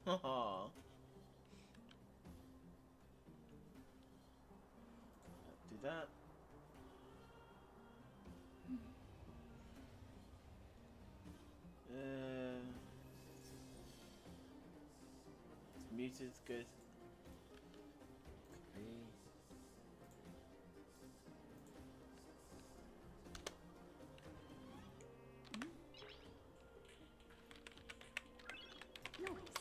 Haha. Do that. It's muted, it's good. Copy. Noise.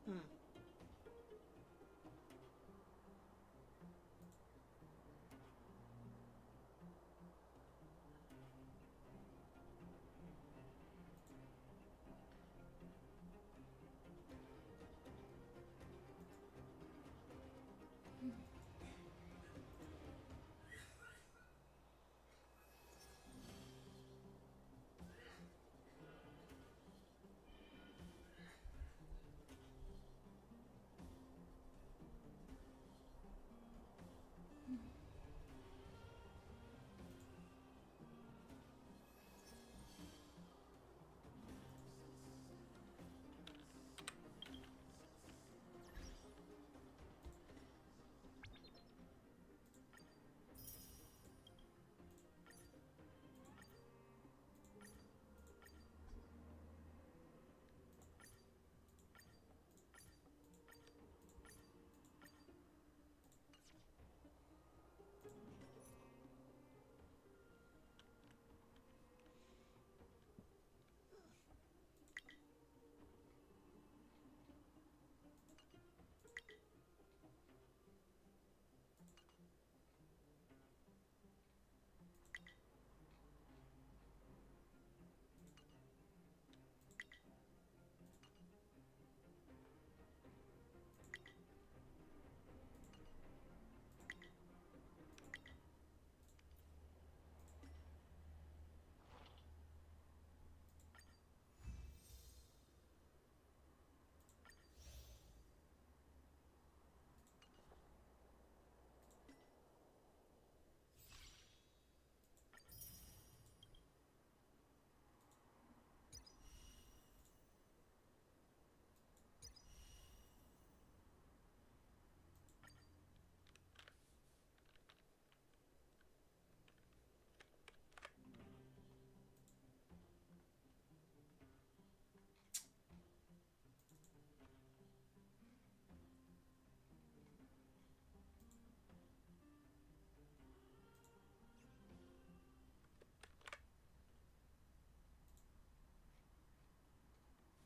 Hmm.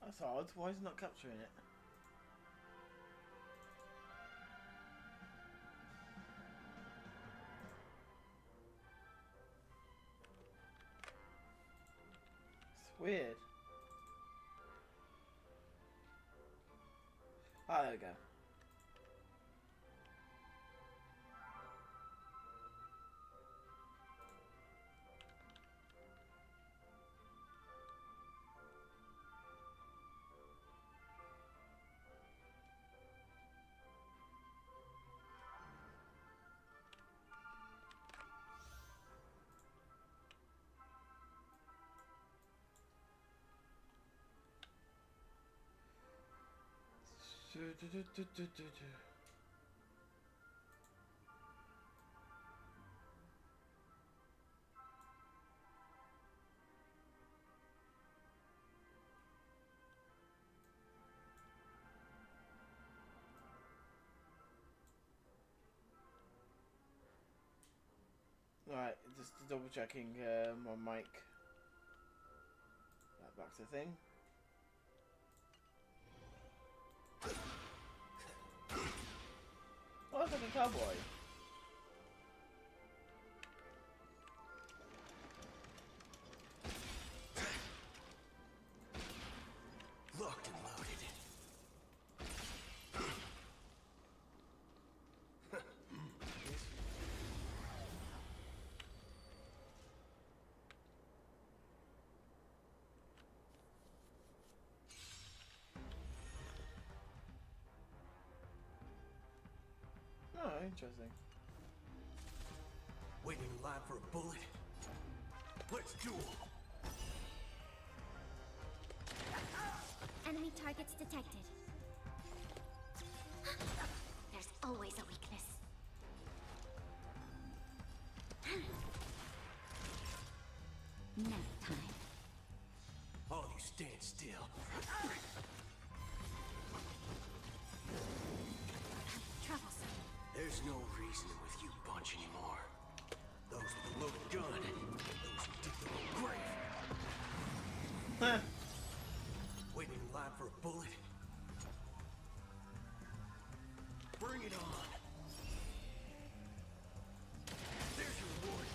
That's odd. Why is it not capturing it? It's weird. Ah, there we go. Right, just double checking my mic. Back to the thing. Oh, it's like a cowboy. Locked and loaded. interesting. Waiting in line for a bullet. Let's duel. Enemy targets detected. There's always a weakness. Nap time. All you stand still. Troublesome. There's no reasoning with you bunch anymore. Those with a loaded gun, those who dig their own grave. Huh. Waiting in line for a bullet. Bring it on. There's your reward.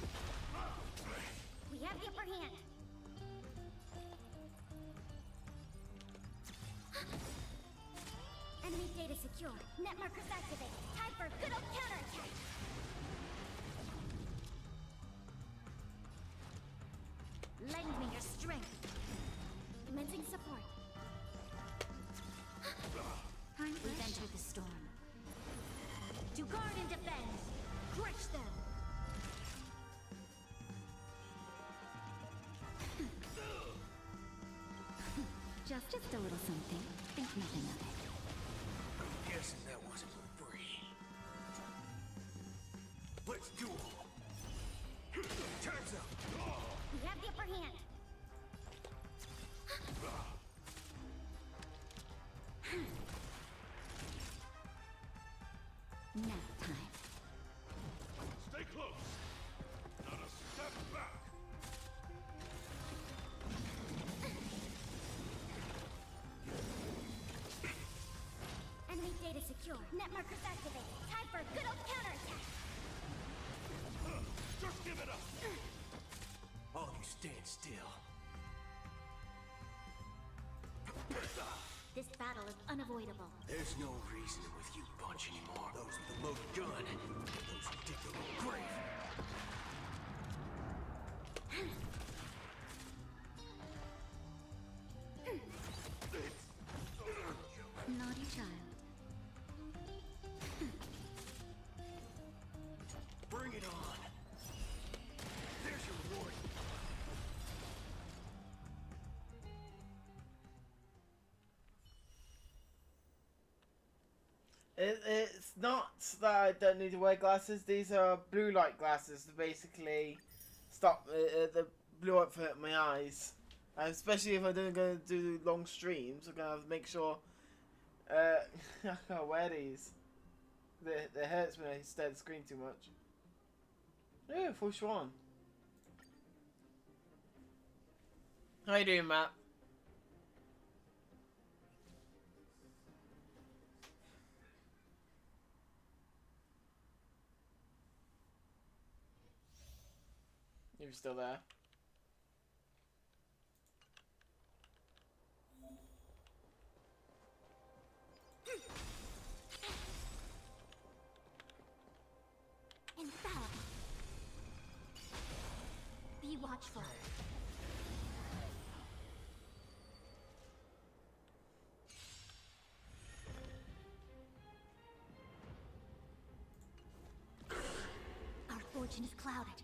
We have the upper hand. Enemy data secure. Net markers activated. Time for a good old counterattack. Lend me your strength. Commencing support. We've entered the storm. To guard and defend. Crush them. Just a little something. Think nothing of it. I'm guessing that wasn't for free. Let's duel. Time's up. We have the upper hand. Nap time. Stay close. Not a step back. Enemy data secure. Net markers activated. Time for a good old counterattack. Just give it up. All you stand still. This battle is unavoidable. There's no reasoning with you bunch anymore. Those with a loaded gun, those who dig their own grave. Naughty child. Bring it on. There's your reward. It's not that I don't need to wear glasses. These are blue light glasses to basically stop the blue light from hurting my eyes. And especially if I'm going to do long streams, I'm going to have to make sure I can't wear these. It hurts when I stare at the screen too much. Yeah, full Schwan. How you doing, Matt? You're still there. Infallible. Be watchful. Our fortune is clouded.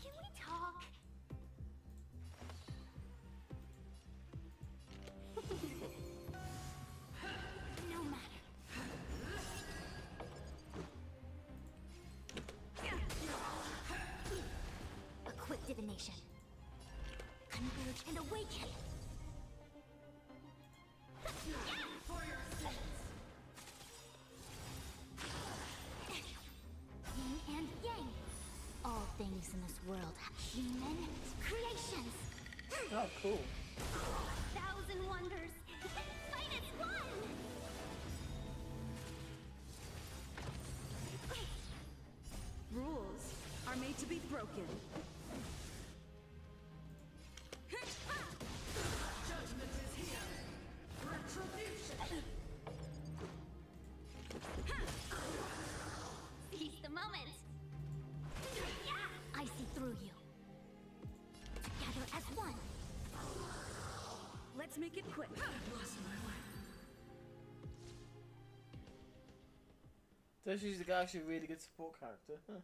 Can we talk? No matter. A quick divination. Converge and awaken. For your sins. Yin and yang. All things in this world have human creations. Oh, cool. Thousand wonders. Fight as one. Rules are made to be broken. Judgment is here. Retribution. Seize the moment. I see through you. Together as one. Let's make make it quick. Toshi's actually a really good support character. Huh.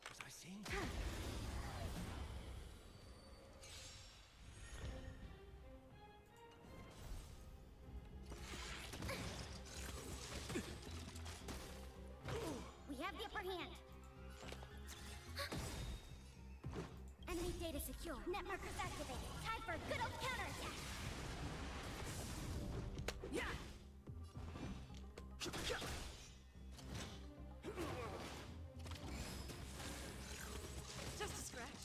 Was I seeing? We have the upper hand. Enemy data secure. Net markers activated. Time for a good old counterattack. Just a scratch.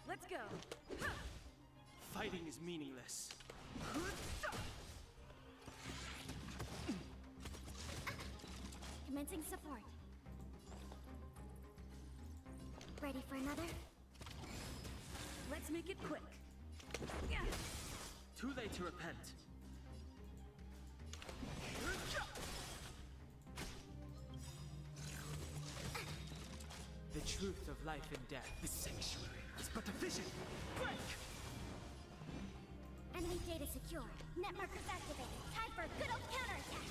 Let's go. Fighting is meaningless. Commencing support. Ready for another? Let's make it quick. Too late to repent. The truth of life and death. The sanctuary is but a vision. Break! Enemy data secure. Net markers activated. Time for a good old counterattack.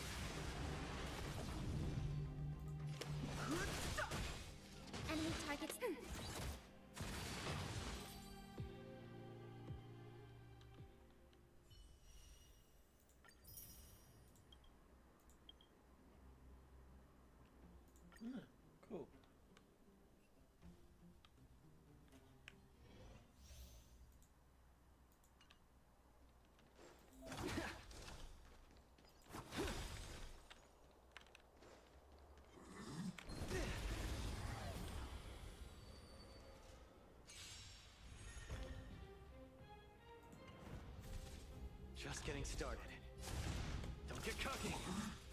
Enemy targets. Cool. Just getting started. Don't get cocky.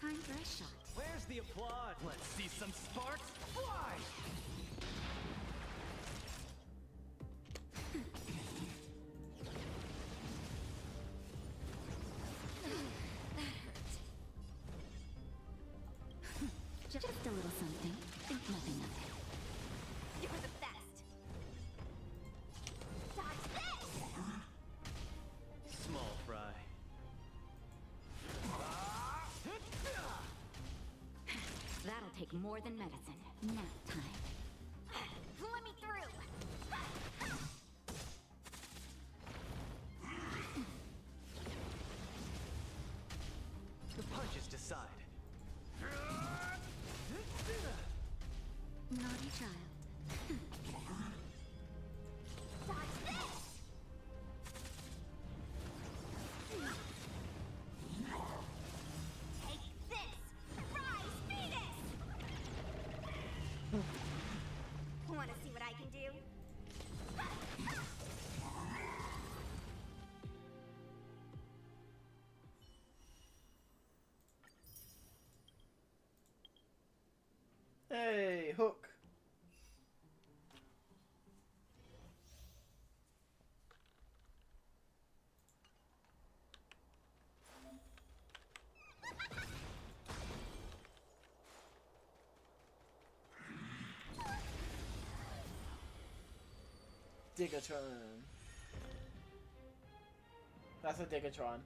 Time for a shot. Where's the applaud? Let's see some sparks fly! Just a little something. Think nothing of it. You're the best. Dodge this! Small fry. That'll take more than medicine. Nap time. Let me through. The punches decide. Naughty child. Dodge this! Take this! Rise, Venus! Want to see what I can do? Hey, Hook. Digatron. That's a Digatron.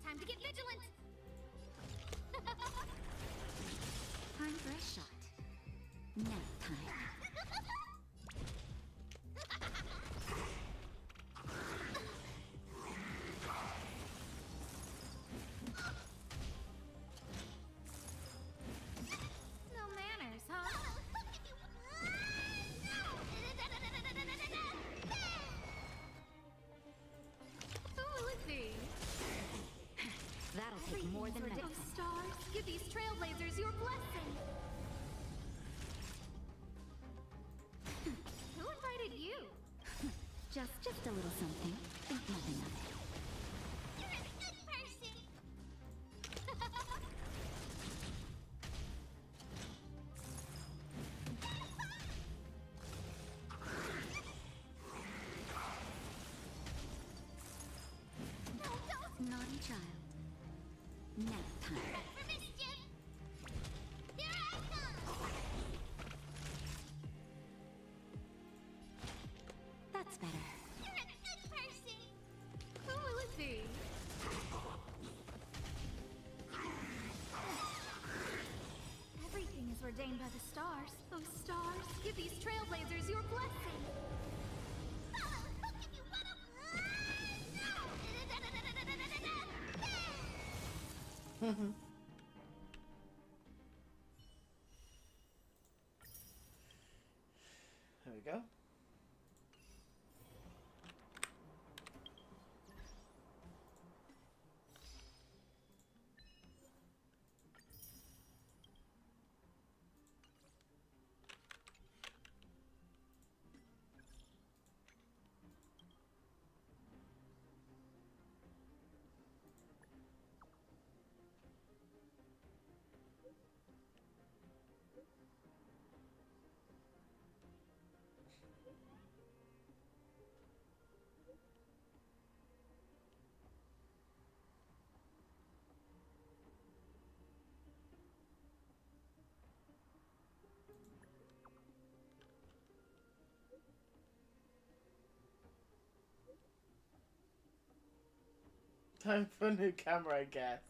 Time to get vigilant! Time for a shot. Nap time. No manners, huh? Who will it be? That'll take more than medicine. Stars, give these trailblazers your blessing. Who invited you? Just a little something. Think nothing of it. You're a good person. child. Nap time. For mischief! Here I come! That's better. You're a good person! Who will it be? Everything is ordained by the stars. Oh, stars, give these trailblazers your blessing. Follow the hook if you wanna... There we go. Time for a new camera, I guess.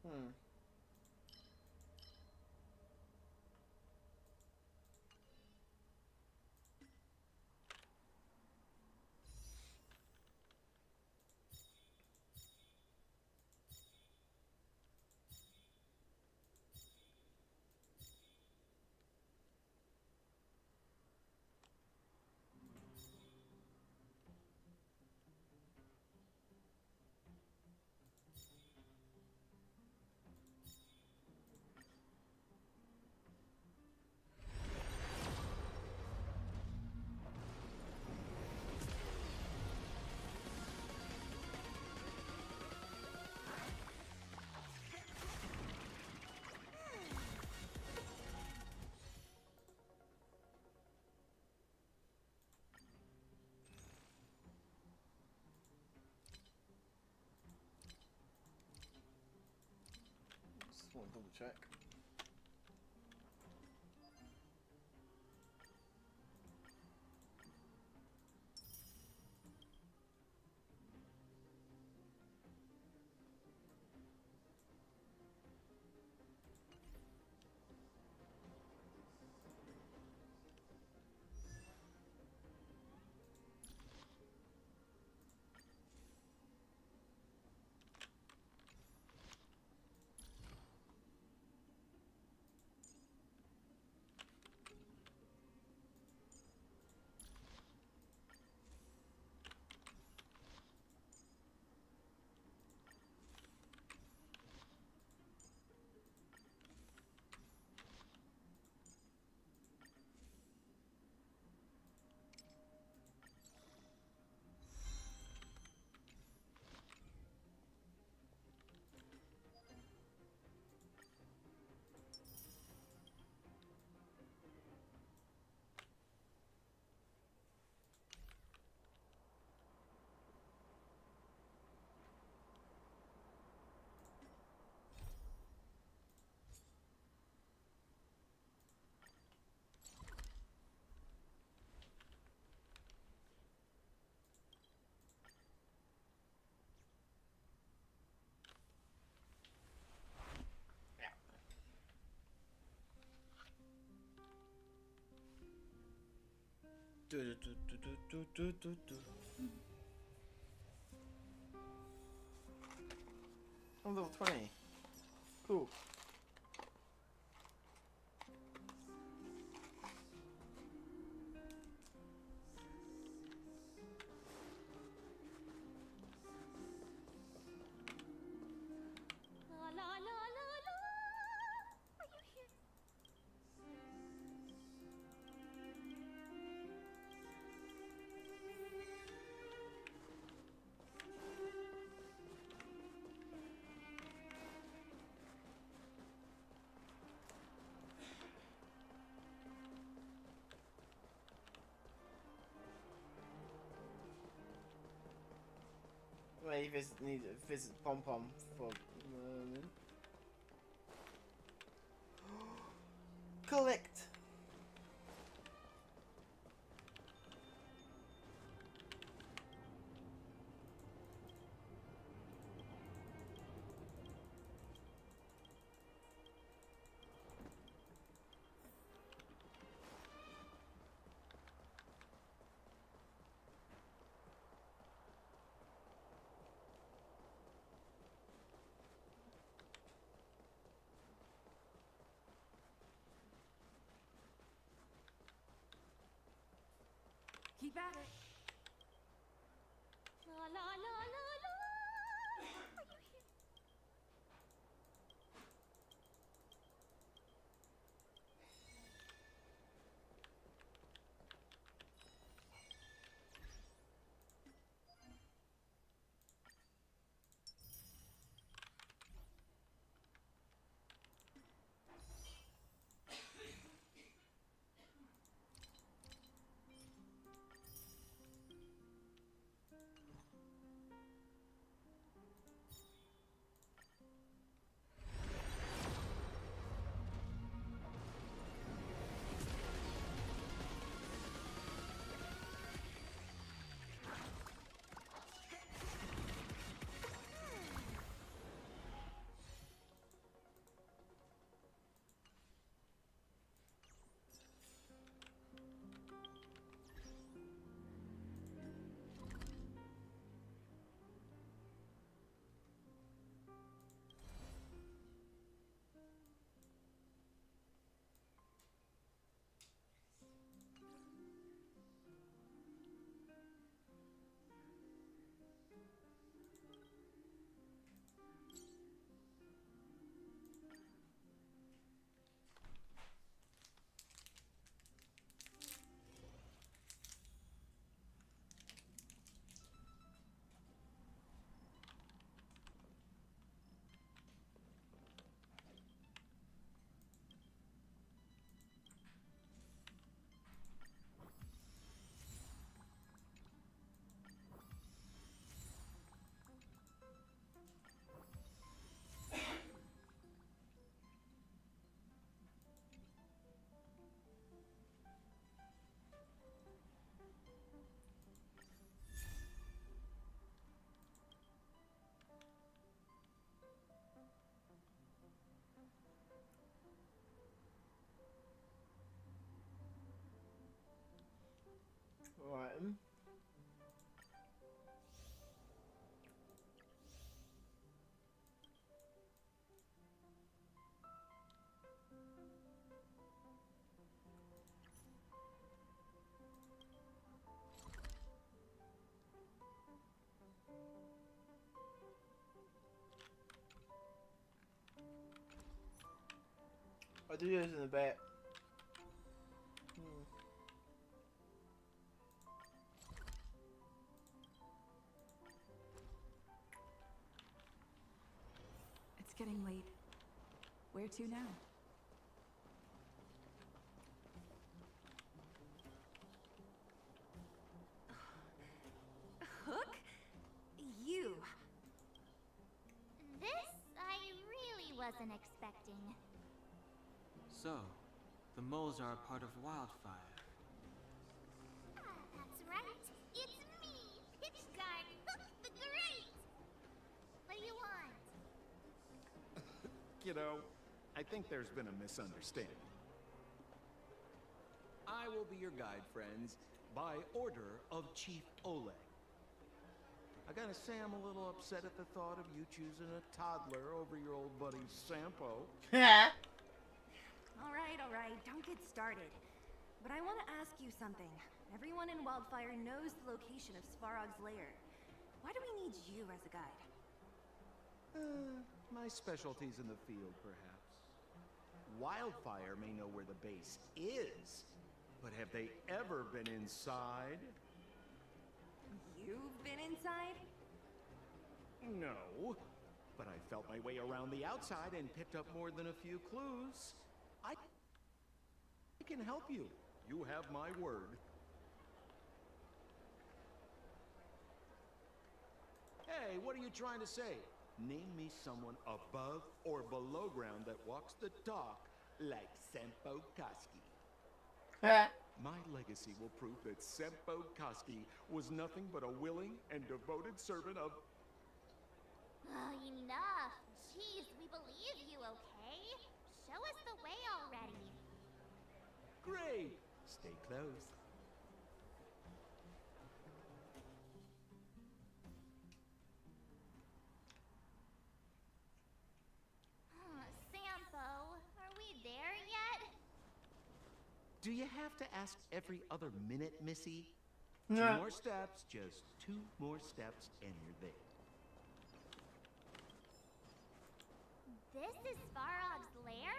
Hmm. Just want to double check. I'm level 20. Cool. Maybe need to visit Pom Pom for collect. Keep at it. La la la la la. Are you here? Right. I'll do this in a bit. It's getting late. Where to now? Hook? You. This I really wasn't expecting. So, the moles are a part of Wildfire. That's right. It's me, Pitchguard, Hook the Great. What do you want? Kiddo, I think there's been a misunderstanding. I will be your guide, friends, by order of Chief Oleg. I gotta say I'm a little upset at the thought of you choosing a toddler over your old buddy Sampo. All right, don't get started. But I want to ask you something. Everyone in Wildfire knows the location of Svarog's lair. Why do we need you as a guide? My specialty's in the field, perhaps. Wildfire may know where the base is, but have they ever been inside? You've been inside? No, but I felt my way around the outside and picked up more than a few clues. I can help you. You have my word. Hey, Okay, what are you trying to say? Name me someone above or below ground that walks the talk like Senpo Koski. My legacy will prove that Senpo Koski was nothing but a willing and devoted servant of... Oh, enough. Jeez, we believe you, okay? Show us the way already. Great! Stay close. Sampo, are we there yet? Do you have to ask every other minute, Missy? Yeah. 2 more steps, just 2 more steps, and you're there. This is Svarog's lair?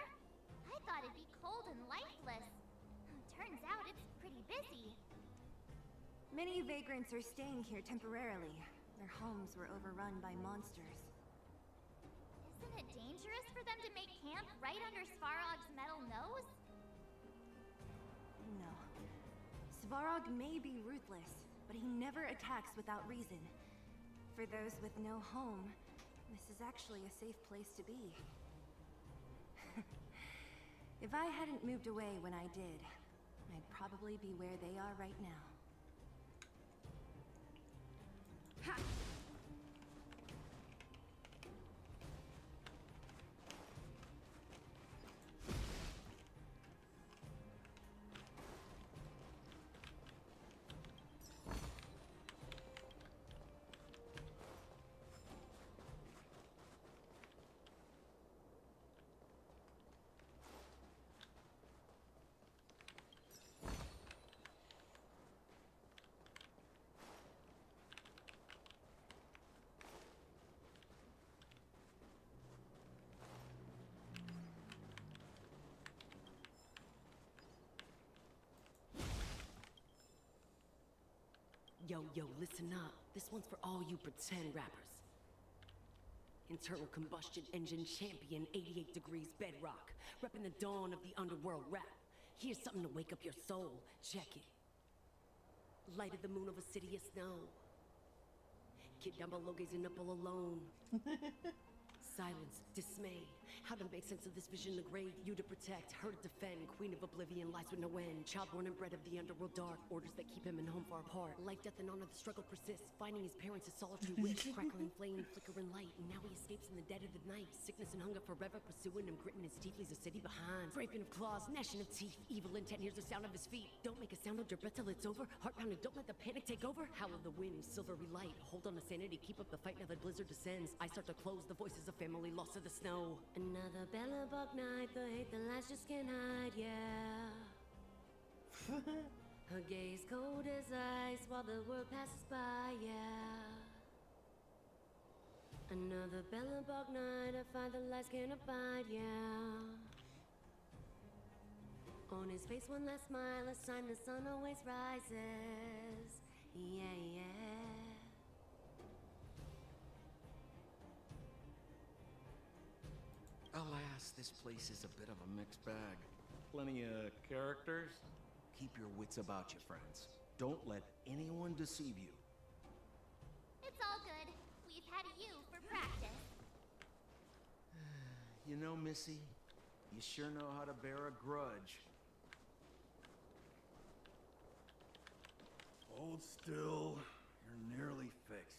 I thought it'd be cold and lifeless. Turns out it's pretty busy. Many vagrants are staying here temporarily. Their homes were overrun by monsters. Isn't it dangerous for them to make camp right under Svarog's metal nose? No. Svarog may be ruthless, but he never attacks without reason. For those with no home, this is actually a safe place to be. If I hadn't moved away when I did, I'd probably be where they are right now. Ha! Yo, listen up. This one's for all you pretend rappers. Internal combustion engine champion, 88 degrees bedrock. Repping the dawn of the underworld rap. Here's something to wake up your soul. Check it. Light of the moon of a city of snow. Kid down below gazing up all alone. Silence, dismay. How to make sense of this vision, the grave, you to protect, her to defend. Queen of oblivion lies with no end. Child born and bred of the underworld dark. Orders that keep him and home far apart. Life, death, and honor, the struggle persists. Finding his parents, his solitary wish. Crackling flame, flickering light. And now he escapes in the dead of the night. Sickness and hunger forever pursuing him. Gritting his teeth, leaves a city behind. Scraping of claws, gnashing of teeth. Evil intent, hears the sound of his feet. Don't make a sound, hold your breath till it's over. Heart pounding, don't let the panic take over. Howl of the wind, silvery light. Hold on to sanity, keep up the fight now the blizzard descends. I start to close, the voices of family lost to the snow. Another Bellabog night, the hate, the lies just can't hide, yeah. Her gaze cold as ice while the world passes by, yeah. Another Bellabog night, I find the lies can't abide, yeah. On his face one last smile, a sign the sun always rises, yeah. Alas, this place is a bit of a mixed bag. Plenty of characters. Keep your wits about you, friends. Don't let anyone deceive you. It's all good. We've had you for practice. You know, Missy, you sure know how to bear a grudge. Hold still. You're nearly fixed.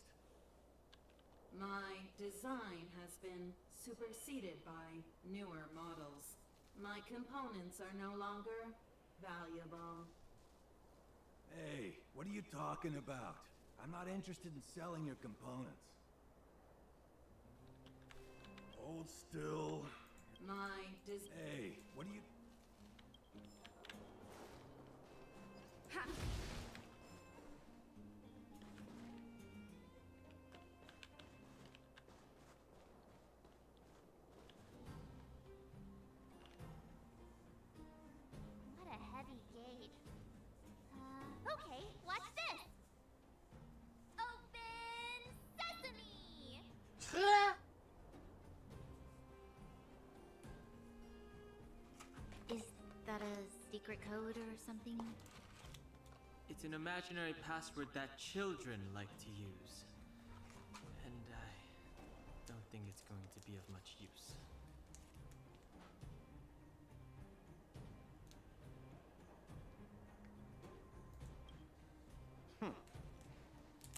My design has been superseded by newer models. My components are no longer valuable. Hey, what are you talking about? I'm not interested in selling your components. Hold still. My Hey, what are you... Ha! What a heavy gate. Okay, watch this. Open sesame! Is that a secret code or something? It's an imaginary password that children like to use. And be of much use.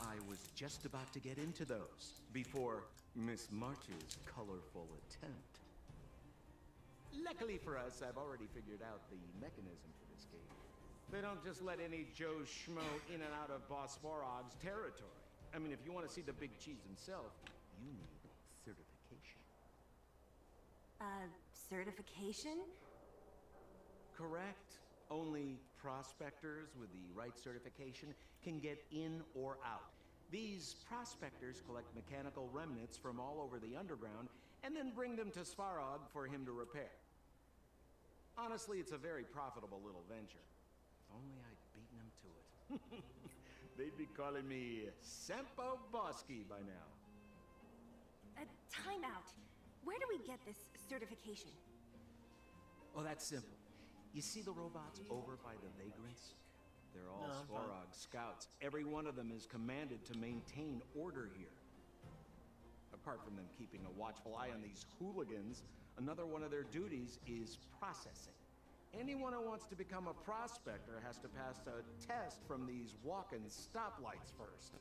I was just about to get into those before Miss March's colorful attempt. Luckily for us, I've already figured out the mechanism for this gate. They don't just let any Joe Schmo in and out of Boss Svarog's territory. I mean, if you want to see the big cheese himself, you need certification. Certification? Correct. Only prospectors with the right certification can get in or out. These prospectors collect mechanical remnants from all over the underground and then bring them to Svarog for him to repair. Honestly, it's a very profitable little venture. If only I'd beaten him to it. They'd be calling me Sempo Bosky by now. Time out. Where do we get this certification? Oh, that's simple. You see the robots over by the Vagrants? They're all Svarog scouts. Every one of them is commanded to maintain order here. Apart from them keeping a watchful eye on these hooligans, another one of their duties is processing. Anyone who wants to become a prospector has to pass a test from these walk-in stoplights first.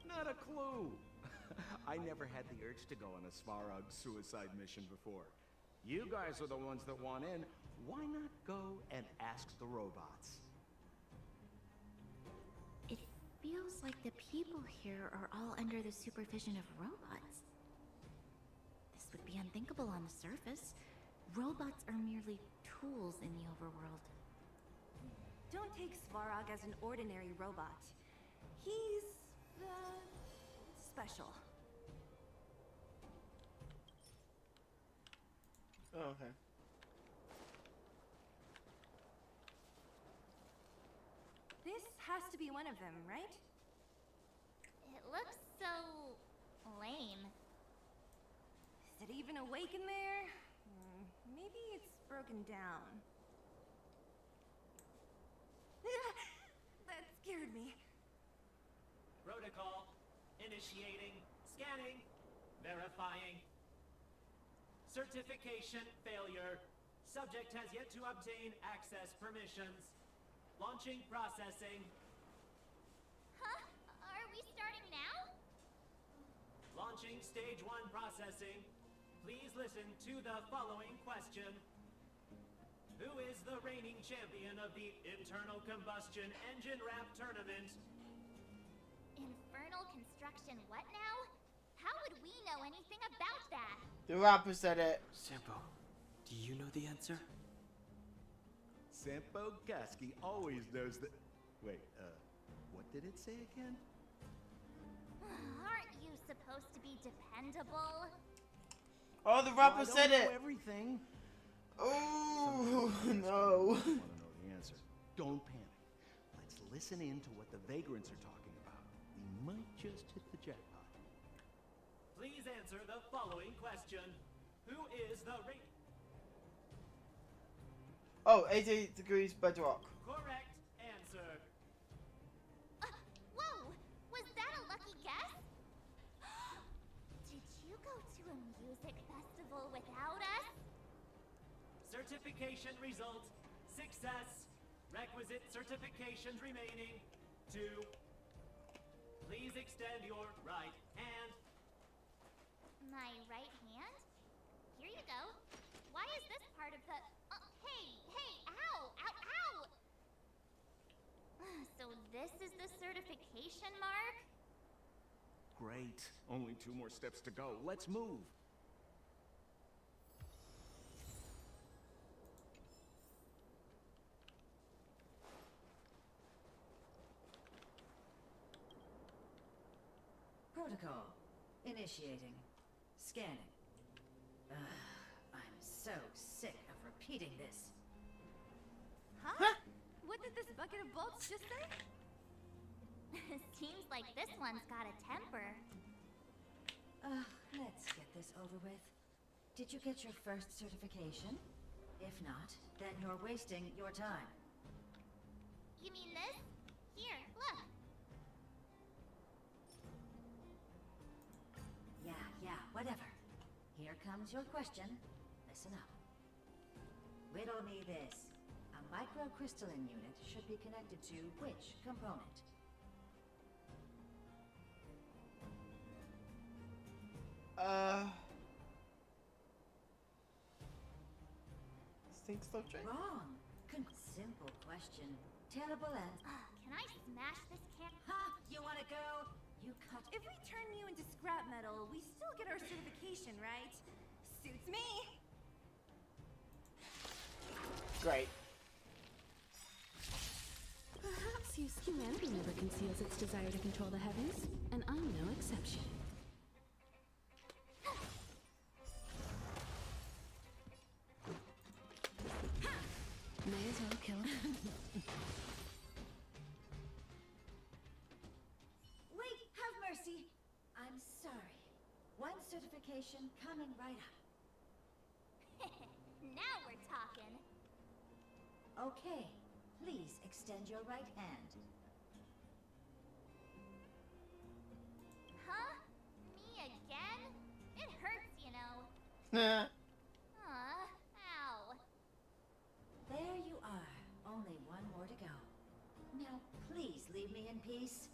Not a clue. I never had the urge to go on a Svarog suicide mission before. You guys are the ones that want in. Why not go and ask the robots? It feels like the people here are all under the supervision of robots. This would be unthinkable on the surface. Robots are merely tools in the overworld. Don't take Svarog as an ordinary robot. He's, special. Oh, okay. This has to be one of them, right? It looks so lame. Is it even awake in there? Maybe it's broken down. That scared me. Protocol. Initiating. Scanning. Verifying. Certification failure. Subject has yet to obtain access permissions. Launching processing. Huh? Are we starting now? Launching stage 1 processing. Please listen to the following question. Who is the reigning champion of the Internal Combustion Engine Ramp Tournament? Infernal construction what now? How would we know anything about that? The rapper said it. Sempo, do you know the answer? Sempo Kasky always knows that. Wait, what did it say again? Aren't you supposed to be dependable? Oh, the rapper I said don't know it. everything. Oh, no. Want to know the answer? Don't panic. Let's listen in to what the Vagrants are talking about. We might just hit the jackpot. Please answer the following question. Who is the reigning... Oh, 88 degrees bedrock. Correct answer. Whoa! Was that a lucky guess? Did you go to a music festival without us? Certification result. Success. Requisite certifications remaining. 2. Please extend your right hand. My right hand? Here you go. Why is this part of the... hey, ow, ow, ow! So this is the certification mark? Great. Only 2 more steps to go. Let's move. Protocol. Initiating. Scanning. I'm so sick of repeating this. Huh? What did this bucket of bolts just say? Seems like this one's got a temper. Let's get this over with. Did you get your first certification? If not, then you're wasting your time. You mean this? Here, look. Yeah, whatever. Here comes your question. Listen up. Riddle me this. A microcrystalline unit should be connected to which component? Stink stuff chain? Wrong. Simple question. Terrible answer. Can I smash this can? Ha! You wanna go? You cut. If we turn you into scrap metal, we still get our certification, right? Suits me. Great. Perhaps humanity never conceals its desire to control the heavens, and I'm no exception. May as well kill him. Wait, have mercy. I'm sorry. One certification coming right up. Now we're talking. Okay, please extend your right hand. Huh? Me again? It hurts, you know. Ow. There you are. Only one more to go. Now, please leave me in peace.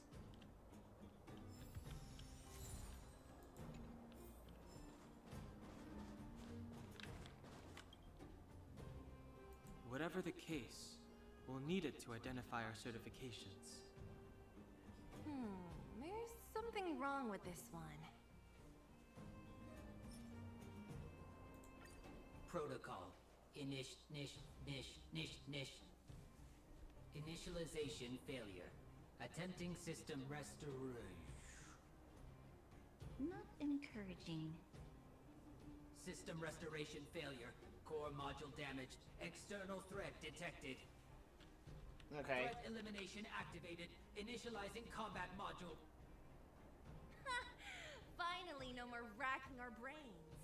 Whatever the case, we'll need it to identify our certifications. There's something wrong with this one. Protocol. Initialization failure. Attempting system restoration. Not encouraging. System restoration failure. Core module damaged. External threat detected. Okay. Threat elimination activated. Initializing combat module. Finally, no more racking our brains.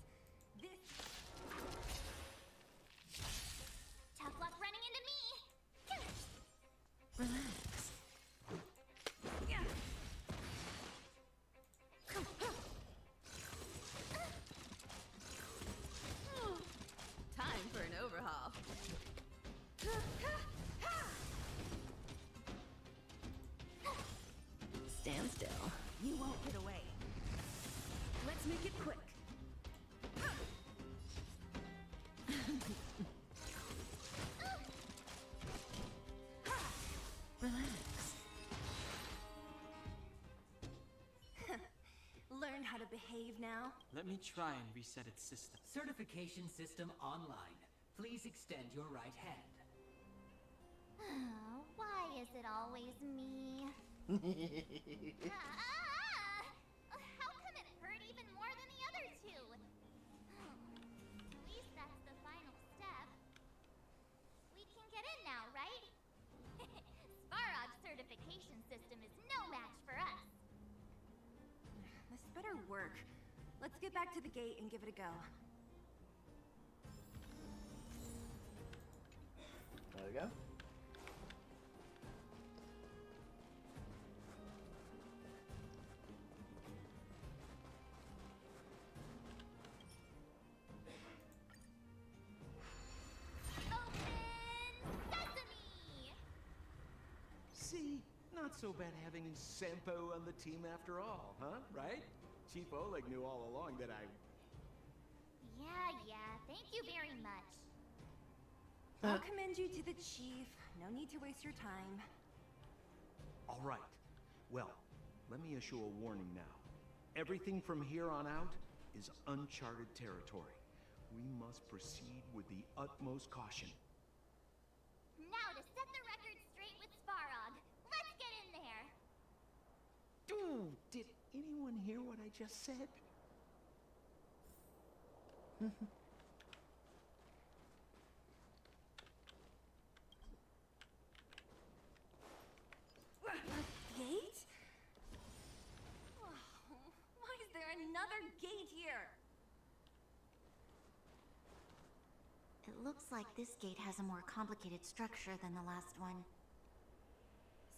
This... Tough luck running into me. Relax. Time for an overhaul. Stand still. You won't get away. Let's make it quick. Relax. Learn how to behave now. Let me try and reset its system. Certification system online. Please extend your right hand. Why is it always me? How come it hurt even more than the other two? At least that's the final step. We can get in now, right? Svarog's certification system is no match for us. This better work. Let's get back to the gate and give it a go. There we go. See, not so bad having Sempo on the team after all, huh? Right? Chief Oleg knew all along that I... Yeah, thank you very much. I'll commend you to the chief. No need to waste your time. All right. Well, let me issue a warning now. Everything from here on out is uncharted territory. We must proceed with the utmost caution. Now to set the record straight with Svarog. Let's get in there. Dude, did anyone hear what I just said? Gate? Oh, why is there another gate here? It looks like this gate has a more complicated structure than the last one.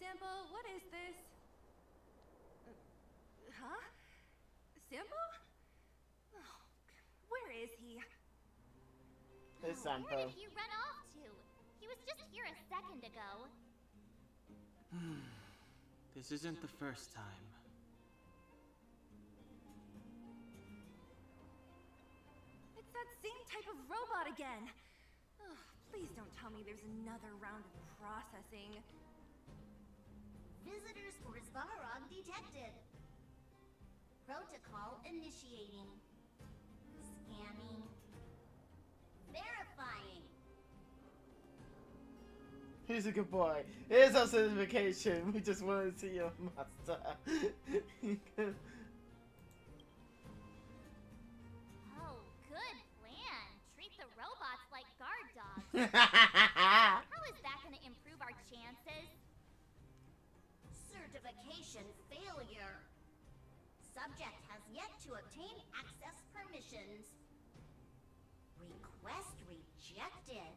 Sampo, what is this? Huh? Sampo? Oh, where is he? There's Where Sampo. did he run off to? He was just here a second ago. This isn't the first time. It's that same type of robot again. Ugh, please don't tell me there's another round of processing. Visitors for Svarog detected. Protocol initiating. Scanning. Verifying. He's a good boy. Here's our certification. We just want to see your master. Oh, good plan. Treat the robots like guard dogs. How is that going to improve our chances? Certification failure. Subject has yet to obtain access permissions. Request rejected.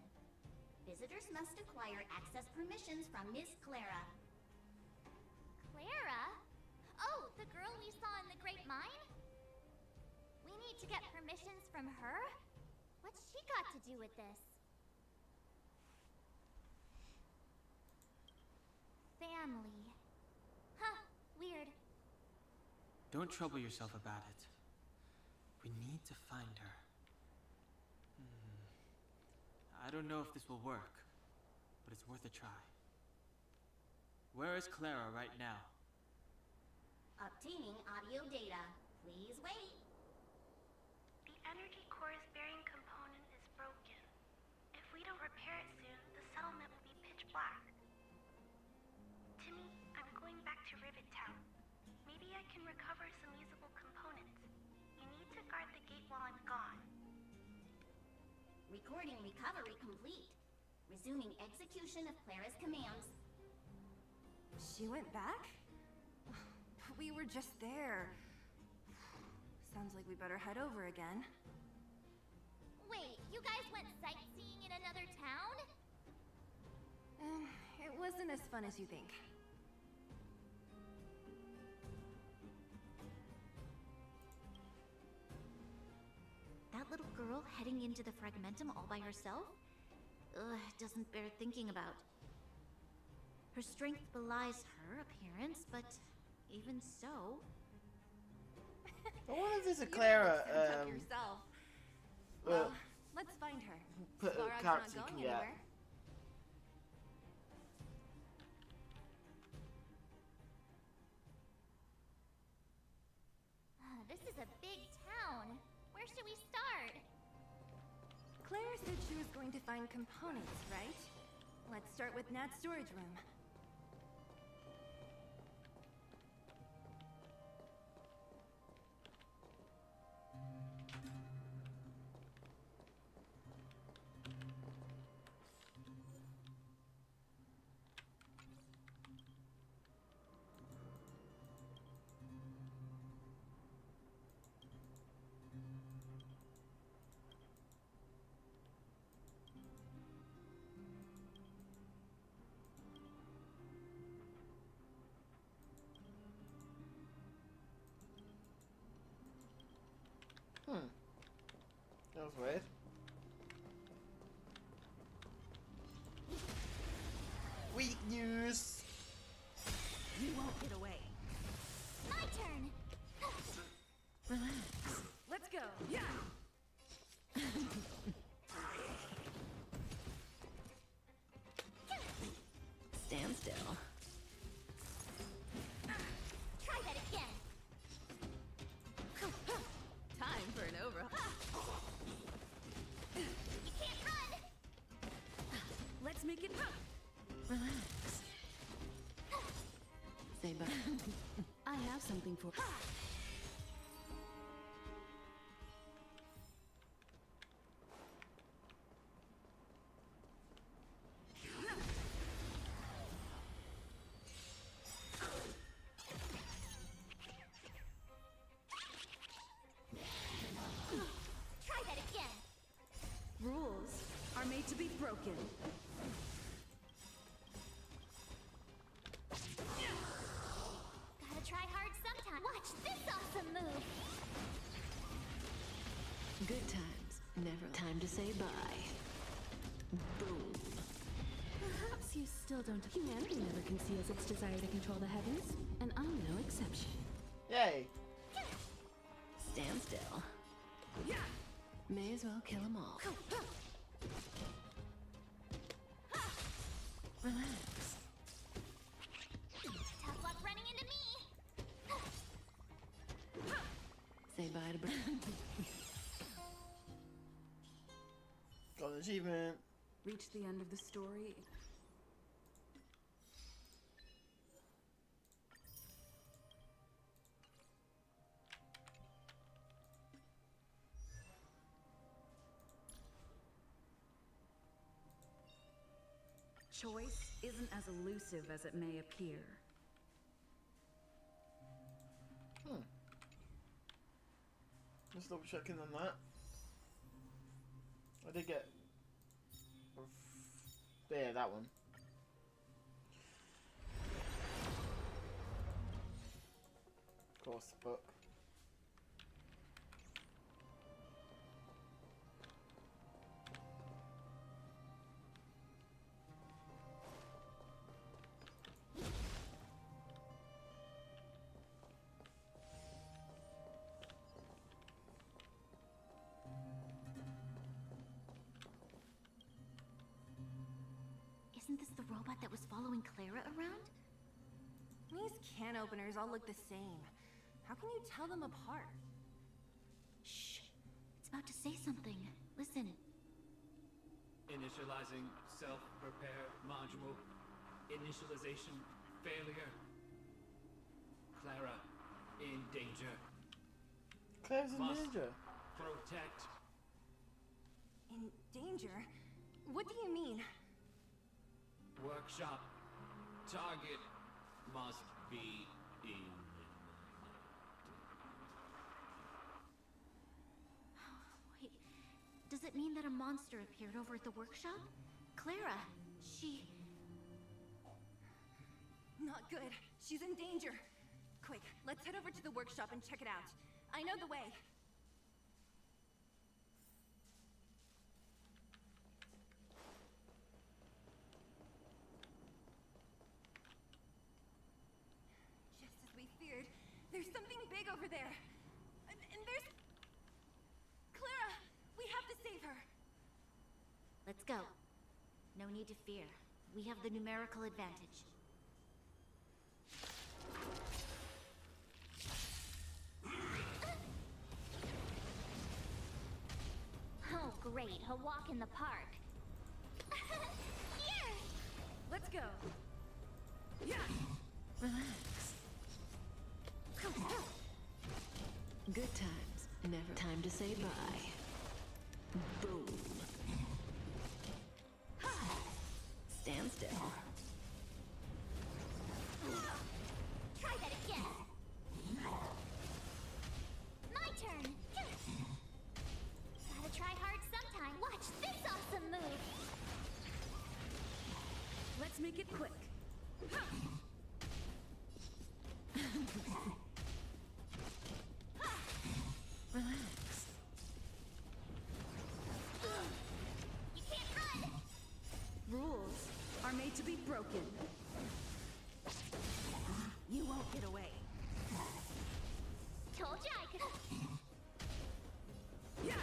Visitors must acquire access permissions from Miss Clara. Clara? Oh, the girl we saw in the Great Mine? We need to get permissions from her? What's she got to do with this? Family. Huh, weird. Don't trouble yourself about it. We need to find her. I don't know if this will work, but it's worth a try. Where is Clara right now? Obtaining audio data. Please wait. The energy core's bearing component is broken. If we don't repair it soon, the settlement will be pitch black. Timmy, I'm going back to Rivet Town. Maybe I can recover some usable components. You need to guard the gate while I'm gone. Recording recovery complete. Resuming execution of Clara's commands. She went back? We were just there. Sounds like we better head over again. Wait, you guys went sightseeing in another town? It wasn't as fun as you think. That little girl heading into the Fragmentum all by herself? Ugh, doesn't bear thinking about. Her strength belies her appearance, but even so... I wonder if there's a Clara, yourself. well, Let's find her. put a Svarog's character not you going can get. anywhere. This is a big town. Where should we start? Claire said she was going to find components, right? Let's start with Nat's storage room. That was weird. Weak news. You won't get away. My turn. Relax. Let's go. Yeah. Stand still. Try that again. Time for an overhaul. You can't run. Let's make it. Relax. Say bye. I have something for... Try that again. Rules are made to be broken. Watch this awesome move! Good times. Never time to say bye. Boom. Perhaps you still don't. Humanity never conceals its desire to control the heavens, and I'm no exception. Yay! Stand still. May as well kill them all. Relax. Tough luck running into me! Say bye to Brandon. Got an achievement. Reach the end of the story. Choice isn't as elusive as it may appear. Just double checking on that. I did get. Yeah, that one. Of course, the book. Isn't this the robot that was following Clara around? These can openers all look the same. How can you tell them apart? Shh. It's about to say something. Listen. Initializing self-repair module. Initialization failure. Clara in danger. Clara's in Must danger. protect. In danger? What do you mean? Workshop. Target must be in. Wait. Does it mean that a monster appeared over at the workshop? Clara, she... Not good. She's in danger. Quick, let's head over to the workshop and check it out. I know the way. Just as we feared, there's something big over there. And there's... Clara! We have to save her. Let's go. No need to fear. We have the numerical advantage. Oh, great. A walk in the park. Here! Let's go. Yeah! Relax. Good times. Never time to say bye. Boom. Stand still. Try that again. My turn. Gotta try hard sometime. Watch this awesome move. Let's make it quick. Relax. You can't run. Rules are made to be broken. You won't get away. Told you I could. Yeah!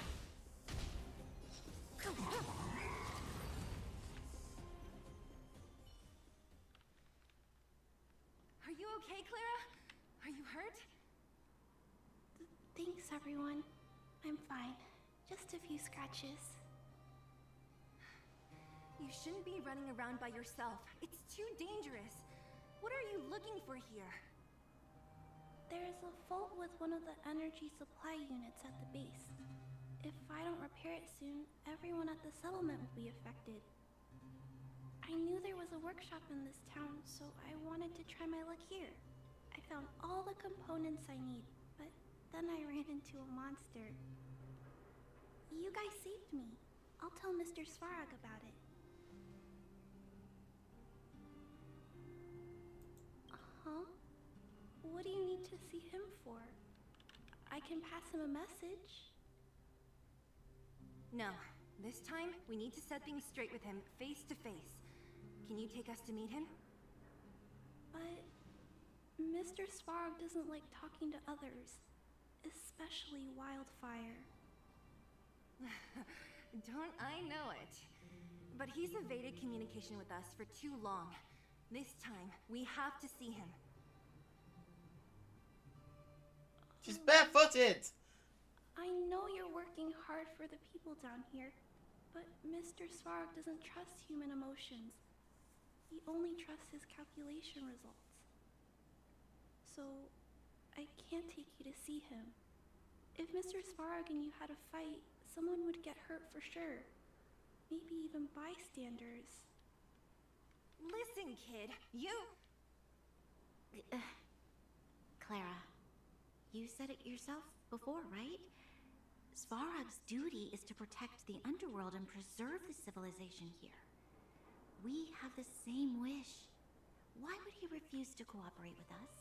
Are you okay, Clara? Are you hurt? Thanks, everyone. I'm fine. Just a few scratches. You shouldn't be running around by yourself. It's too dangerous. What are you looking for here? There's a fault with one of the energy supply units at the base. If I don't repair it soon, everyone at the settlement will be affected. I knew there was a workshop in this town, so I wanted to try my luck here. I found all the components I need, but then I ran into a monster. You guys saved me. I'll tell Mr. Svarog about it. Huh? What do you need to see see him for? I can pass him a message. No. This time, we need to set things straight with him, face to face. Can you take us to meet him? But Mr. Svarog doesn't like talking to others, especially Wildfire. Don't I know it? But he's evaded communication with us for too long. This time, we have to see him. She's barefooted! I know you're working hard for the people down here, but Mr. Svarog doesn't trust human emotions. He only trusts his calculation results. So, I can't take you to see him. If Mr. Svarog and you had a fight, someone would get hurt for sure. Maybe even bystanders. Listen, kid, you... Clara, you said it yourself before, right? Svarog's duty is to protect the underworld and preserve the civilization here. We have the same wish. Why would he refuse to cooperate with us?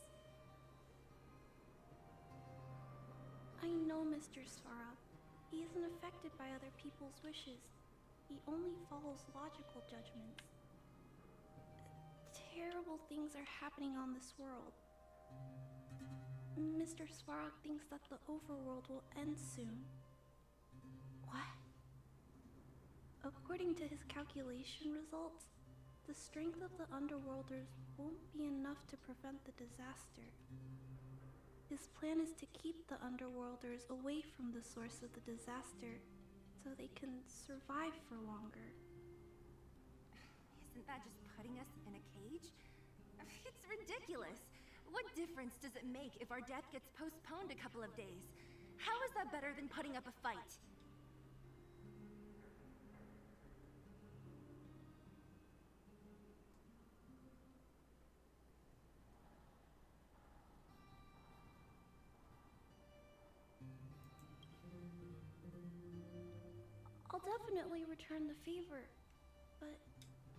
I know Mr. Svarog. He isn't affected by other people's wishes. He only follows logical judgments. Terrible things are happening on this world. Mr. Svarog thinks that the overworld will end soon. What? According to his calculation results, the strength of the Underworlders won't be enough to prevent the disaster. His plan is to keep the Underworlders away from the source of the disaster so they can survive for longer. Isn't that just putting us in a cage? It's ridiculous. What difference does it make if our death gets postponed a couple of days? How is that better than putting up a fight? I'll definitely return the favor, but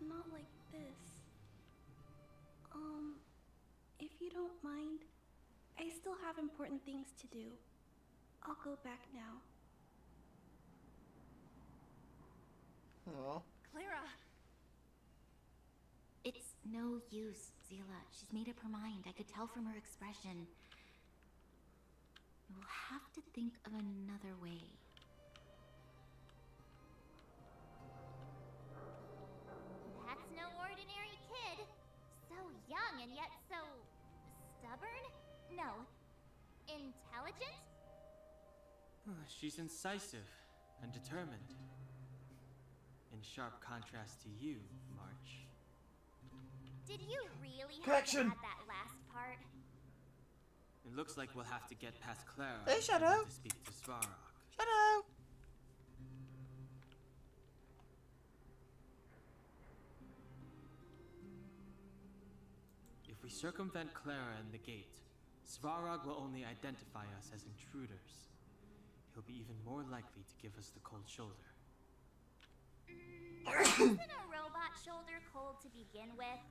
not like this. If you don't mind, I still have important things to do. I'll go back now. Aww. Clara! It's no use, Zila. She's made up her mind. I could tell from her expression. We'll have to think of another way. That's no ordinary kid. So young and yet so... stubborn? No. Intelligent? She's incisive and determined. In sharp contrast to you, March. Did you really Correction. have to add that last part? It looks like we'll have to get past Clara Hey, Shadow. to speak to Svarog. Shadow! If we circumvent Clara and the gate, Svarog will only identify us as intruders. He'll be even more likely to give us the cold shoulder. Isn't a robot shoulder cold to begin with?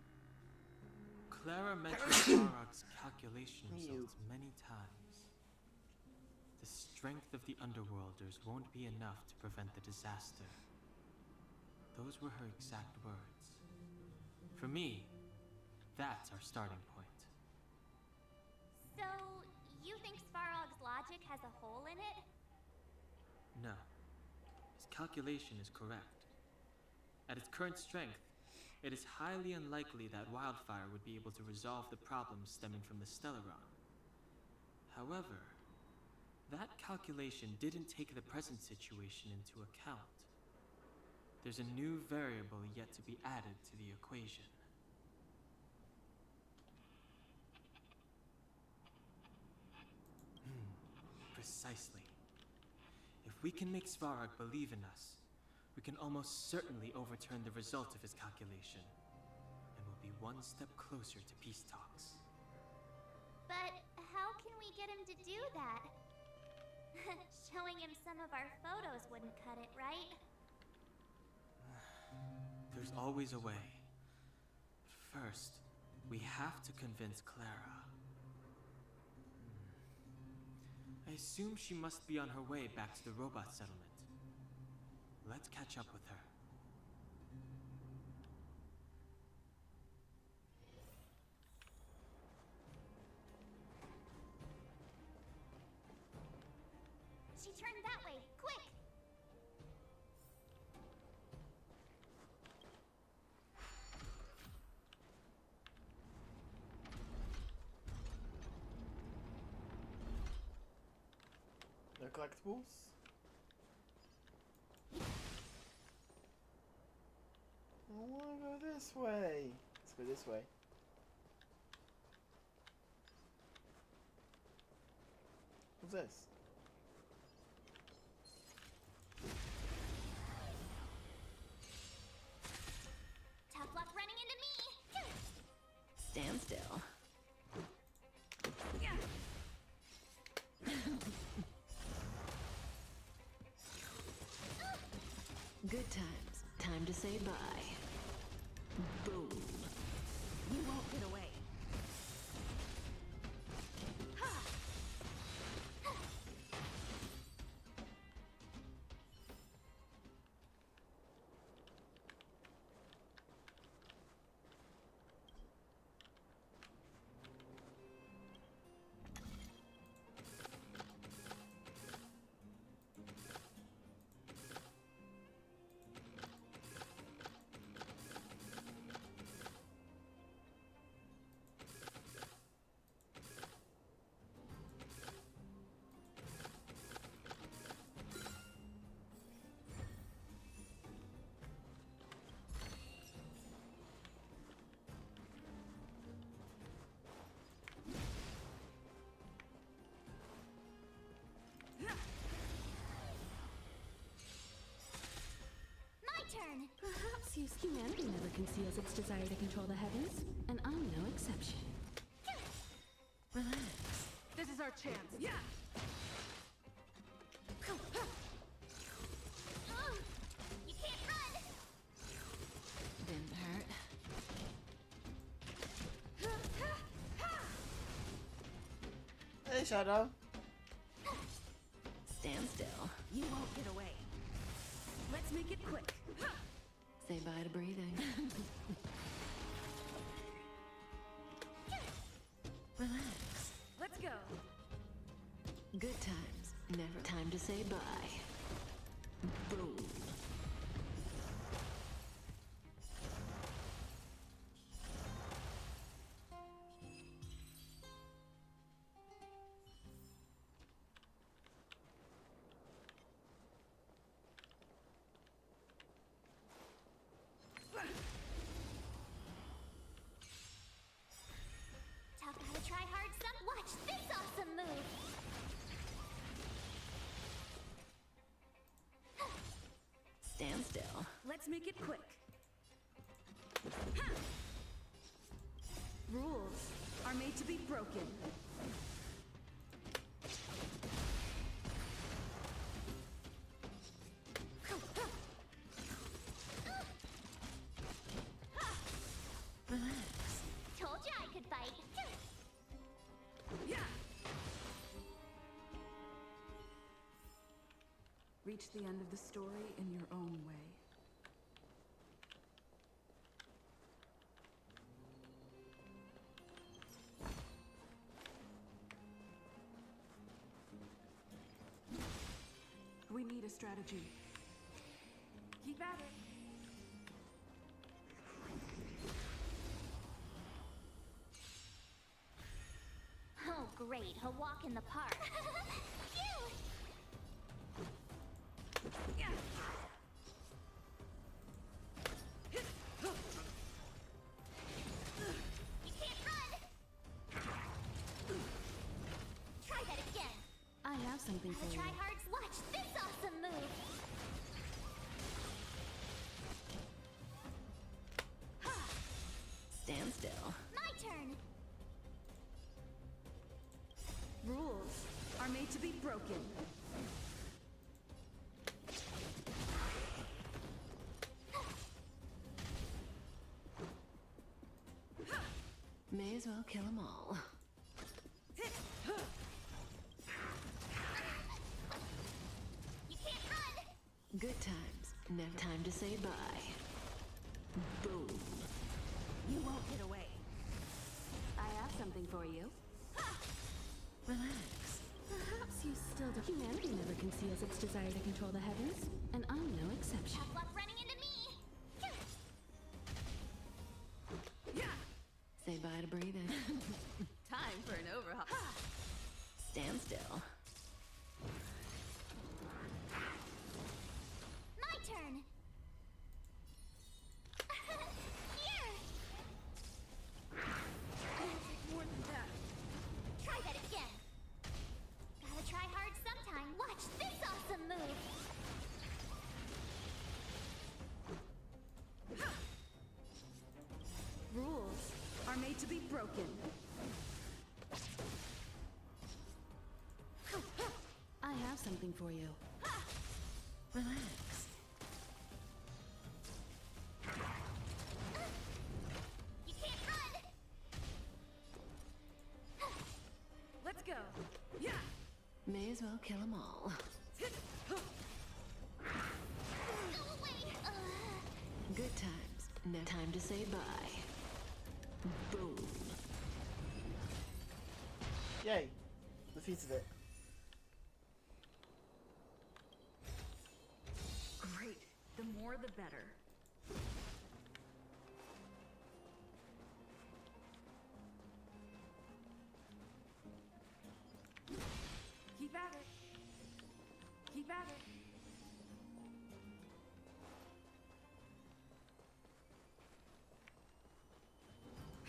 Clara mentioned Svarog's calculation results many times. The strength of the Underworlders won't be enough to prevent the disaster. Those were her exact words. For me, that's our starting point. So, you think Svarog's logic has a hole in it? No. His calculation is correct. At its current strength, it is highly unlikely that Wildfire would be able to resolve the problems stemming from the Stellaron. However, that calculation didn't take the present situation into account. There's a new variable yet to be added to the equation. Precisely. If we can make Svarog believe in us, we can almost certainly overturn the result of his calculation, and we'll be one step closer to peace talks. But how can we get him to do that? Showing him some of our photos wouldn't cut it, right? There's always a way. First, we have to convince Clara. I assume she must be on her way back to the robot settlement. Let's catch up with her. She turned that way. Quick! No collectibles? I wanna go this way. Let's go this way. What's this? Tough luck running into me! Stand still. Good times. Time to say bye. Boom. You won't get away. Turn. Perhaps humanity never conceals its desire to control the heavens, and I'm no exception. Relax. This is our chance. Yeah. You can't run. Didn't hurt. Hey, Shadow. Stand still. You won't get away. Let's make it quick. Say bye to breathing. Relax. Let's go. Good times. Never time to say bye. Boom. Tough gotta try hard some. Watch this awesome move. Stand still. Let's make it quick. Rules are made to be broken. Relax. Told you I could fight. Reach the end of the story in your own way. We need a strategy. Keep at it. Oh, great. A walk in the park. Phew! You can't run! Try that again. I have something for Gotta you. try hard. Watch this awesome move. Stand still. My turn. Rules are made to be broken. May as well kill them all. Never time to say bye. Boom. You won't get away. I have something for you. Relax. Perhaps you still don't. Humanity never conceals its desire to control the heavens, and I'm no exception. Tough luck running into me. Say bye to breathing. Time for an overhaul. Stand still. My turn. Here. More than that. Try that again. Gotta try hard sometime. Watch this awesome move. Rules are made to be broken. I have something for you. Relax. You can't run. Let's go. Yeah. May as well kill them all. Go away. Good times. No time to say bye. Boom. Yay. Defeated it. Great. The more the better. Keep at it. Keep at it.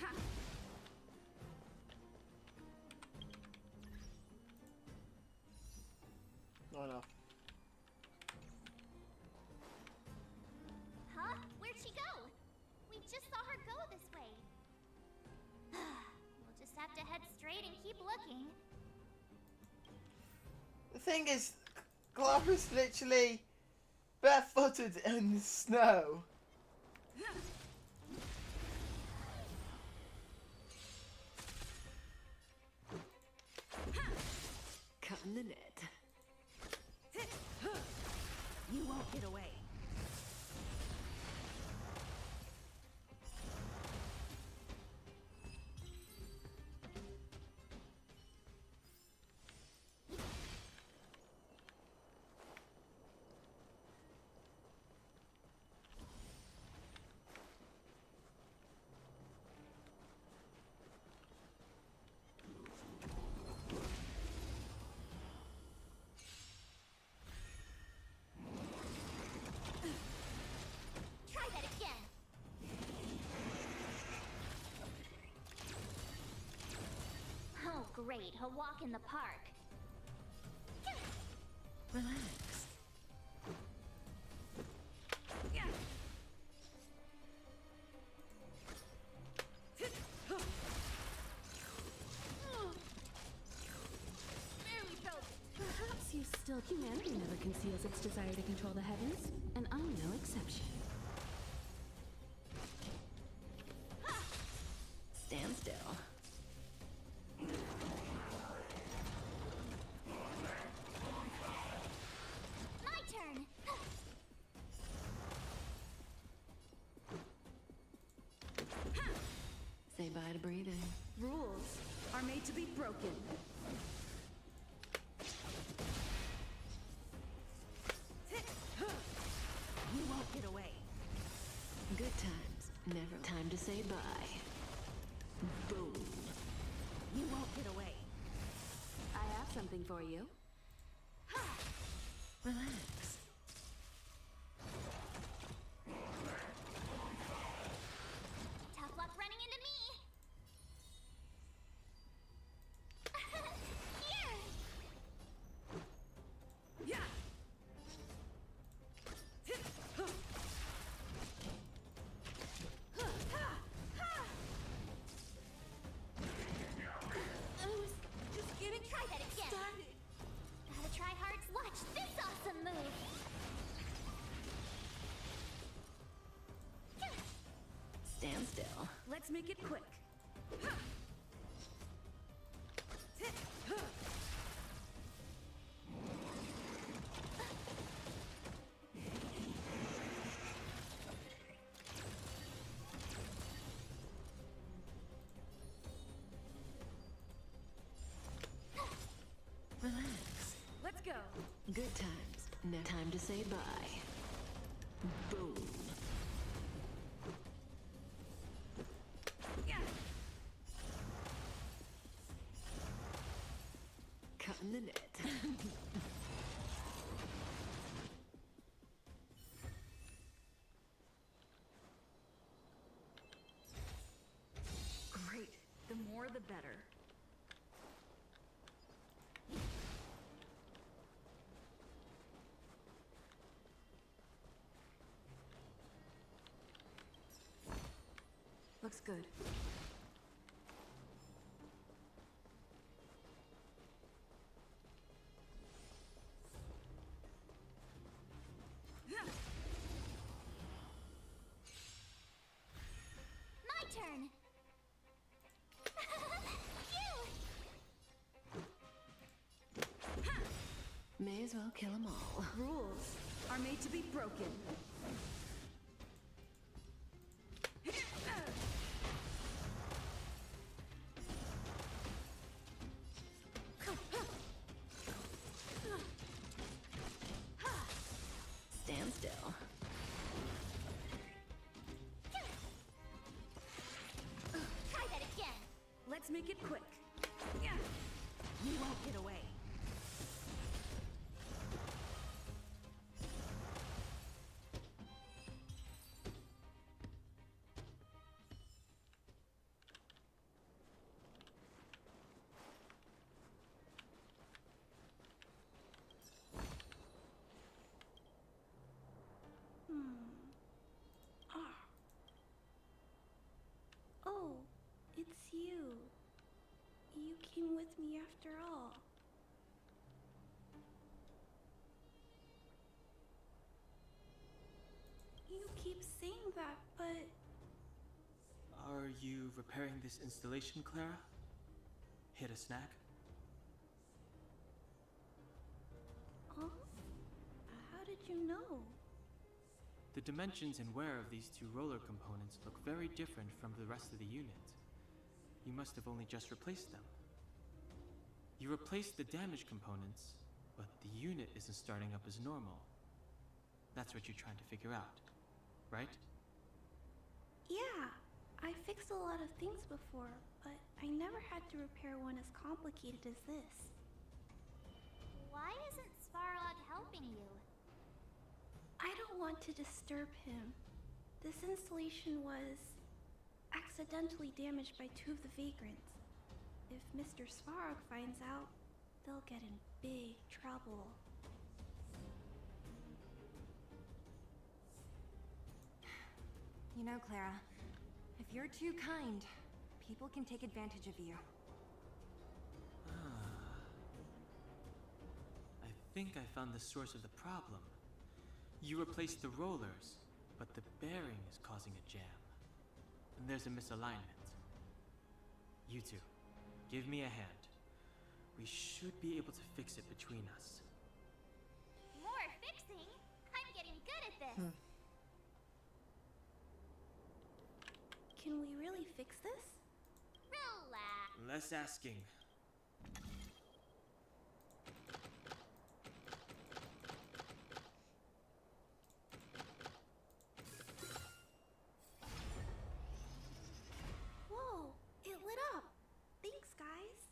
Ha! Oh no. Huh? Where'd she go? We just saw her go this way. We'll just have to head straight and keep looking. The thing is, Gloria's literally barefooted in the snow. Cutting the net. You won't get away. Try that again. Oh, great. A walk in the park. Relax. Barely felt it. Perhaps you still. Humanity never conceals its desire to control the heavens, and I'm no exception. Stand still. My turn. Say bye to breathing. Rules are made to be broken. You won't get away. Good times. Never time to say bye. Boom. You won't get away. I have something for you. Relax. Tough luck running into me. Here. Yeah. I was just getting. Try that again. Started. Gotta try hard. Watch this awesome move. Stand still. Let's make it quick. Good times. Now time to say bye. Boom. Cutting the net. Great. The more the better. Looks good. My turn. May as well kill them all. Rules are made to be broken. Stand still. Try that again. Let's make it quick. You won't get away. Oh, it's you. You came with me after all. You keep saying that, but Are you repairing this installation, Clara? Hit a snack? huh? How did you know? The dimensions and wear of these two roller components look very different from the rest of the unit. You must have only just replaced them. You replaced the damaged components, but the unit isn't starting up as normal. That's what you're trying to figure out, right? Yeah, I fixed a lot of things before, but I never had to repair one as complicated as this. Why isn't Svarog helping you? I don't want to disturb him. This installation was accidentally damaged by two of the vagrants. If Mr. Svarog finds out, they'll get in big trouble. You know, Clara, if you're too kind, people can take advantage of you. I think I found the source of the problem. You replaced the rollers, but the bearing is causing a jam. And there's a misalignment. You two, give me a hand. We should be able to fix it between us. More fixing? I'm getting good at this. Can we really fix this? Relax. Less asking. Whoa, it lit up. Thanks, guys.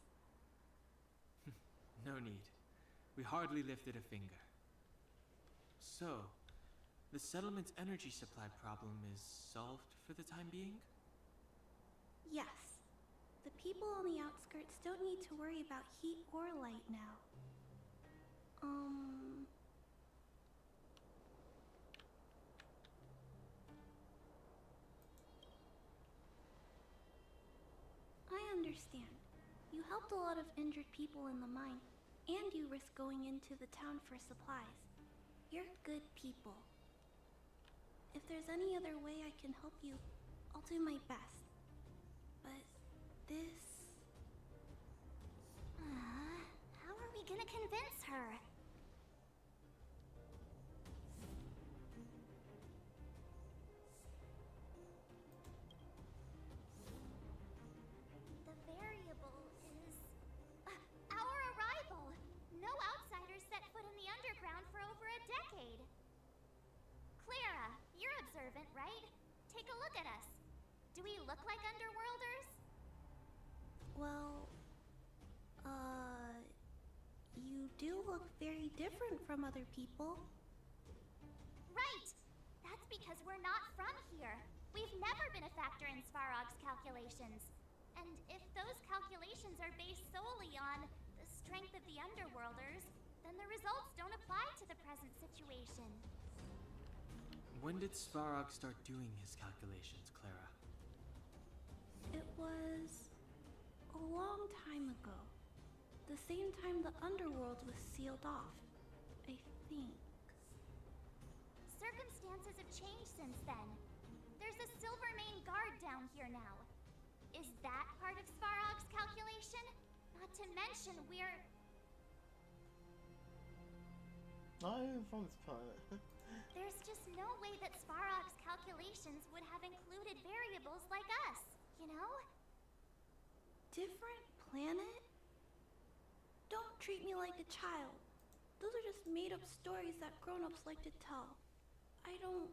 No need. We hardly lifted a finger. So, the settlement's energy supply problem is solved for the time being? Yes. The people on the outskirts don't need to worry about heat or light now. I understand. You helped a lot of injured people in the mine, and you risked going into the town for supplies. You're good people. If there's any other way I can help you, I'll do my best. But this... How are we gonna convince her? The variable is our arrival. No outsiders set foot in the underground Do we look like Underworlders? Well, you do look very different from other people. Right! That's because we're not from here. We've never been a factor in Svarog's calculations. And if those calculations are based solely on the strength of the Underworlders, then the results don't apply to the present situation. When did Svarog start doing his calculations, Clara? It was a long time ago. The same time the Underworld was sealed off, I think. Circumstances have changed since then. There's a Silvermane guard down here now. Is that part of Svarog's calculation? Not to mention we're... I'm from this planet. There's just no way that Svarog's calculations would have included variables like us, you know? Different planet? Don't treat me like a child. Those are just made-up stories that grown-ups like to tell. I don't...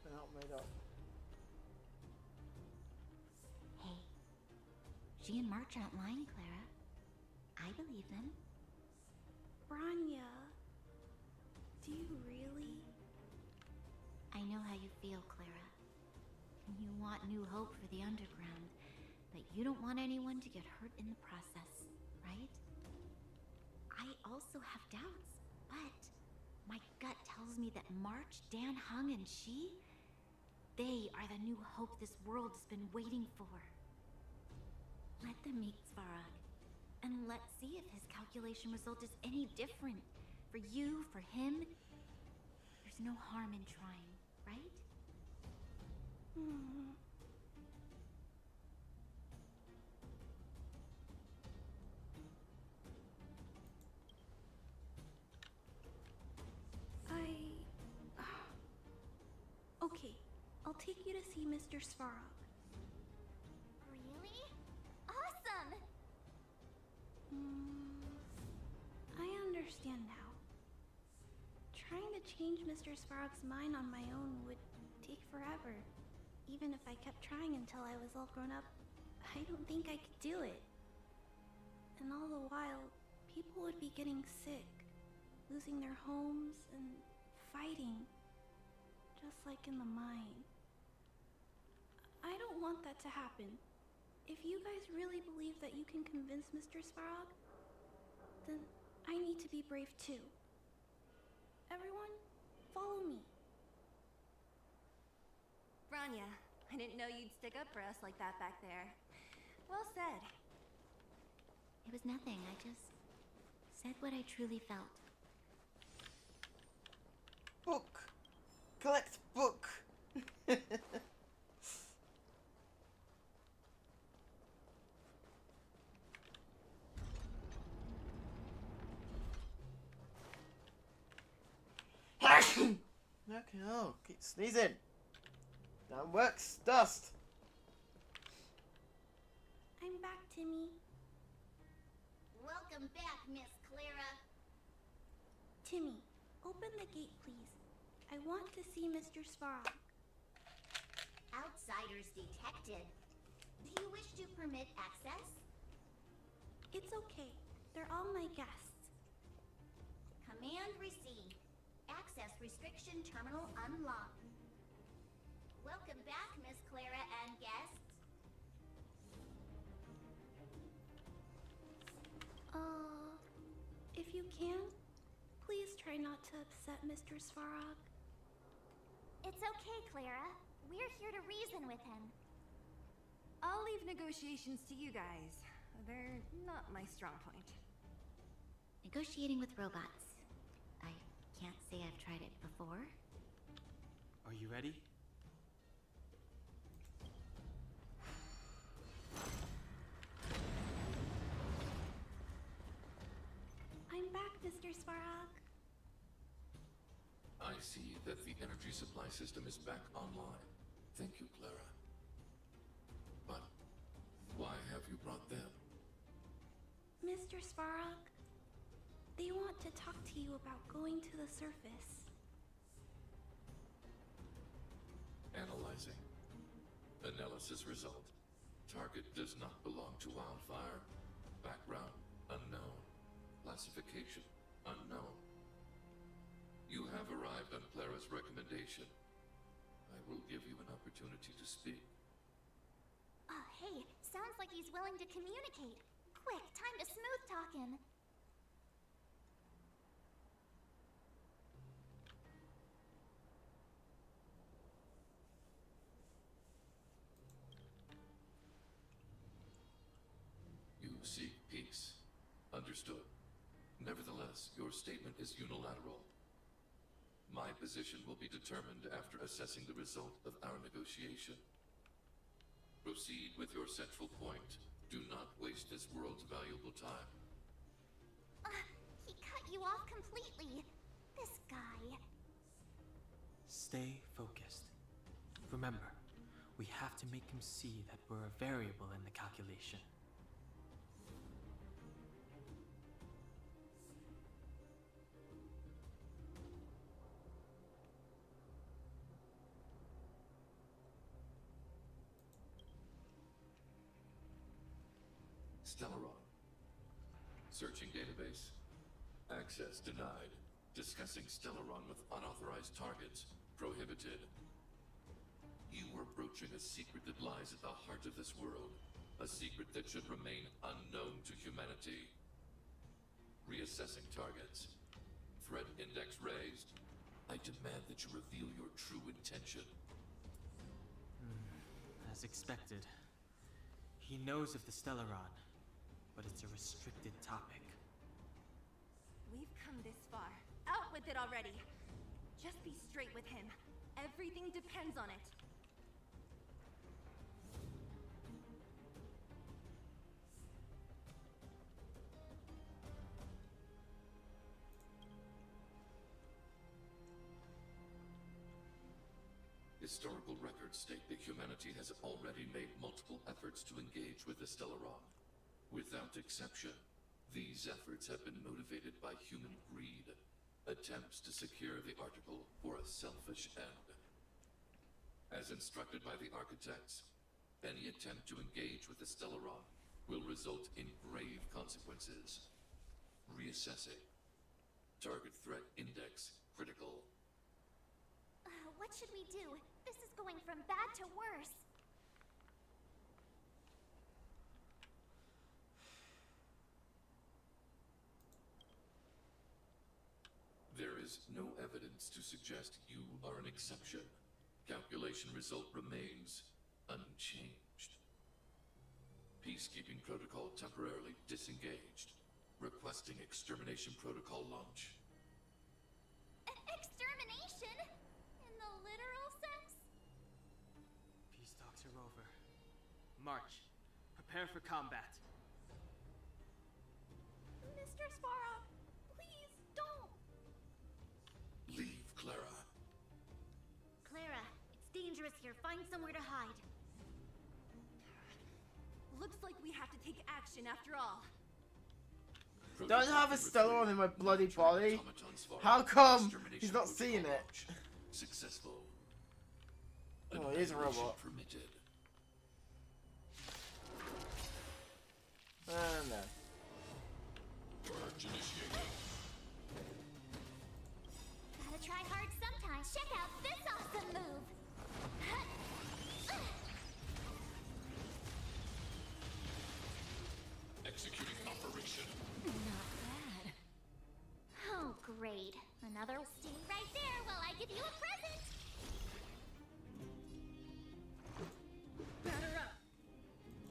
They're not made up. Hey, she and March aren't lying, Clara. I believe them. Branya, do you really? I know how you feel, Clara. You want new hope for the underground, but you don't want anyone to get hurt in the process, right? I also have doubts, but my gut tells me that March, Dan Heng, and she, they are the new hope this world's been waiting for. Let them meet Svarog, and let's see if his calculation result is any different. For you, for him, there's no harm in trying, right? Okay, I'll take you to see Mr. Svarog. Really? Awesome! I understand now. Trying to change Mr. Svarog's mind on my own would take forever. Even if I kept trying until I was all grown up, I don't think I could do it. And all the while, people would be getting sick, losing their homes, and fighting. Just like in the mine. I don't want that to happen. If you guys really believe that you can convince Mr. Svarog, then I need to be brave too. Everyone, follow me. Branya, I didn't know you'd stick up for us like that back there. Well said. It was nothing. I just said what I truly felt. Book! Collect book! Okay, oh, keep sneezing. That works. Dust. I'm back, Timmy. Welcome back, Miss Clara. Timmy, open the gate, please. I want to see Mr. Svarog. Outsiders detected. Do you wish to permit access? It's okay. They're all my guests. Command received. Access restriction terminal unlocked. Welcome back, Miss Clara and guests. If you can, please try not to upset Mr. Svarog. It's okay, Clara. We're here to reason with him. I'll leave negotiations to you guys. They're not my strong point. Negotiating with robots. I can't say I've tried it before. Are you ready? I'm back, Mr. Svarog. I see that the energy supply system is back online. Thank you, Clara. But why have you brought them? Mr. Svarog, they want to talk to you about going to the surface. Analyzing. Analysis result. Target does not belong to Wildfire. Background unknown. Classification unknown. You have arrived on Clara's recommendation. I will give you an opportunity to speak. Oh, hey, sounds like he's willing to communicate. Quick, time to smooth talk him. You seek peace. Understood. Nevertheless, your statement is unilateral. My position will be determined after assessing the result of our negotiation. Proceed with your central point. Do not waste this world's valuable time. He cut you off completely. This guy. Stay focused. Remember, we have to make him see that we're a variable in the calculation. Stellaron. Searching database. Access denied. Discussing Stellaron with unauthorized targets. Prohibited. You are broaching a secret that lies at the heart of this world. A secret that should remain unknown to humanity. Reassessing targets. Threat index raised. I demand that you reveal your true intention. As expected. He knows of the Stellaron, but it's a restricted topic. We've come this far. Out with it already. Just be straight with him. Everything depends on it. Historical records state that humanity has already made multiple efforts to engage with the Stellaron. Without exception, these efforts have been motivated by human greed, attempts to secure the article for a selfish end. As instructed by the architects, any attempt to engage with the Stellaron will result in grave consequences. Reassessing. Target threat index critical. What should we do? This is going from bad to worse. There is no evidence to suggest you are an exception. Calculation result remains unchanged. Peacekeeping protocol temporarily disengaged. Requesting extermination protocol launch. Extermination? In the literal sense? Peace talks are over. March. Prepare for combat. Mr. Svarog, please don't. Leave, Clara. Clara, it's dangerous here. Find somewhere to hide. Looks like we have to take action after all. Don't have a Stellaron in my bloody body. How come he's not seeing it? Successful. Oh, he is a robot. Permitted. No. Purge initiated. Gotta try hard sometimes. Check out this awesome move. Executing operation. Not bad. Oh, great. Another. Stay right there while I give you a present. Batter up!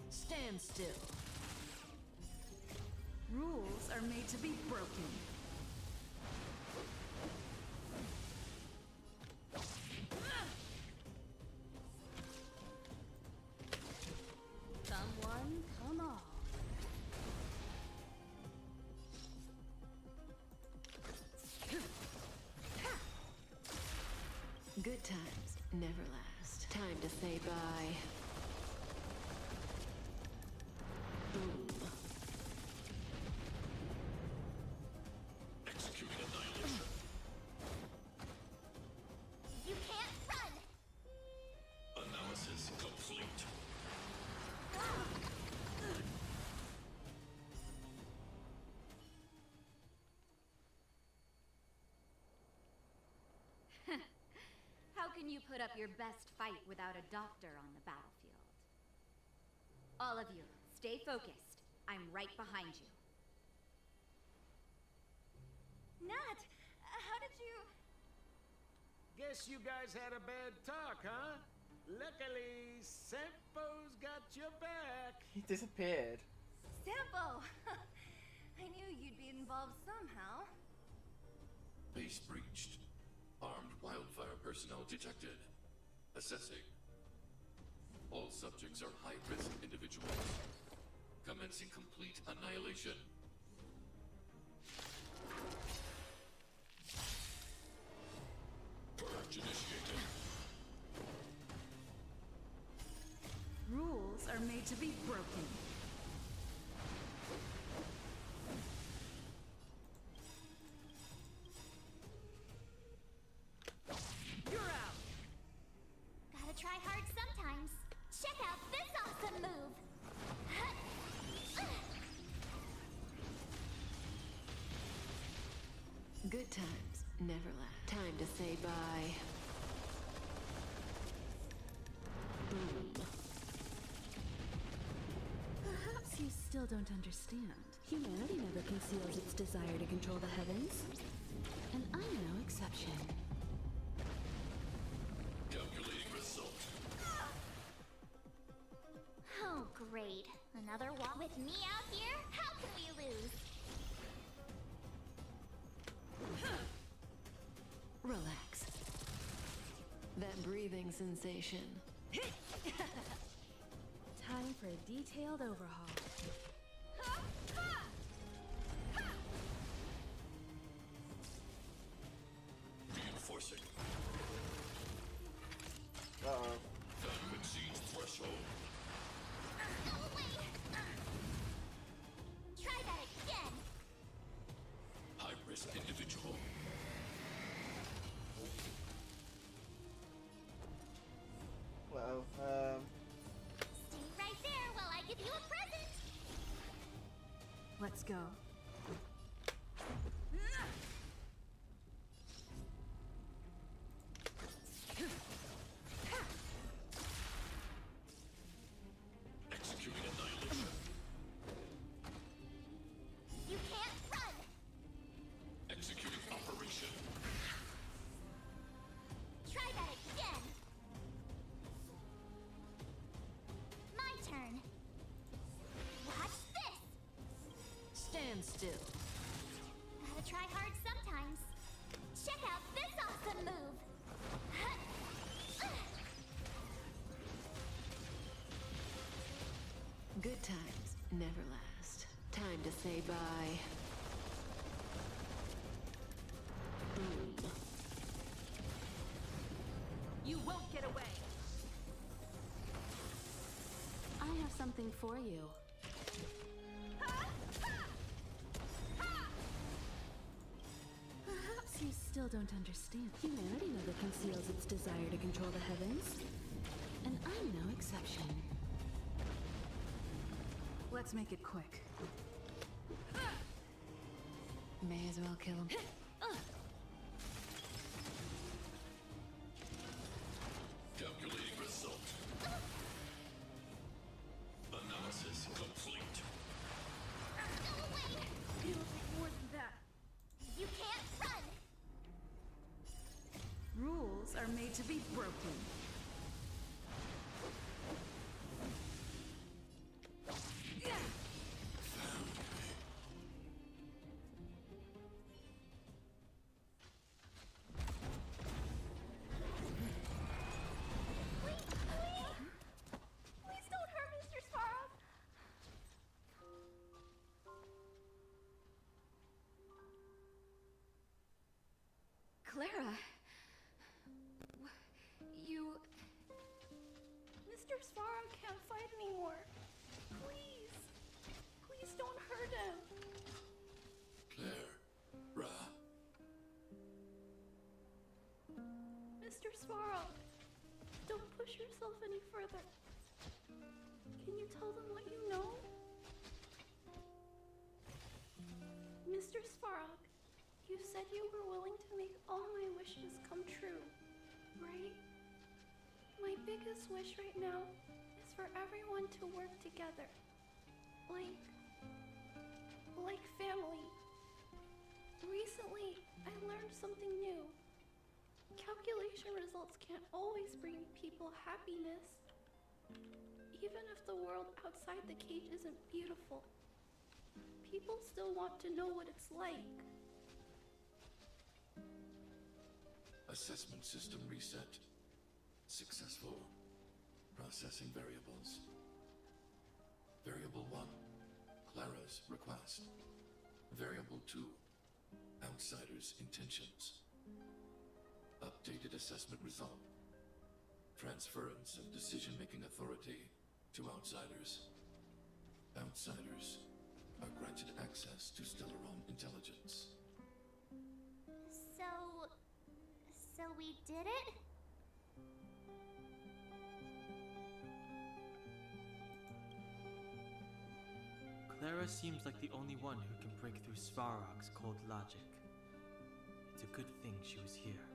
Stand still. Rules are made to be broken. Come one, come all. Good times never last. Time to say bye. Boom. Executing annihilation. You can't run! Analysis complete. How can you put up your best fight without a doctor on the battlefield? All of you, stay focused. I'm right behind you. Nat, how did you... Guess you guys had a bad talk, huh? Luckily, Sempo's got your back. He disappeared. Sampo! I knew you'd be involved somehow. Base breached. Armed wildfire personnel detected. Assessing. All subjects are high-risk individuals. Commencing complete annihilation. Purge initiated. Rules are made to be broken. You're out! Gotta try hard sometimes. Check out this awesome move! Good times never last. Time to say bye. Boom. Perhaps you still don't understand. Humanity never conceals its desire to control the heavens. And I'm no exception. Calculating result. Oh, great. Another walk with me out here? How can we lose? Relax. That breathing sensation. Time for a detailed overhaul. Reinforcing. Uh-oh. Value exceeds threshold. Go away! Try that again! High-risk individual. Well, Stay right there while I give you a present! Let's go. Executing annihilation. You can't run! Executing operation. Try that again! My turn. Watch this! Stand still. Gotta try hard sometimes. Check out this awesome move! Good times never last. Time to say bye. Boom. You won't get away! I have something for you. Perhaps you still don't understand. Humanity never conceals its desire to control the heavens. And I'm no exception. Let's make it quick. May as well kill him. Calculating result. Analysis complete. Go away! It'll take more than that. You can't run! Rules are made to be broken. Please don't hurt Mr. Sparrow! Clara! Mr. Svarog can't fight anymore. Please. Please don't hurt him. Claire. Ra. Mr. Svarog, don't push yourself any further. Can you tell them what you know? Mr. Svarog, you said you were willing to make all my wishes come true, right? My biggest wish right now is for everyone to work together. Like family. Recently, I learned something new. Calculation results can't always bring people happiness. Even if the world outside the cage isn't beautiful, people still want to know what it's like. Assessment system reset. Successful. Processing variables. Variable 1, Clara's request. Variable 2, Outsider's intentions. Updated assessment result. Transference of decision-making authority to outsiders. Outsiders are granted access to Stellaron intelligence. So we did it? Clara seems like the only one who can break through Svarog's cold logic. It's a good thing she was here.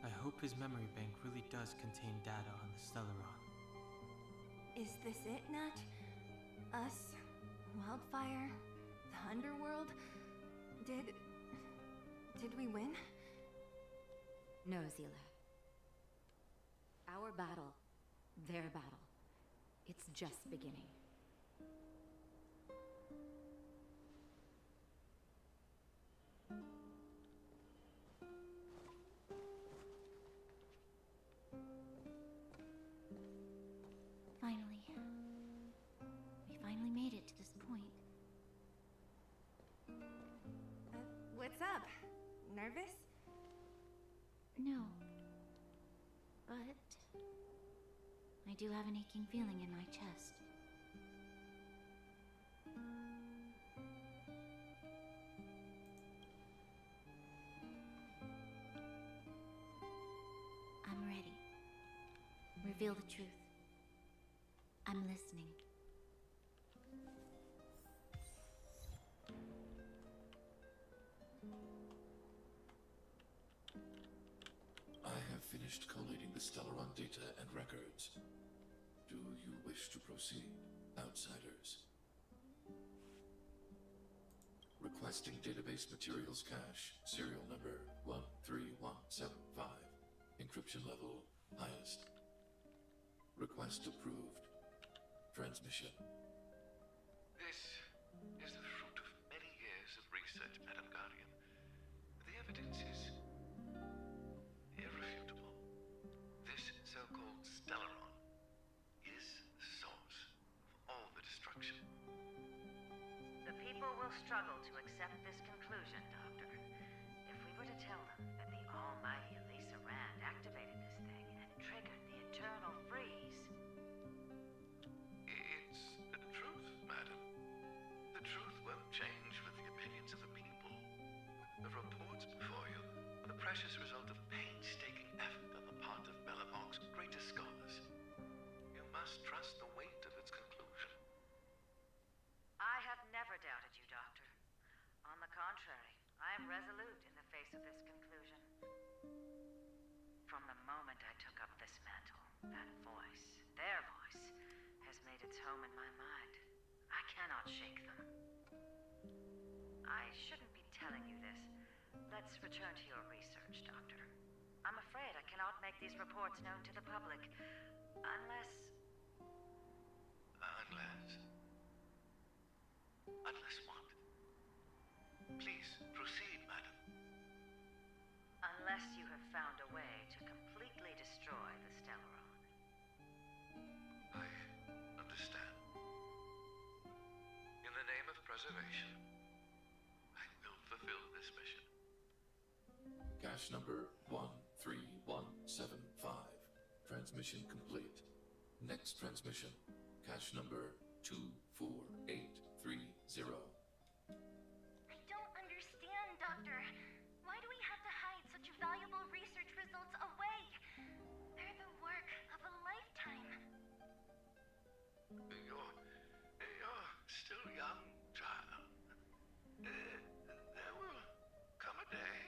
I hope his memory bank really does contain data on the Stellaron. Is this it, Nat? Us? Wildfire? The Underworld? Did we win? No, Zila. Our battle, their battle, it's just beginning. Finally. We finally made it to this point. What's up? Nervous? No. But I do have an aching feeling in my chest. I'm ready. Reveal the truth. I'm listening. I have finished collating the Stellaron data and records. Do you wish to proceed, outsiders? Requesting database materials cache, serial number 13175. Encryption level highest. Request approved. Transmission. This is the fruit of many years of research, Madam Guardian. The evidence is irrefutable. This so-called Stellaron is the source of all the destruction. The people will struggle to accept this conclusion, Doctor. If we were to tell them that the almighty Elisa Rand activated this thing and triggered the eternal freeze. It's the truth, madam. The truth won't change with the opinions of the people. The reports before you are the precious result of painstaking effort on the part of Belobog's greatest scholars. You must trust the weight of its conclusion. I have never doubted you, Doctor. On the contrary, I am resolute in the face of this conclusion. From the moment I took up this mantle, that voice, their voice, has made its home in my mind. I cannot shake them. I shouldn't be telling you this. Let's return to your research, Doctor. I'm afraid I cannot make these reports known to the public, unless... Unless what? Please, proceed, madam. Unless you have found a way to completely destroy the Stellaron. I understand. In the name of preservation, I will fulfill this mission. Cache number 13175. Transmission complete. Next transmission, cache number 24830. I don't understand, Doctor. Why do we have to hide such valuable research results away? They're the work of a lifetime. You're still young, child. There will come a day,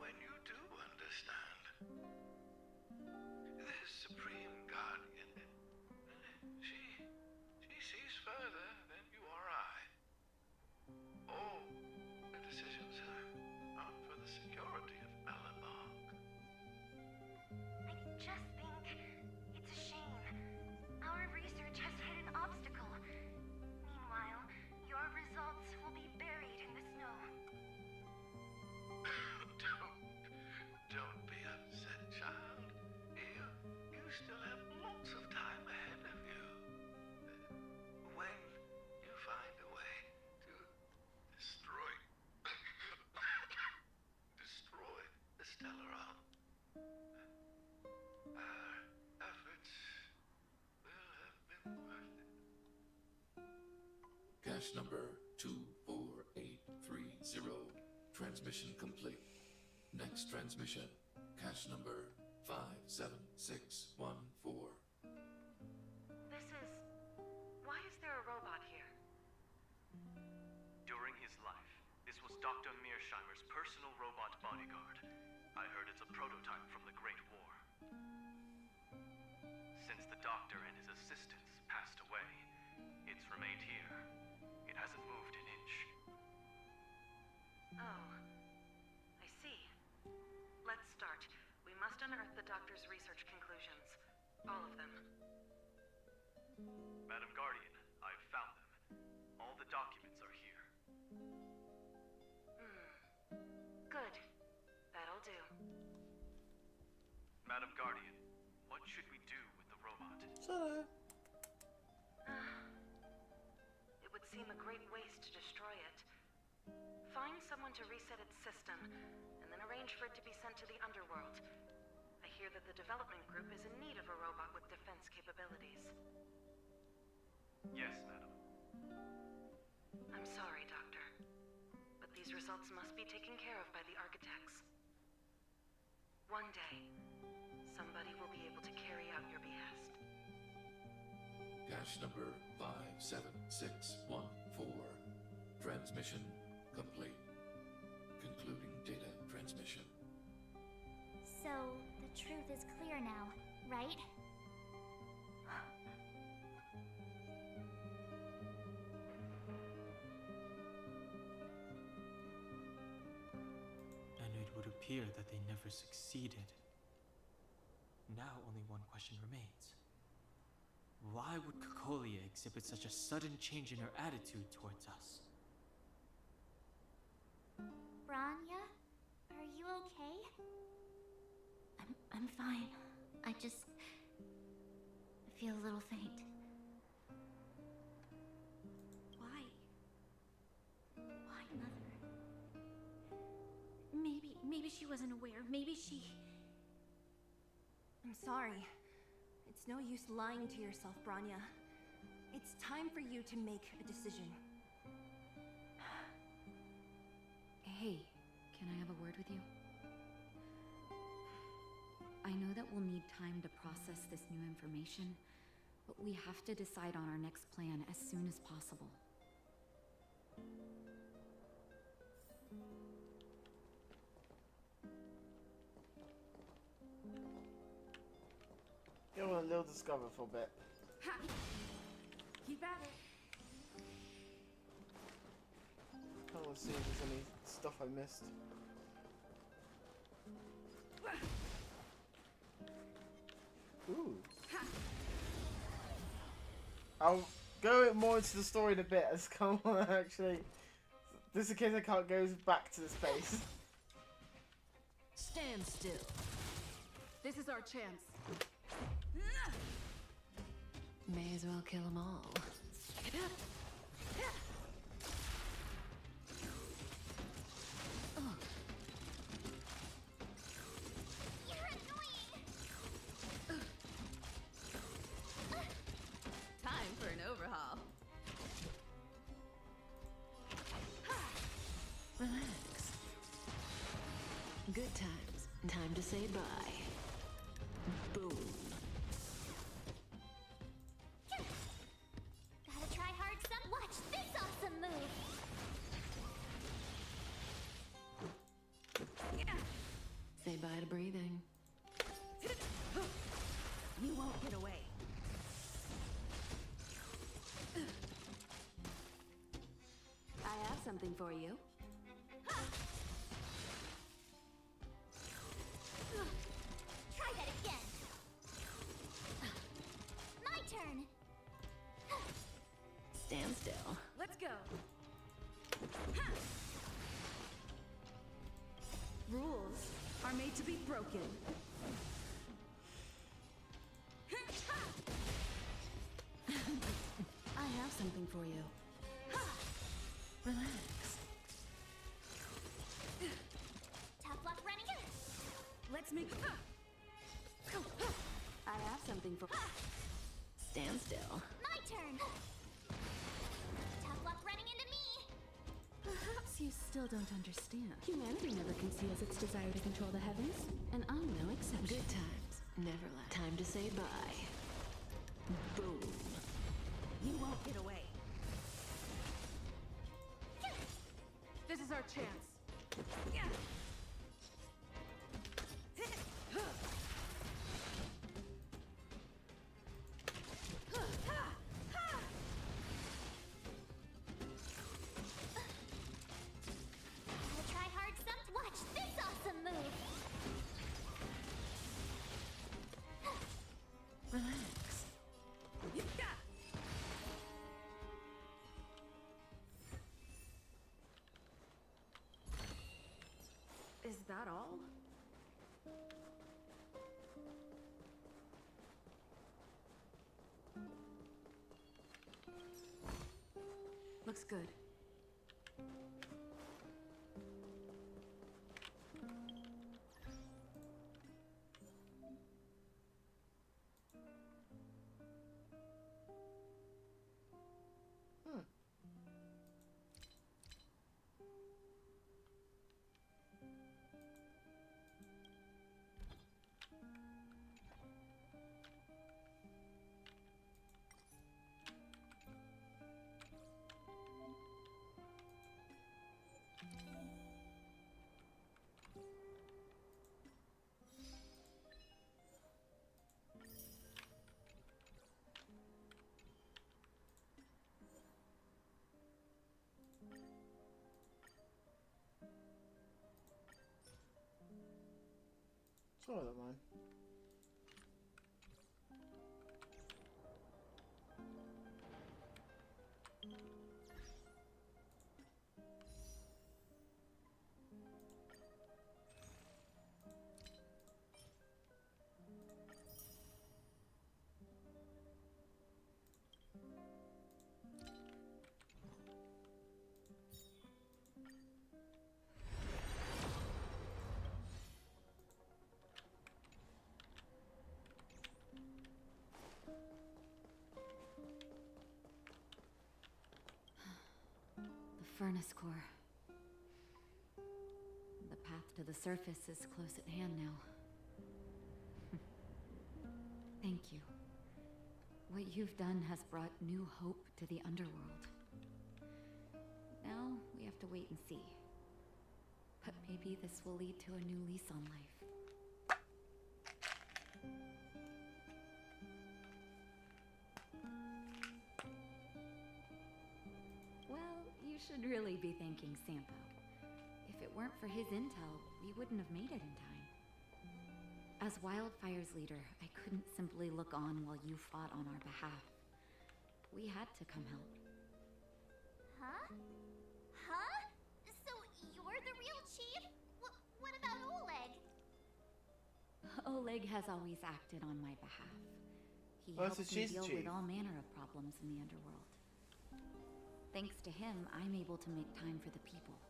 when you do understand. This Supreme Guardian, she sees further than you or I. All the decisions are for the security of Bellamog. I just think it's a shame. Our research has hit an obstacle. Meanwhile, your results will be buried in the snow. Don't be upset, child. You still have lots of time ahead of you. When you find a way to destroy the Stellaron, our efforts will have been worth it. Cache number 24830. Transmission complete. Next transmission, cache number 57614. Why is there a robot here? During his life, this was Dr. Mearsheimer's personal robot bodyguard. I heard it's a prototype from the Great War. Since the doctor and his assistants passed away, it's remained here. It hasn't moved an inch. Oh, I see. Let's start. We must unearth the doctor's research conclusions. All of them. Madam Guardian, I've found them. All the documents are here. Good. That'll do. Madam Guardian, what should we do with the robot? It would seem a great waste to destroy it. Find someone to reset its system, and then arrange for it to be sent to the underworld. I hear that the development group is in need of a robot with defense capabilities. Yes, madam. I'm sorry, Doctor, but these results must be taken care of by the architects. One day, somebody will be able to carry out your behest. Cache number 57614. Transmission complete. Concluding data transmission. So, the truth is clear now, right? And it would appear that they never succeeded. Now only one question remains. Why would Cocolia exhibit such a sudden change in her attitude towards us? Branya, are you okay? I'm fine. I just feel a little faint. Why? Why, Mother? Maybe she wasn't aware. Maybe she... I'm sorry. It's no use lying to yourself, Branya. It's time for you to make a decision. Hey, can I have a word with you? I know that we'll need time to process this new information, but we have to decide on our next plan as soon as possible. Go on, they'll discover for a bit. Ha! Keep at it. I want to see if there's any stuff I missed. Ooh. I'll go more into the story in a bit as come on actually. Just in case I can't go back to the space. Stand still. This is our chance. May as well kill them all. You're annoying! Good times. Time to say bye. Boom. Gotta try hard some. Watch this awesome move. Say bye to breathing. You won't get away. I have something for you. Try that again. My turn. Stand still. Let's go. Rules are made to be broken. I have something for you. Relax. Tough luck running it. Let's make. I have something for. Stand still. My turn. Tough luck running into me. Perhaps you still don't understand. Humanity never conceals its desire to control the heavens, and I'm no exception. Good times. Never last. Time to say bye. Boom. You won't get away. This is our chance. Gotta try hard some. Watch this awesome move. Relax. Is that all? Looks good. Sure, I don't mind. The furnace core. The path to the surface is close at hand now. Thank you. What you've done has brought new hope to the underworld. Now we have to wait and see. But maybe this will lead to a new lease on life. Well, you should really be thanking Sampo. If it weren't for his intel, we wouldn't have made it in time. As Wildfire's leader, I couldn't simply look on while you fought on our behalf. We had to come help. Huh? Huh? So you're the real chief? What about Oleg? Oleg has always acted on my behalf. He Oh, so helps me she's deal chief. with all manner of problems in the underworld. Thanks to him, I'm able to make time for the people.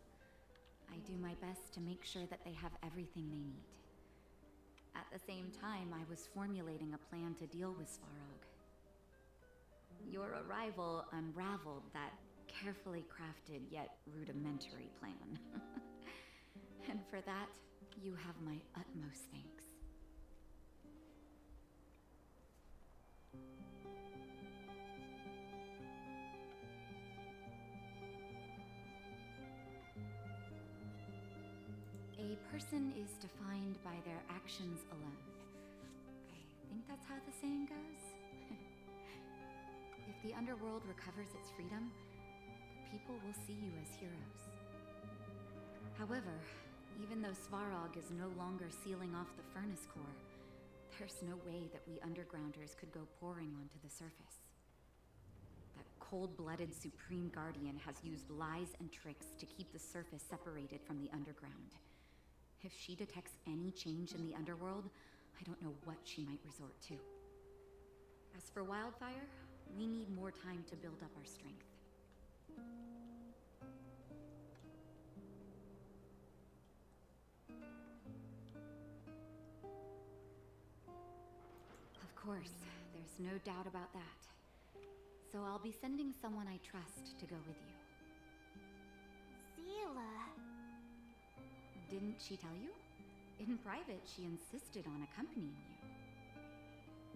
I do my best to make sure that they have everything they need. At the same time, I was formulating a plan to deal with Svarog. Your arrival unraveled that carefully crafted yet rudimentary plan. And for that, You have my utmost thanks. A person is defined by their actions alone. I think that's how the saying goes. If the underworld recovers its freedom, the people will see you as heroes. However, even though Svarog is no longer sealing off the furnace core, there's no way that we undergrounders could go pouring onto the surface. That cold-blooded Supreme Guardian has used lies and tricks to keep the surface separated from the underground. If she detects any change in the underworld, I don't know what she might resort to. As for Wildfire, we need more time to build up our strength. Of course, there's no doubt about that. So I'll be sending someone I trust to go with you. Seele. Didn't she tell you? In private, she insisted on accompanying you.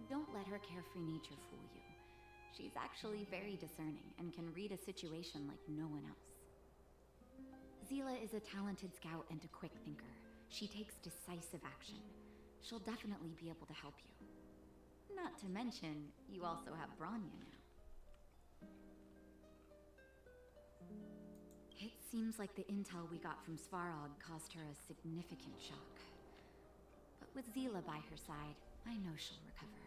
Don't let her carefree nature fool you. She's actually very discerning and can read a situation like no one else. Seele is a talented scout and a quick thinker. She takes decisive action. She'll definitely be able to help you. Not to mention, you also have Bronya now. It seems like the intel we got from Svarog caused her a significant shock. But with Seele by her side, I know she'll recover.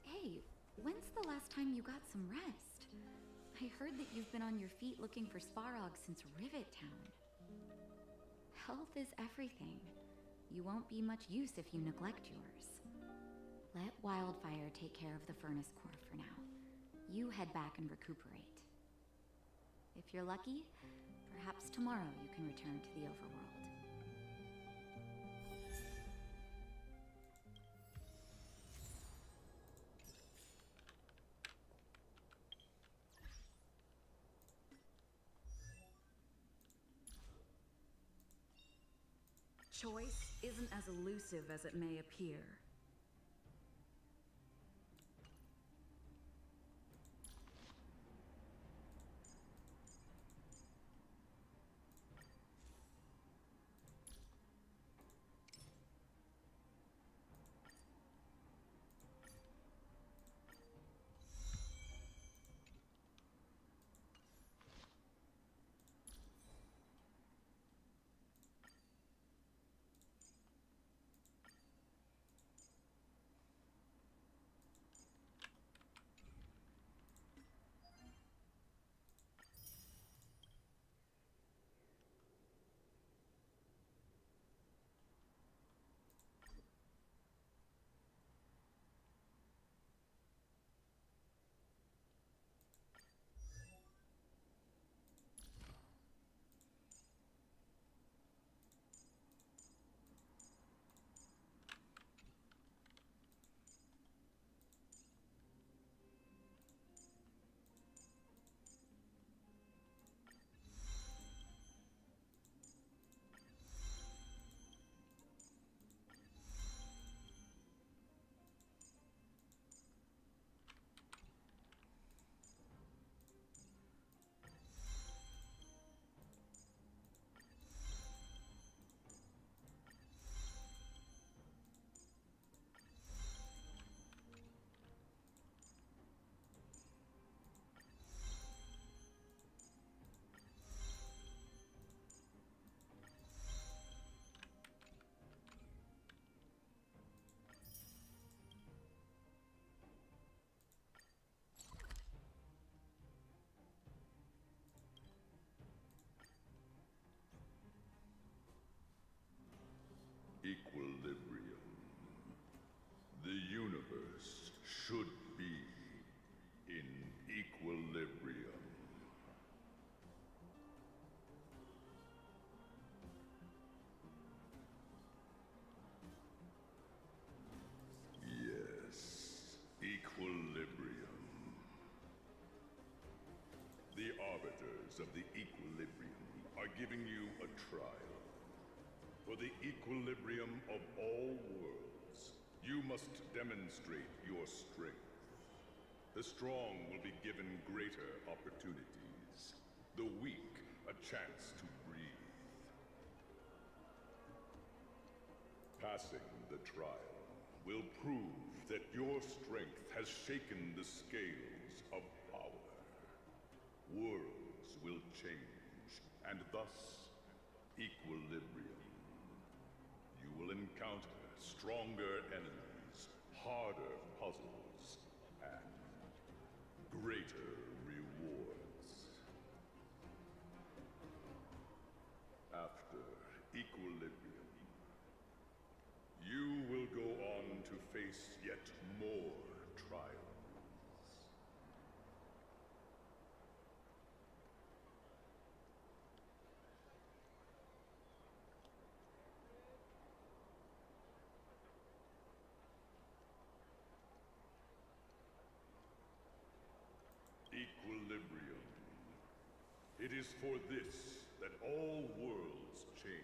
Hey, when's the last time you got some rest? I heard that you've been on your feet looking for Svarog since Rivet Town. Health is everything. You won't be much use if you neglect yours. Let Wildfire take care of the furnace core for now. You head back and recuperate. If you're lucky, perhaps tomorrow you can return to the overworld. Choice isn't as elusive as it may appear. Equilibrium. The universe should be in equilibrium. Yes, equilibrium. The arbiters of the equilibrium are giving you a trial. For For the equilibrium of all worlds, you must demonstrate your strength. The strong will be given greater opportunities. The weak, a chance to breathe. Passing the trial will prove that your strength has shaken the scales of power. Worlds will change, and thus equilibrium. You will encounter stronger enemies, harder puzzles, and greater rewards. After equilibrium, you will go on to face yet more trials. Equilibrium. It is for this that all worlds change.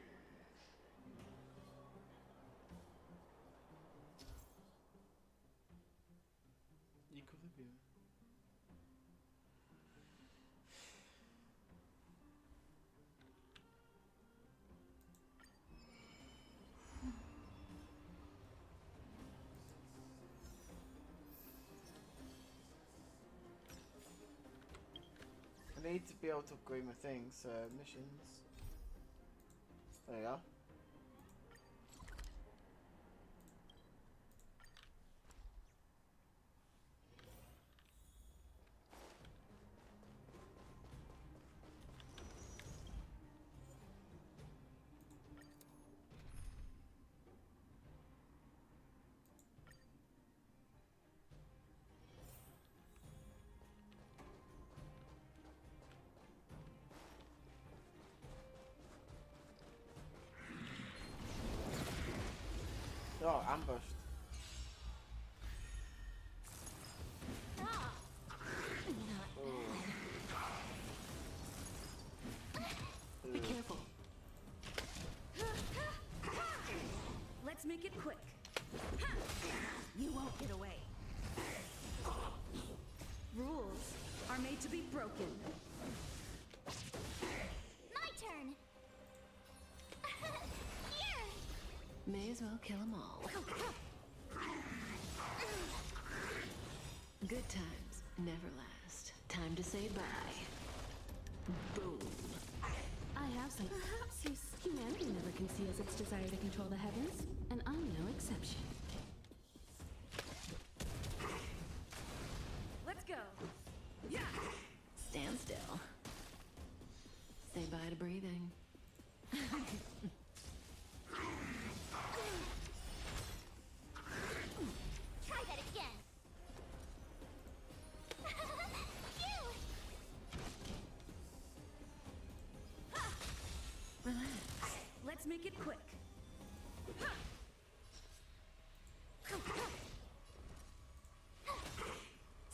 Equilibrium. I need to be able to upgrade my things, missions. There you are. Oh, ambushed. Be careful. Let's make it quick. You won't get away. Rules are made to be broken. My turn. Here. May as well kill them all. Good times never last. Time to say bye. Boom. I have some. Perhaps humanity never conceals its desire to control the heavens, and I'm no exception. Let's go. Yeah. Stand still. Say bye to breathing. Try that again. Relax. Let's make it quick.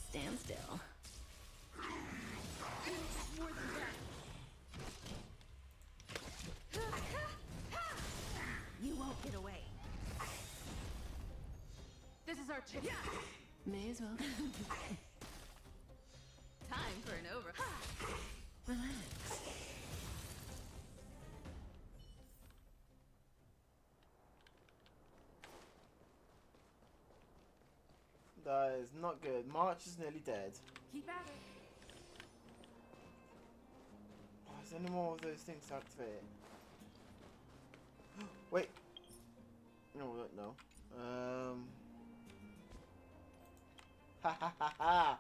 Stand still. More than that. You won't get away. This is our chance. May as well. Time for an over. Relax. That is not good. March is nearly dead. Keep at it. Oh, is there any more of those things to activate? Wait. No, no. Ha ha ha ha.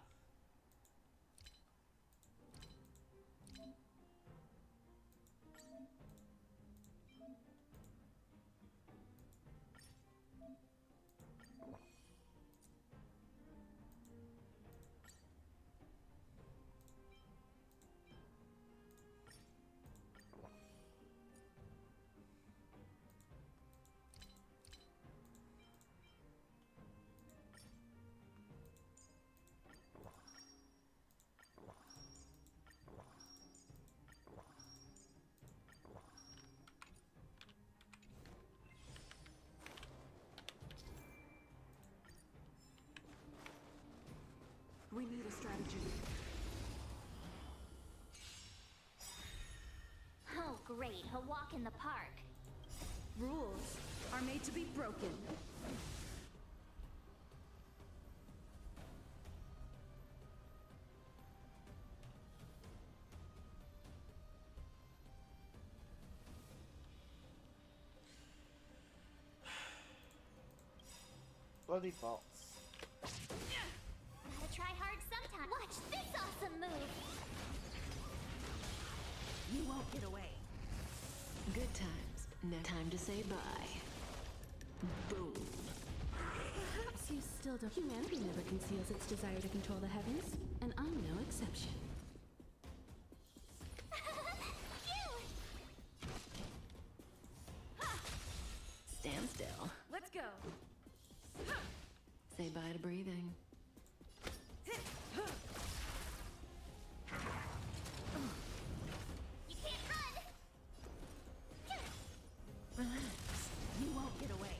afraid he'll walk in the park. Rules are made to be broken. Bloody bots. Gotta try hard sometime. Watch this awesome move! You won't get away. Good times. Now time to say bye. Boom. Perhaps you still don't. Humanity never conceals its desire to control the heavens, and I'm no exception. Stand still. Let's go. Say bye to breathing. You can't run! Relax. You won't get away.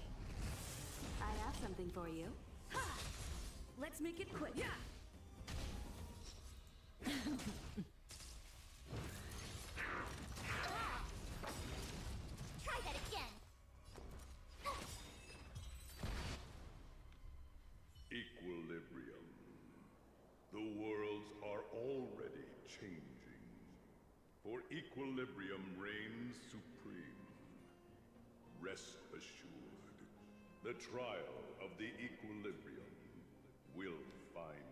I have something for you. Let's make it quick. Try that again! Equilibrium. The worlds are already changing. For equilibrium reigns supreme. Rest assured, the trial of the equilibrium will find you.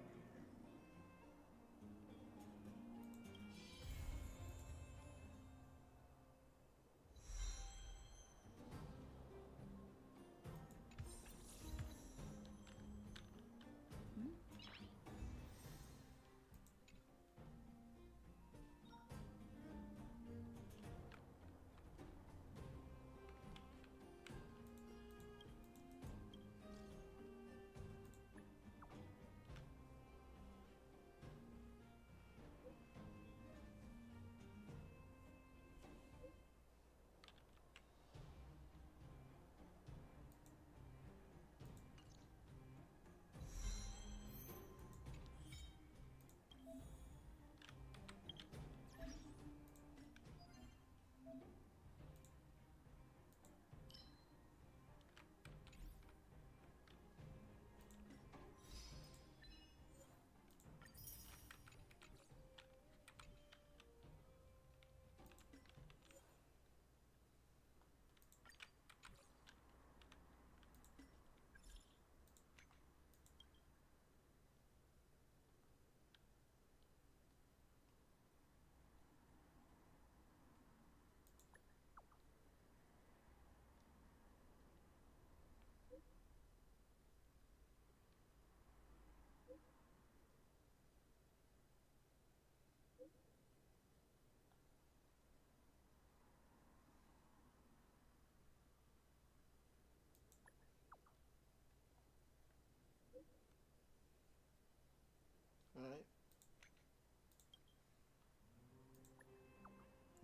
Alright.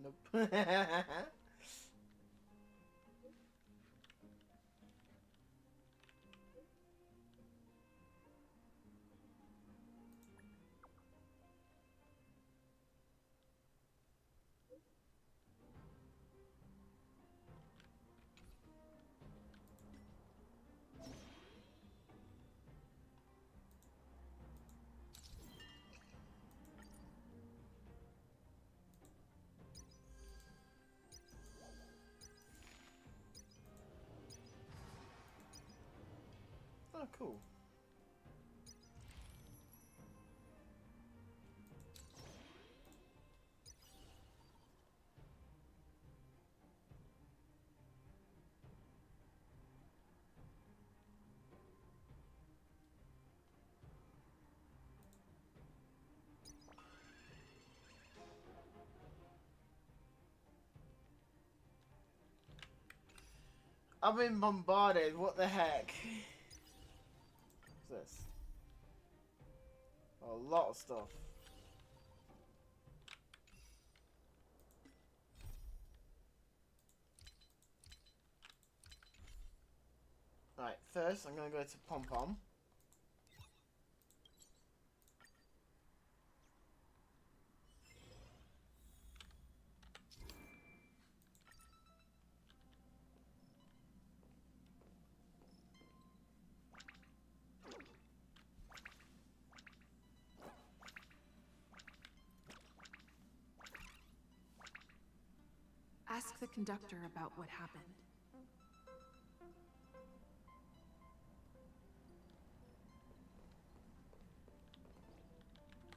Nope. Oh, cool. I've been bombarded. What the heck? What's this? A lot of stuff. Right, first I'm gonna go to Pom Pom. Ask the conductor about what happened.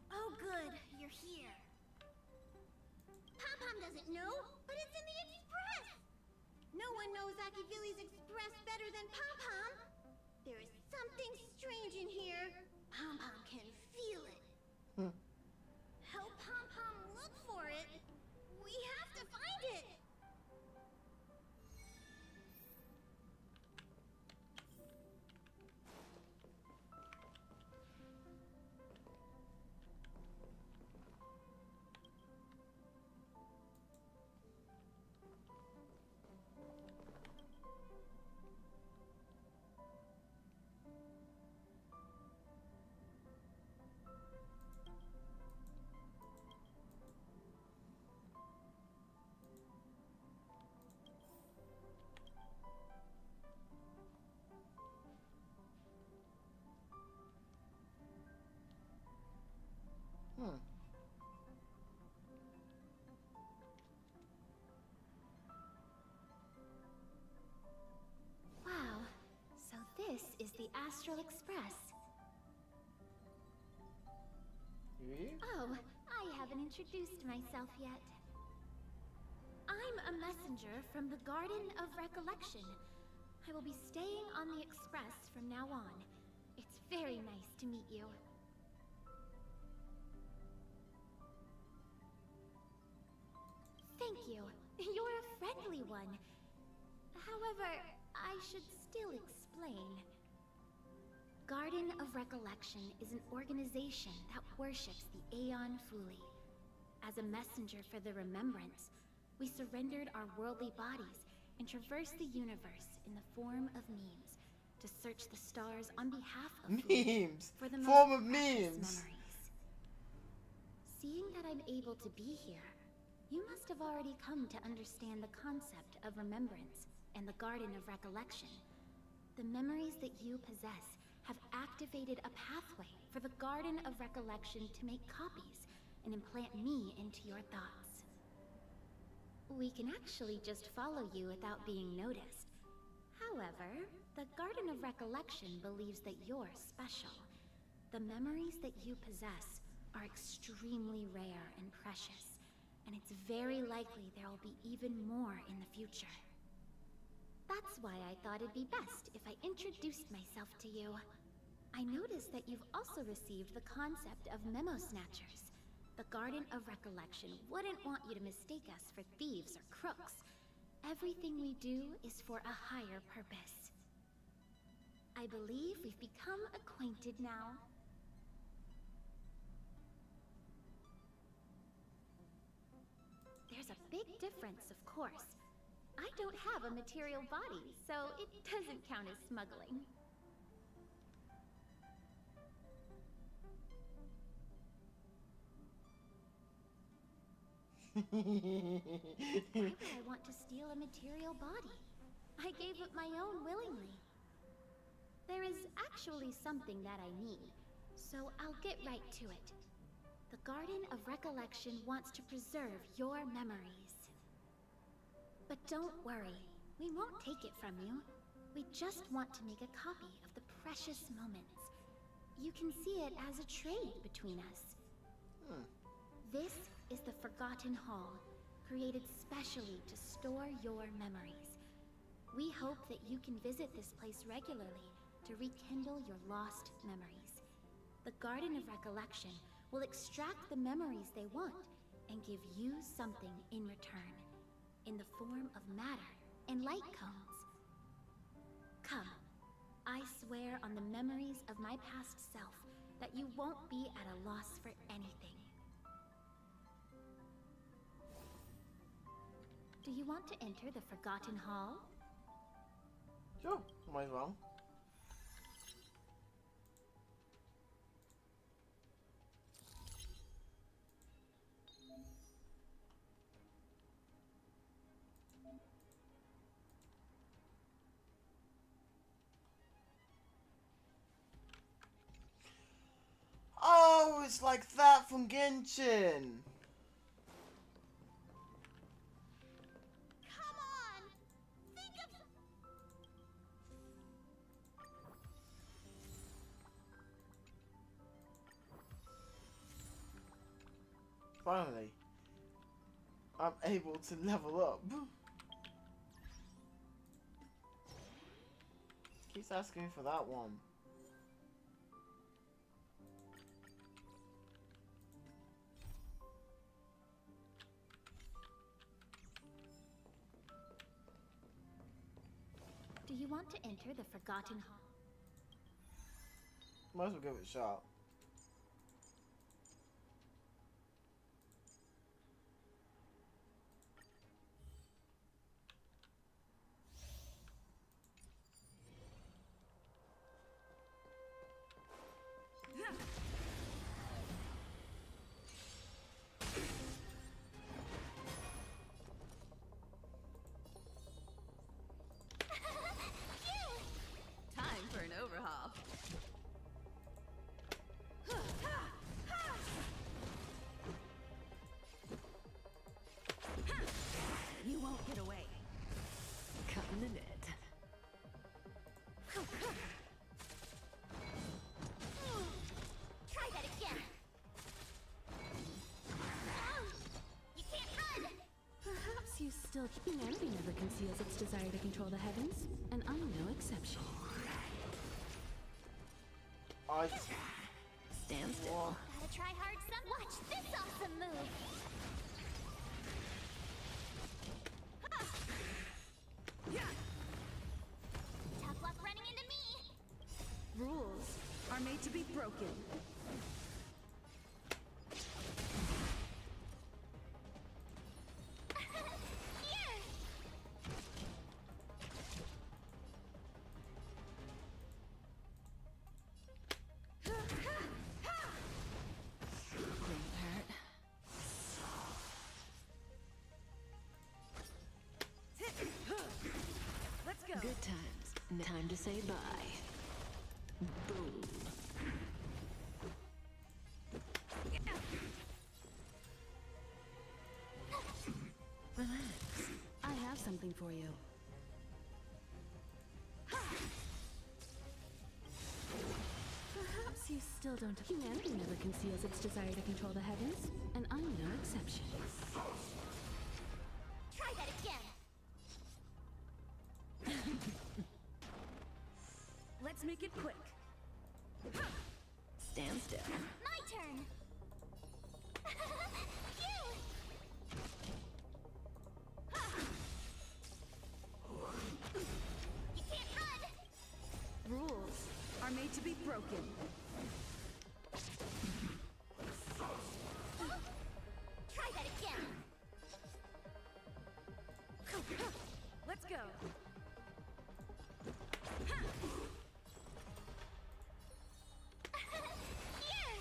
Oh, good. You're here. Pom-Pom doesn't know, but it's in the Express! No one knows Akivilli's Express better than Pom-Pom! There is something strange in here. Pom-Pom can feel it. Help Pom-Pom look for it. We have to find it! Wow, so this is the Astral Express. Oh, I haven't introduced myself yet. I'm a messenger from the Garden of Recollection. I will be staying on the Express from now on. It's very nice to meet you. Thank you. You're a friendly one. However, I should still explain. Garden of Recollection is an organization that worships the Aeon Fuli. As a messenger for the Remembrance, we surrendered our worldly bodies and traversed the universe in the form of memes to search the stars on behalf of memes for the form most of precious memes. memories. Seeing that I'm able to be here, you must have already come to understand the concept of remembrance and the Garden of Recollection. The memories that you possess have activated a pathway for the Garden of Recollection to make copies and implant me into your thoughts. We can actually just follow you without being noticed. However, the Garden of Recollection believes that you're special. The memories that you possess are extremely rare and precious, and it's very likely there will be even more in the future. That's why I thought it'd be best if I introduced myself to you. I noticed that you've also received the concept of Memo Snatchers. The Garden of Recollection wouldn't want you to mistake us for thieves or crooks. Everything we do is for a higher purpose. I believe we've become acquainted now. There's a big difference, of course. I don't have a material body, so it doesn't count as smuggling. Why would I want to steal a material body? I gave up my own willingly. There is actually something that I need, so I'll get right to it. The Garden of Recollection wants to preserve your memories. But don't worry, we won't take it from you. We just want to make a copy of the precious moments. You can see it as a trade between us. This is the Forgotten Hall, created specially to store your memories. We hope that you can visit this place regularly to rekindle your lost memories. The Garden of Recollection will extract the memories they want and give you something in return, in the form of matter and light cones. Come, I swear on the memories of my past self that you won't be at a loss for anything. Do you want to enter the Forgotten Hall? Sure, might as well. Oh, it's like that from Genshin. Finally, I'm able to level up. Keeps asking me for that one. Do you want to enter the Forgotten Hall? Might as well give it a shot. Time for an overhaul. You won't get away. Cutting the net. Try that again. You can't run. Perhaps you still... Humanity never conceals its desire to control the heavens, and I'm no exception. I Stand still. Gotta try hard some. Watch this awesome move. Tough luck running into me. Rules are made to be broken. Here. Didn't hurt. Let's go. Good times. Time to say bye. Boom. Relax. I have something for you. Perhaps you still don't... Humanity never conceals its desire to control the heavens, and I'm no exception. Try that again. Let's make it quick. Stand still. My turn. Here. You can't run. Rules are made to be broken. Try that again. Let's go. Here.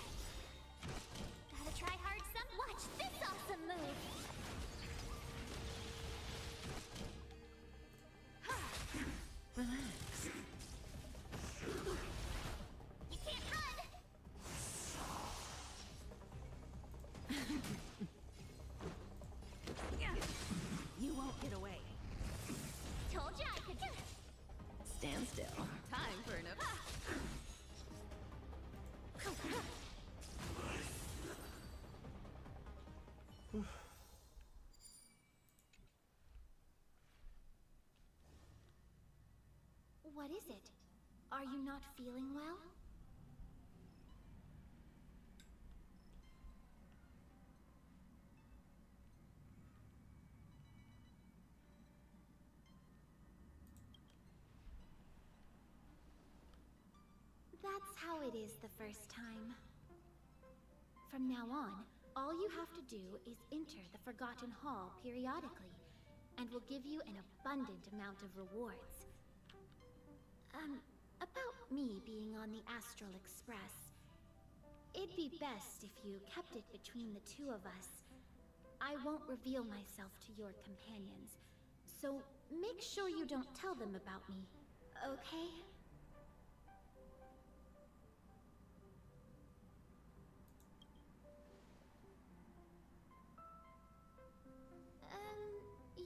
Gotta try hard some. Watch this awesome move. Relax. You can't run. You won't get away. Told you I could. Stand still. Time for an... What is it? Are you not feeling well? That's how it is the first time. From now on, all you have to do is enter the Forgotten Hall periodically, and we'll give you an abundant amount of rewards. About me being on the Astral Express. It'd be best if you kept it between the two of us. I won't reveal myself to your companions, so make sure you don't tell them about me, okay?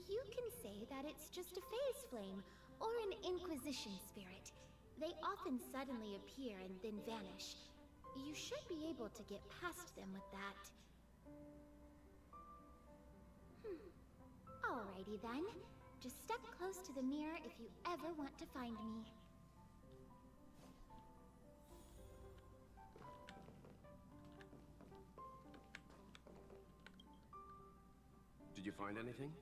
You can say that it's just a phase flame, or an Inquisition spirit. They often suddenly appear and then vanish. You should be able to get past them with that. Alrighty then. Just step close to the mirror if you ever want to find me. Did you find anything?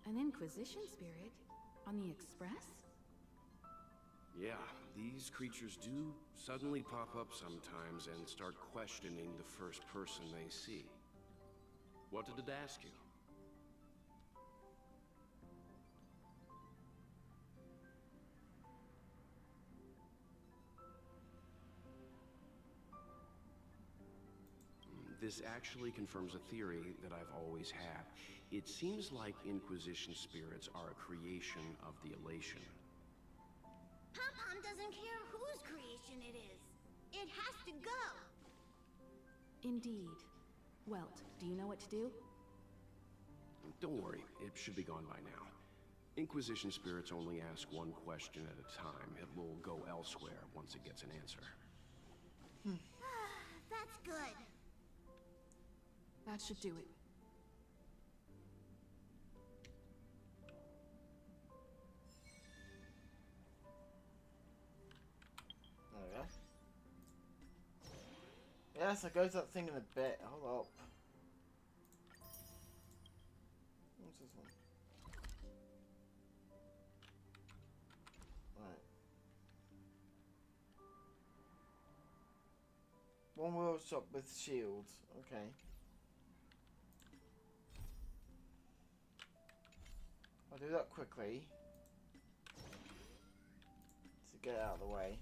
An Inquisition spirit? On the Express? Yeah, these creatures do suddenly pop up sometimes and start questioning the first person they see. What did it ask you? This actually confirms a theory that I've always had. It seems like Inquisition spirits are a creation of the Elation. Pom-Pom doesn't care whose creation it is. It has to go. Indeed. Welt, do you know what to do? Don't worry, it should be gone by now. Inquisition spirits only ask one question at a time. It will go elsewhere once it gets an answer. That's good. That should do it. There we go. Yes, I go to that thing in a bit. Hold up. What's this one? Right. One workshop with shields. Okay. I'll do that quickly to get out of the way.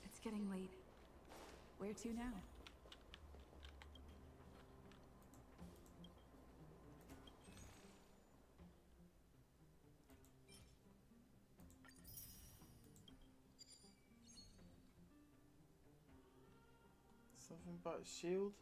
It's getting late. Where to now? Something about a shield?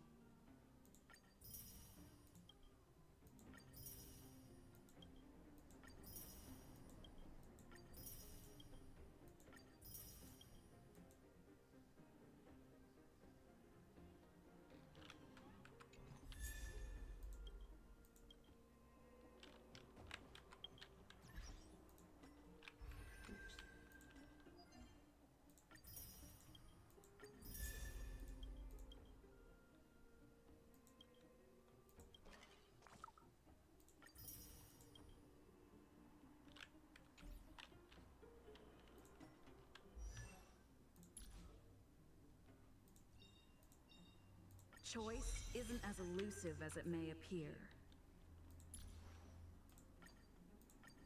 Choice isn't as elusive as it may appear.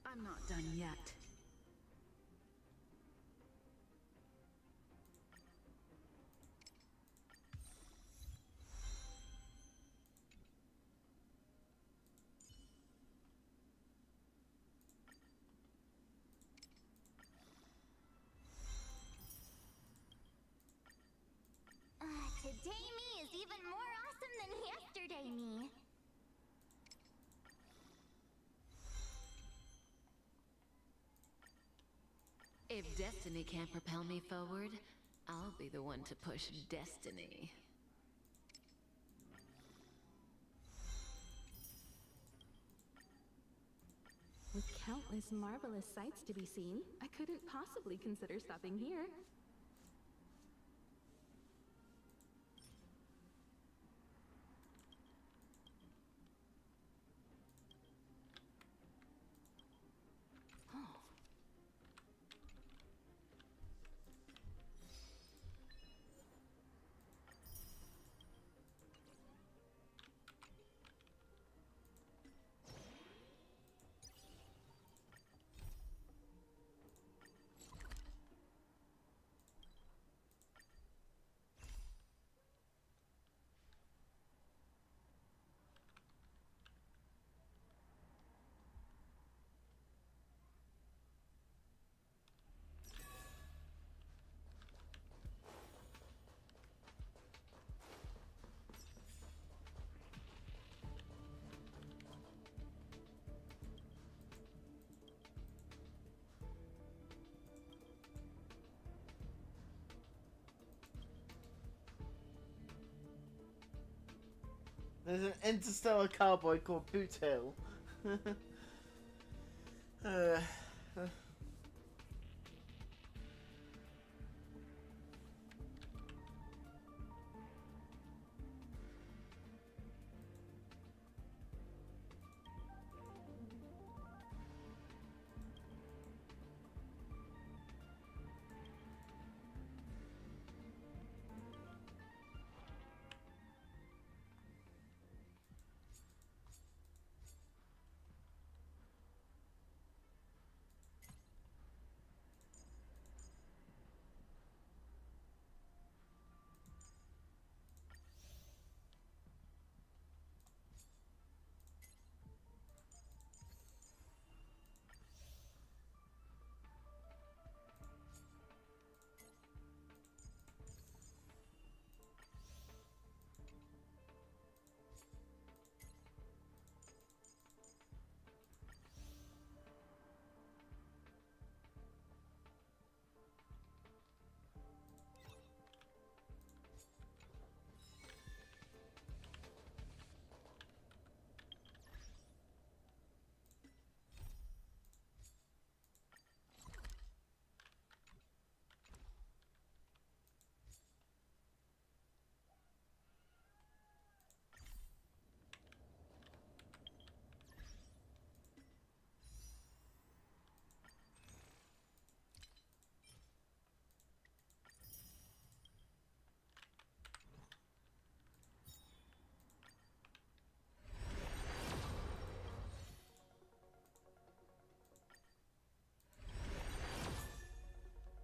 I'm not done yet. Today me is even more awesome than yesterday me. If destiny can't propel me forward, I'll be the one to push destiny. With countless marvelous sights to be seen, I couldn't possibly consider stopping here. There's an interstellar cowboy called Boot Hill.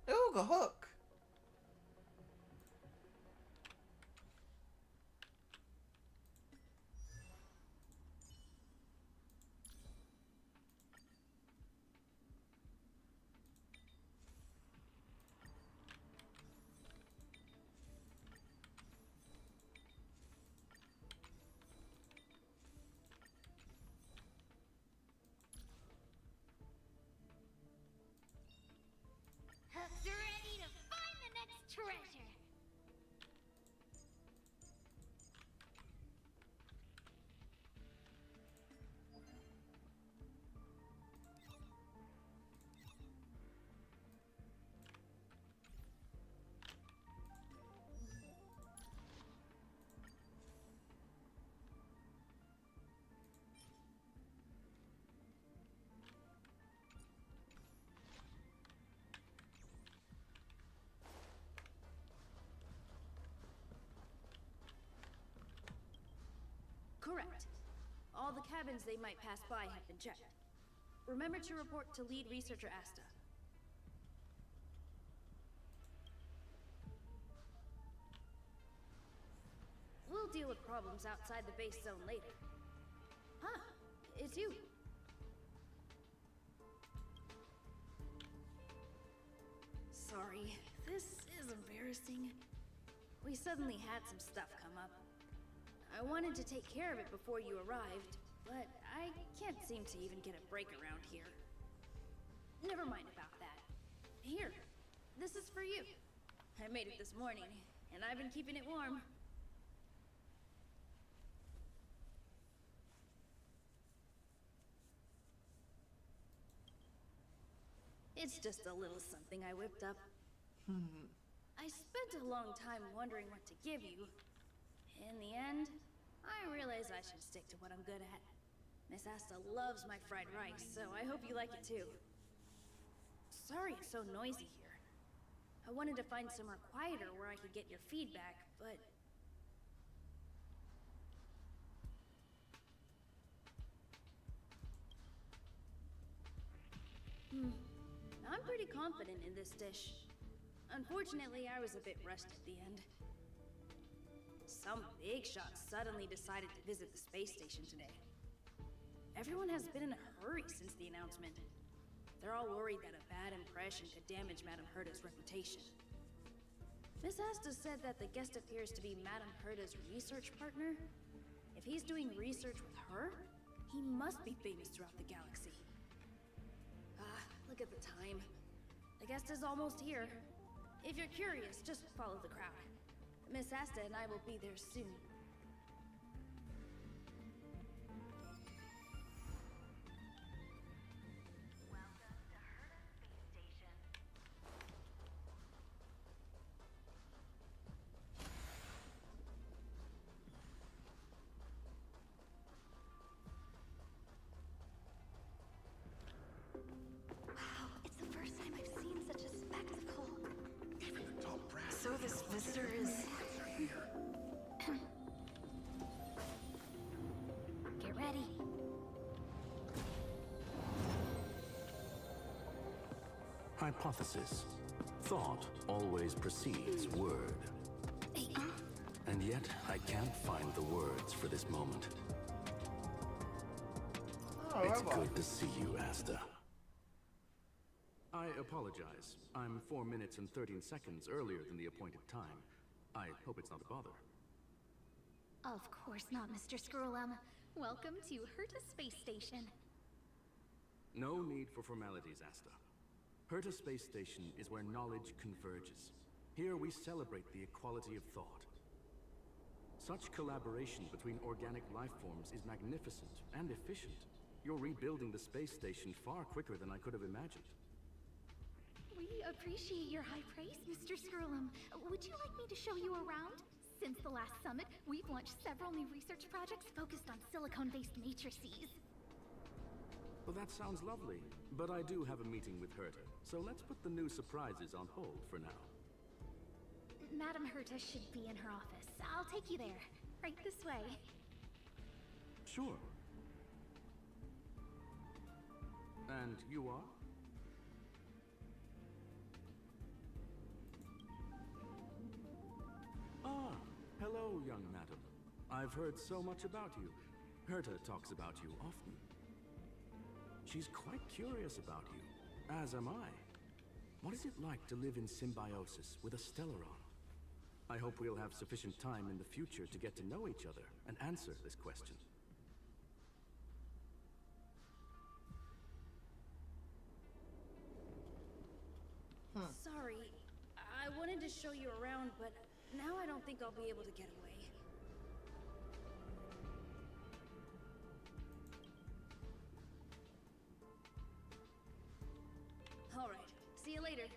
Ooh, a hook. Hooks are ready to find the next treasure. Correct. All the cabins they might pass by have been checked. Remember to report to lead researcher Asta. We'll deal with problems outside the base zone later. Huh, it's you. Sorry, this is embarrassing. We suddenly had some stuff come up. I wanted to take care of it before you arrived, but I can't seem to even get a break around here. Never mind about that. Here, this is for you. I made it this morning, and I've been keeping it warm. It's just a little something I whipped up. I spent a long time wondering what to give you. In the end, I realized I should stick to what I'm good at. Miss Asta loves my fried rice, so I hope you like it too. Sorry it's so noisy here. I wanted to find somewhere quieter where I could get your feedback, but... I'm pretty confident in this dish. Unfortunately, I was a bit rushed at the end. Some big shot suddenly decided to visit the space station today. Everyone has been in a hurry since the announcement. They're all worried that a bad impression could damage Madame Herta's reputation. Miss Asta said that the guest appears to be Madame Herta's research partner. If he's doing research with her, he must be famous throughout the galaxy. Look at the time. The guest is almost here. If you're curious, just follow the crowd. Miss Asta and I will be there soon. So this visitor is... Get ready. Hypothesis. Thought always precedes word. And yet, I can't find the words for this moment. It's good to see you, Asta. I apologize. I'm 4 minutes and 13 seconds earlier than the appointed time. I hope it's not a bother. Of course not, Mr. Scrollum. Welcome to Herta Space Station. No need for formalities, Asta. Herta Space Station is where knowledge converges. Here we celebrate the equality of thought. Such collaboration between organic life forms is magnificent and efficient. You're rebuilding the space station far quicker than I could have imagined. We appreciate your high praise, Mr. Scrollum. Would you like me to show you around? Since the last summit, we've launched several new research projects focused on silicone-based matrices. Well, that sounds lovely, but I do have a meeting with Herta, so let's put the new surprises on hold for now. Madam Herta should be in her office. I'll take you there. Right this way. Sure. And you are? Ah, hello, young madam. I've heard so much about you. Herta talks about you often. She's quite curious about you, as am I. What is it like to live in symbiosis with a Stellaron? I hope we'll have sufficient time in the future to get to know each other and answer this question. Sorry, I wanted to show you around, but now I don't think I'll be able to get away. All right, see you later.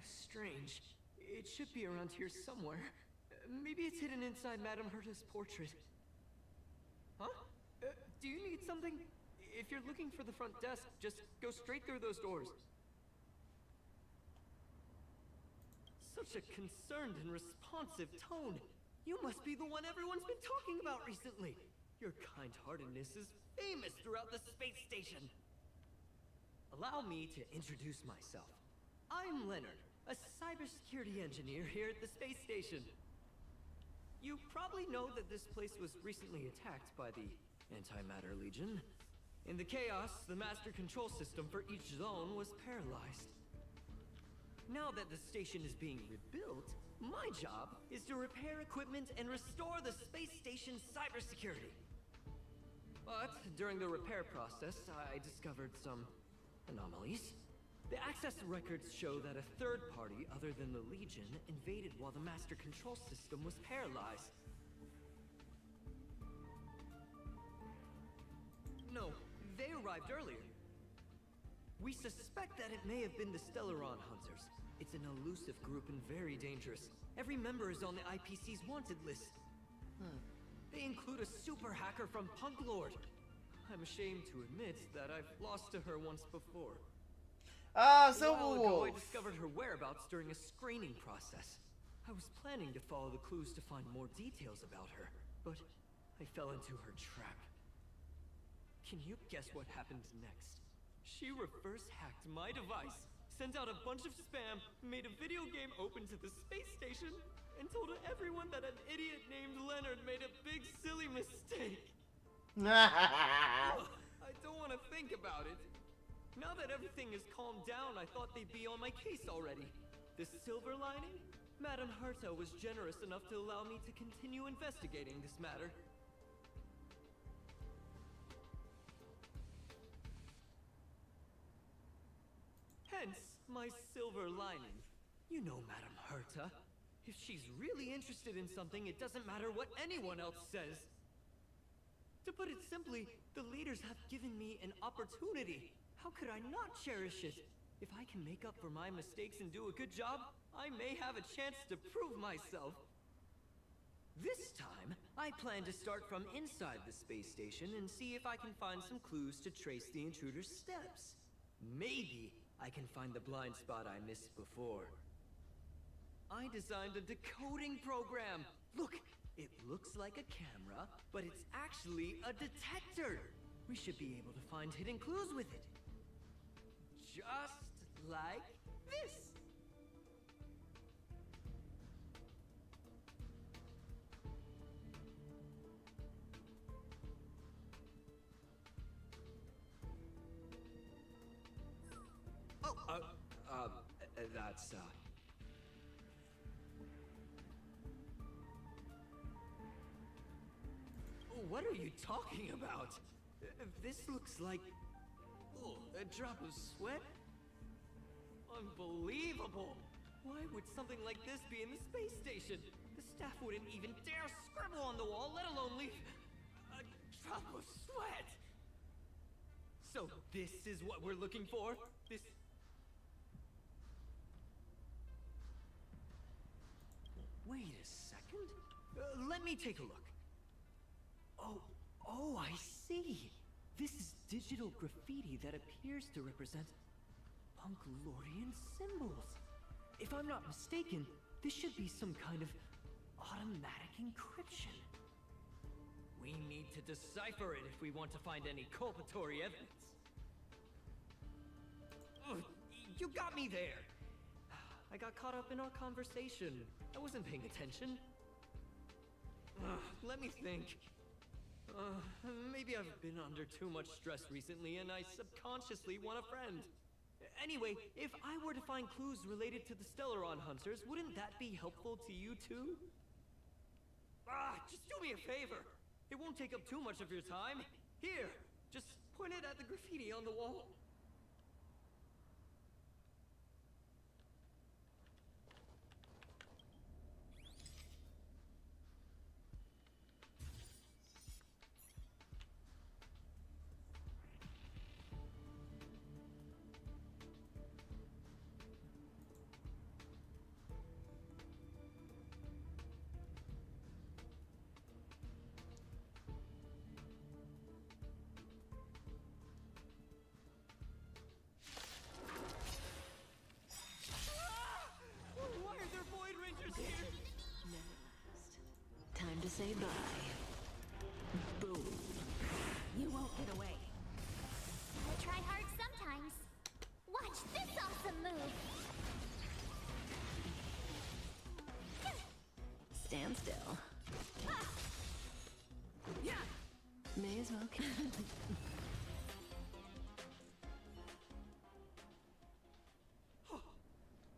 Strange. It should be around here somewhere. Maybe it's hidden inside Madame Herta's portrait. Huh? Do you need something? If you're looking for the front desk, just go straight through those doors. Such a concerned and responsive tone. You must be the one everyone's been talking about recently. Your kind-heartedness is famous throughout the space station. Allow me to introduce myself. I'm Leonard, a cybersecurity engineer here at the space station. You probably know that this place was recently attacked by the Antimatter Legion. In the chaos, the master control system for each zone was paralyzed. Now that the station is being rebuilt, my job is to repair equipment and restore the space station's cybersecurity. But during the repair process, I discovered some anomalies. The access records show that a third party other than the Legion invaded while the master control system was paralyzed. No, they arrived earlier. We suspect that it may have been the Stellaron Hunters. It's an elusive group and very dangerous. Every member is on the IPC's wanted list. They include a super hacker from Punk Lord. I'm ashamed to admit that I've lost to her once before. Silverwolf! I discovered her whereabouts during a screening process. I was planning to follow the clues to find more details about her, but I fell into her trap. Can you guess what happened next? She reverse hacked my device, sent out a bunch of spam, made a video game open to the space station, and told everyone that an idiot named Leonard made a big silly mistake. Ugh, I don't want to think about it. Now that everything is calmed down, I thought they'd be on my case already. The silver lining? Madame Herta was generous enough to allow me to continue investigating this matter. Hence, my silver lining. You know Madame Herta. If she's really interested in something, it doesn't matter what anyone else says. To put it simply, the leaders have given me an opportunity. How could I not cherish it? If I can make up for my mistakes and do a good job, I may have a chance to prove myself. This time, I plan to start from inside the space station and see if I can find some clues to trace the intruder's steps. Maybe I can find the blind spot I missed before. I designed a decoding program. Look, it looks like a camera, but it's actually a detector. We should be able to find hidden clues with it. Just like this. That's, What are you talking about? This looks like... a drop of sweat? Unbelievable! Why would something like this be in the space station? The staff wouldn't even dare scribble on the wall, let alone leave a drop of sweat! So this is what we're looking for? This... Wait a second. Let me take a look. Oh, I see. This is digital graffiti that appears to represent Punklorian symbols. If I'm not mistaken, this should be some kind of automatic encryption. We need to decipher it if we want to find any culpatory evidence. Ugh, you got me there! I got caught up in our conversation. I wasn't paying attention. Let me think. Maybe I've been under too much stress recently and I subconsciously want a friend. Anyway, if I were to find clues related to the Stellaron Hunters, wouldn't that be helpful to you too? Just do me a favor. It won't take up too much of your time. Here, just point it at the graffiti on the wall. Time to say bye. Boom. You won't get away. I try hard sometimes. Watch this awesome move. Stand still. Yeah. May as well.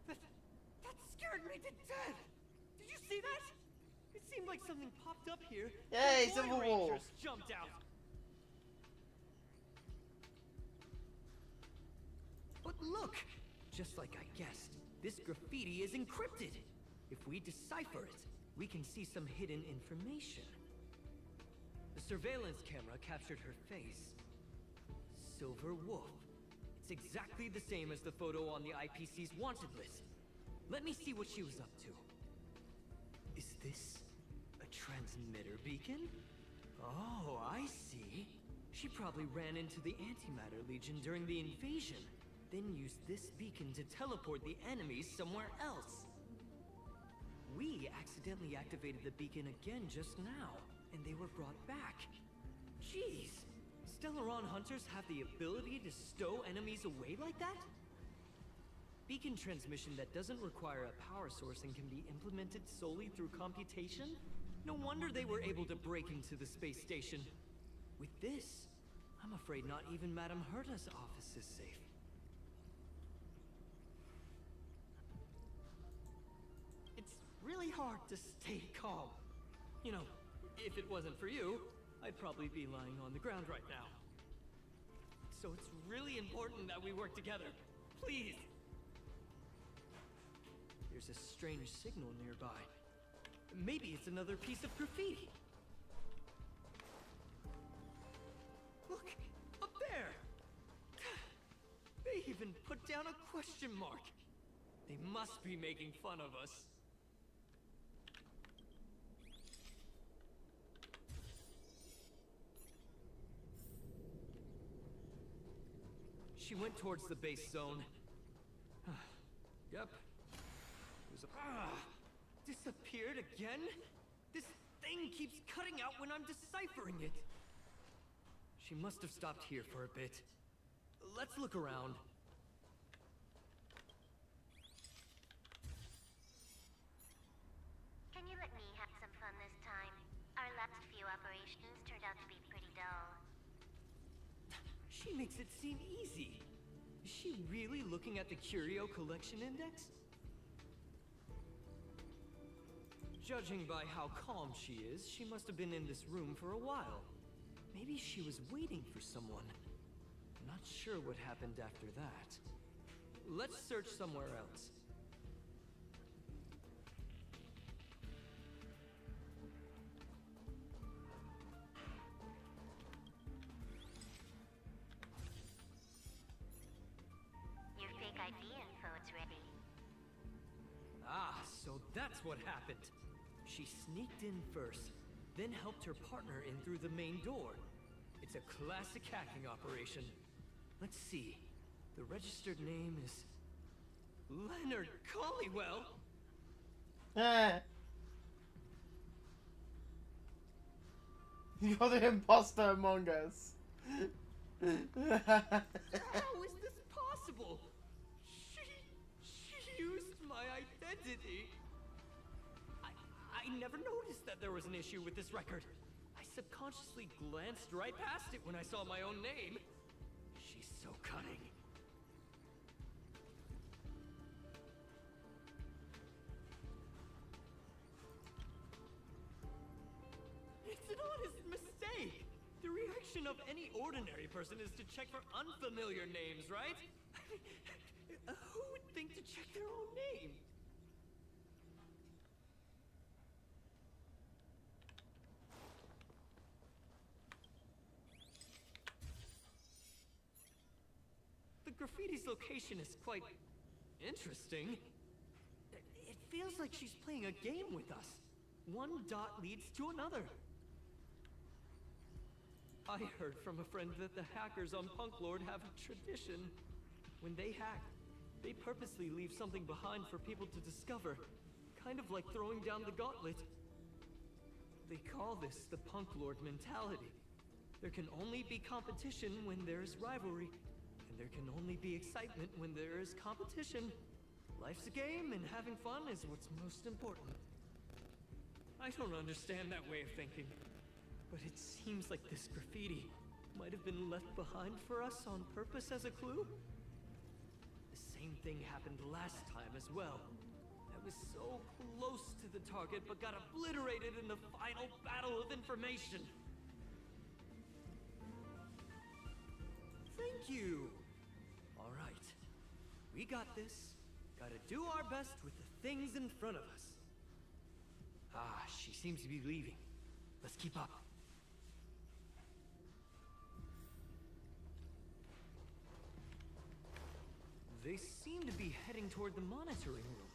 That scared me to death! Did you see that? It seemed like something popped up here. Yay, and Civil Void War! Rangers jumped out. But look! Just like I guessed, this graffiti is encrypted. If we decipher it, we can see some hidden information. The surveillance camera captured her face. Silver Wolf. It's exactly the same as the photo on the IPC's wanted list. Let me see what she was up to. Is this a transmitter beacon? Oh, I see. She probably ran into the Antimatter Legion during the invasion, then used this beacon to teleport the enemies somewhere else. We accidentally activated the beacon again just now, and they were brought back. Jeez! Stellaron Hunters have the ability to stow enemies away like that? Beacon transmission that doesn't require a power source and can be implemented solely through computation? No wonder they were able to break into the space station. With this, I'm afraid not even Madame Herta's office is safe. It's really hard to stay calm. You know, if it wasn't for you, I'd probably be lying on the ground right now. So it's really important that we work together. Please! There's a strange signal nearby. Maybe it's another piece of graffiti. Look, up there! They even put down a question mark. They must be making fun of us. She went towards the base zone. Yep. There's a... disappeared again? This thing keeps cutting out when I'm deciphering it. She must have stopped here for a bit. Let's look around. Can you let me have some fun this time? Our last few operations turned out to be pretty dull. She makes it seem easy. Is she really looking at the Curio Collection Index? Judging by how calm she is, she must have been in this room for a while. Maybe she was waiting for someone. Not sure what happened after that. Let's search somewhere else. Your fake ID info is ready. Ah, so that's what happened. She sneaked in first, then helped her partner in through the main door. It's a classic hacking operation. Let's see. The registered name is... Leonard Collywell! You're the imposter among us. How is this possible? She used my identity. I never noticed that there was an issue with this record. I subconsciously glanced right past it when I saw my own name. She's so cunning. It's an honest mistake. The reaction of any ordinary person is to check for unfamiliar names, right? Who would think to check their own name? The graffiti's location is quite interesting. It feels like she's playing a game with us. One dot leads to another. I heard from a friend that the hackers on Punklord have a tradition. When they hack, they purposely leave something behind for people to discover. Kind of like throwing down the gauntlet. They call this the Punklord mentality. There can only be competition when there's rivalry. And there can only be excitement when there is competition. Life's a game, and having fun is what's most important. I don't understand that way of thinking, but it seems like this graffiti might have been left behind for us on purpose as a clue. The same thing happened last time as well. I was so close to the target, but got obliterated in the final battle of information. Thank you! Alright, we got this. Gotta do our best with the things in front of us. Ah, she seems to be leaving. Let's keep up. They seem to be heading toward the monitoring room.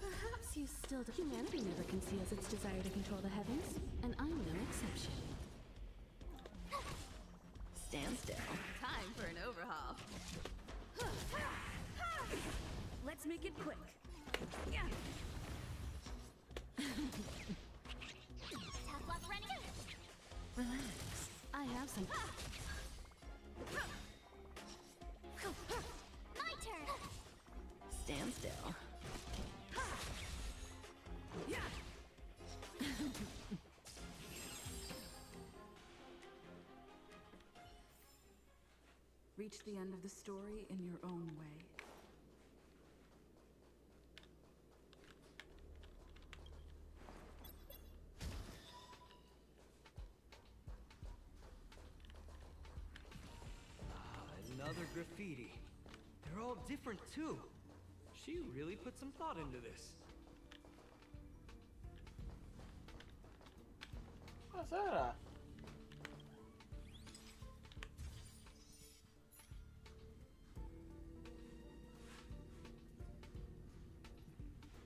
Perhaps you still do. Humanity never conceals its desire to control the heavens, and I'm no exception. Stand still. Time for an overhaul. Let's make it quick. Yeah. Tough luck running. Relax. I have some. My turn. Stand still. Reach the end of the story in your own way. Another graffiti. They're all different too. She really put some thought into this. What's that?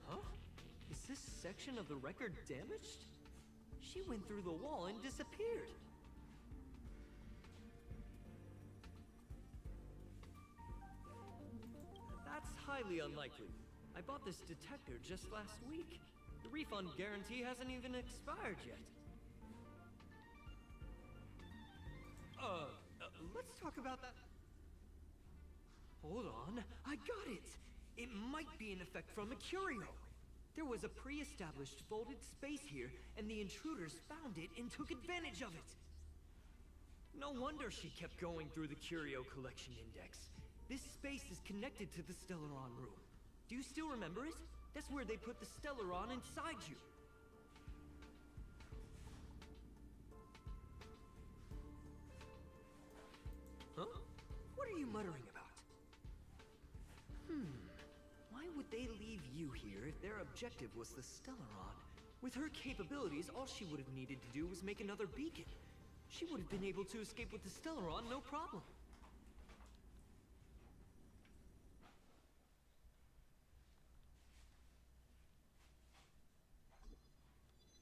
Huh? Is this section of the record damaged? She went through the wall and disappeared. That's highly unlikely. I bought this detector just last week. The refund guarantee hasn't even expired yet. Let's talk about that. Hold on, I got it! It might be an effect from a curio. There was a pre-established folded space here, and the intruders found it and took advantage of it. No wonder she kept going through the curio collection index. This space is connected to the Stellaron room. Do you still remember it? That's where they put the Stellaron inside you. Huh? What are you muttering about? Why would they leave you here if their objective was the Stellaron? With her capabilities, all she would have needed to do was make another beacon. She would have been able to escape with the Stellaron, no problem.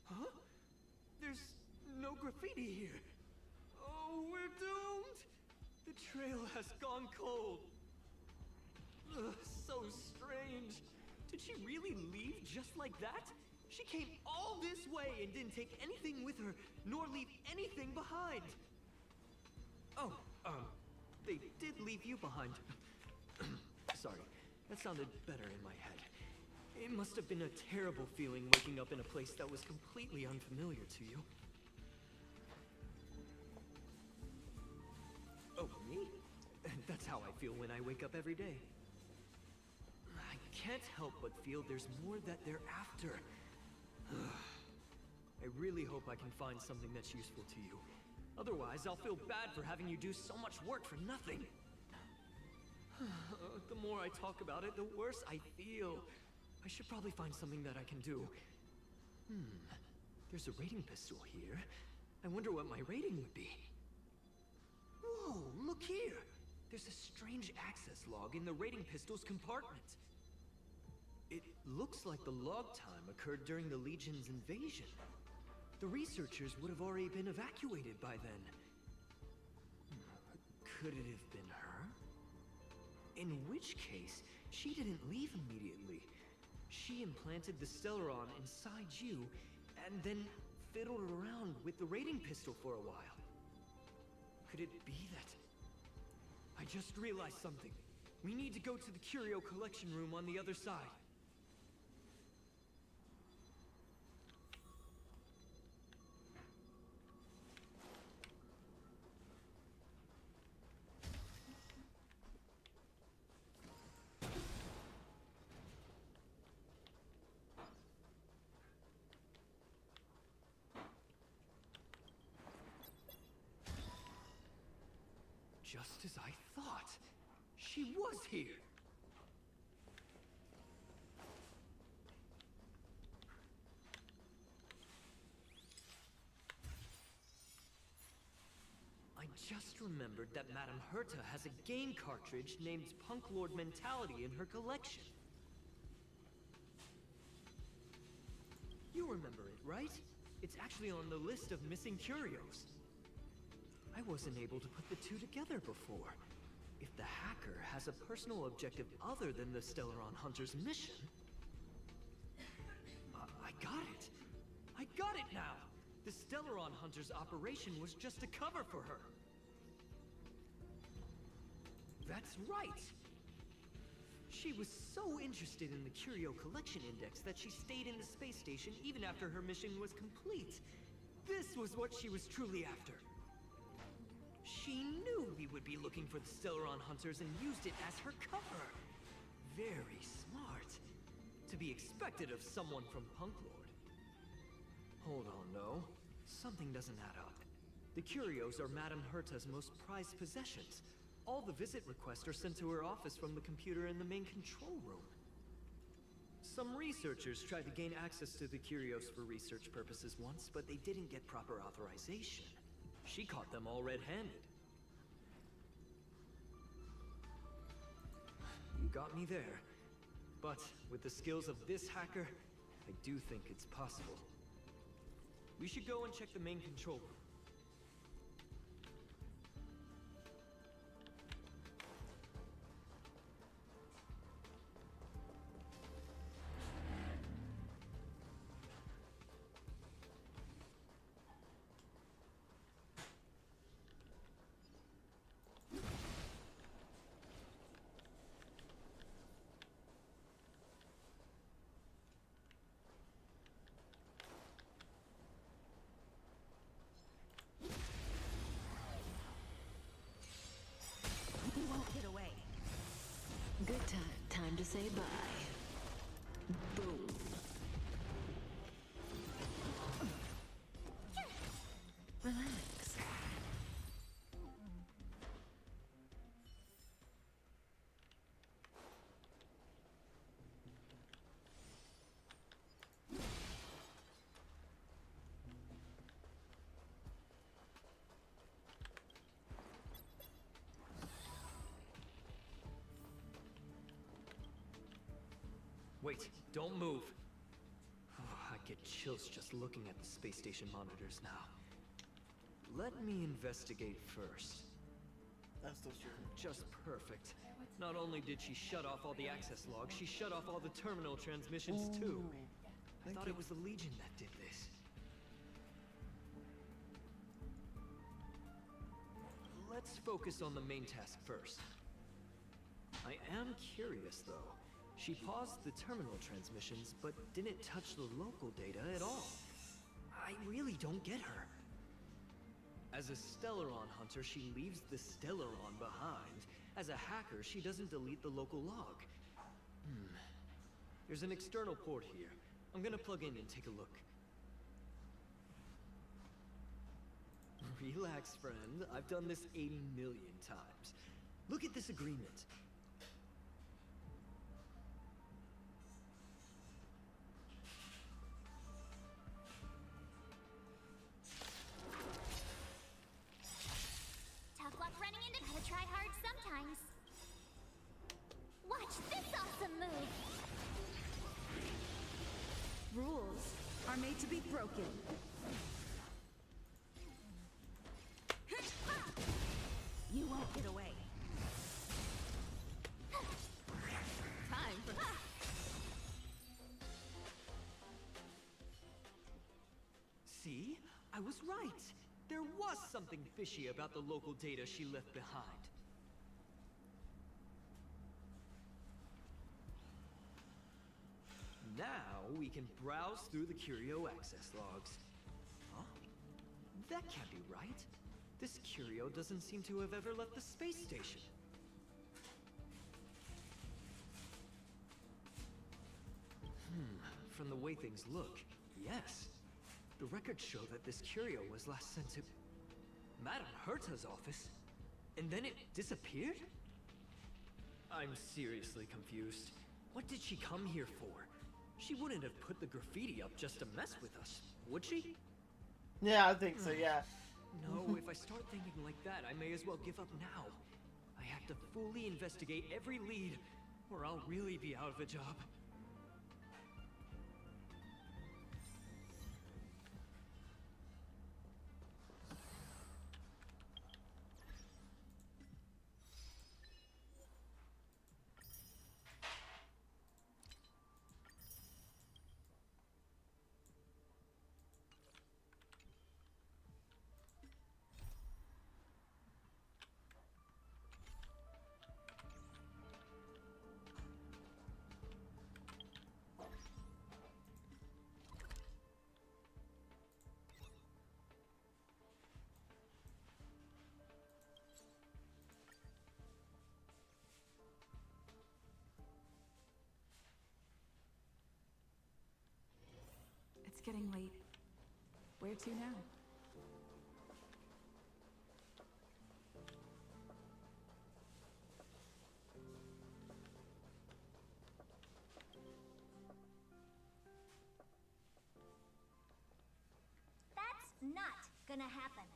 Huh? There's no graffiti here. Oh, we're doomed! The trail has gone cold. Ugh, so strange. Did she really leave just like that? She came all this way and didn't take anything with her, nor leave anything behind. Oh, they did leave you behind. Sorry, that sounded better in my head. It must have been a terrible feeling waking up in a place that was completely unfamiliar to you. Oh, me? That's how I feel when I wake up every day. I can't help but feel there's more that they're after. I really hope I can find something that's useful to you. Otherwise, I'll feel bad for having you do so much work for nothing. The more I talk about it, the worse I feel. I should probably find something that I can do. There's a rating pistol here. I wonder what my rating would be. Whoa, look here! There's a strange access log in the rating pistol's compartment. It looks like the log time occurred during the Legion's invasion. The researchers would have already been evacuated by then. Could it have been her? In which case, she didn't leave immediately. She implanted the Stellaron inside you, and then fiddled around with the rating pistol for a while. Could it be that... I just realized something. We need to go to the curio collection room on the other side. Just as I thought. She was here. I just remembered that Madame Herta has a game cartridge named Punk Lord Mentality in her collection. You remember it, right? It's actually on the list of missing curios. I wasn't able to put the two together before. If the hacker has a personal objective other than the Stellaron Hunter's mission... I got it! I got it now! The Stellaron Hunter's operation was just a cover for her. That's right! She was so interested in the Curio Collection Index that she stayed in the space station even after her mission was complete. This was what she was truly after. She knew we would be looking for the Stellaron Hunters and used it as her cover. Very smart. To be expected of someone from Punk Lord. Hold on, though. Something doesn't add up. The curios are Madame Herta's most prized possessions. All the visit requests are sent to her office from the computer in the main control room. Some researchers tried to gain access to the curios for research purposes once, but they didn't get proper authorization. She caught them all red-handed. You got me there. But with the skills of this hacker, I do think it's possible. We should go and check the main control room. You won't get away. Good time to say bye. Boom. Relax. Wait, don't move. Oh, I get chills just looking at the space station monitors now. Let me investigate first. That's still true. Just perfect. Not only did she shut off all the access logs, she shut off all the terminal transmissions too. I thought it was the Legion that did this. Let's focus on the main task first. I am curious though. She paused the terminal transmissions, but didn't touch the local data at all. I really don't get her. As a Stellaron hunter, she leaves the Stellaron behind. As a hacker, she doesn't delete the local log. There's an external port here. I'm gonna plug in and take a look. Relax, friend. I've done this 80 million times. Look at this agreement. Tough luck running into. Gotta try hard sometimes. Watch this awesome move. Rules are made to be broken. You won't get away. Time for See? I was right. There was something fishy about the local data she left behind. Now we can browse through the Curio access logs. Huh? That can't be right. This Curio doesn't seem to have ever left the space station. From the way things look, yes. The records show that this Curio was last sent to Madame Herta's office, and then it disappeared? I'm seriously confused. What did she come here for? She wouldn't have put the graffiti up just to mess with us, would she? Yeah, I think so, yeah. No, if I start thinking like that, I may as well give up now. I have to fully investigate every lead, or I'll really be out of a job. It's getting late. Where to now? gonna happen.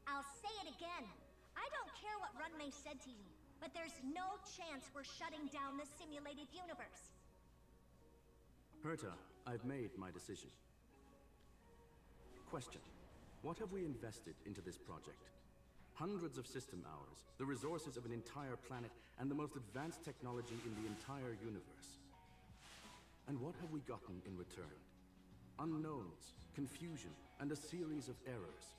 I'll say it again. I don't care what Runmei said to you, but there's no chance we're shutting down the simulated universe. Herta, I've made my decision. Question. What have we invested into this project? Hundreds of system hours, the resources of an entire planet, and the most advanced technology in the entire universe. And what have we gotten in return? Unknowns, confusion, and a series of errors.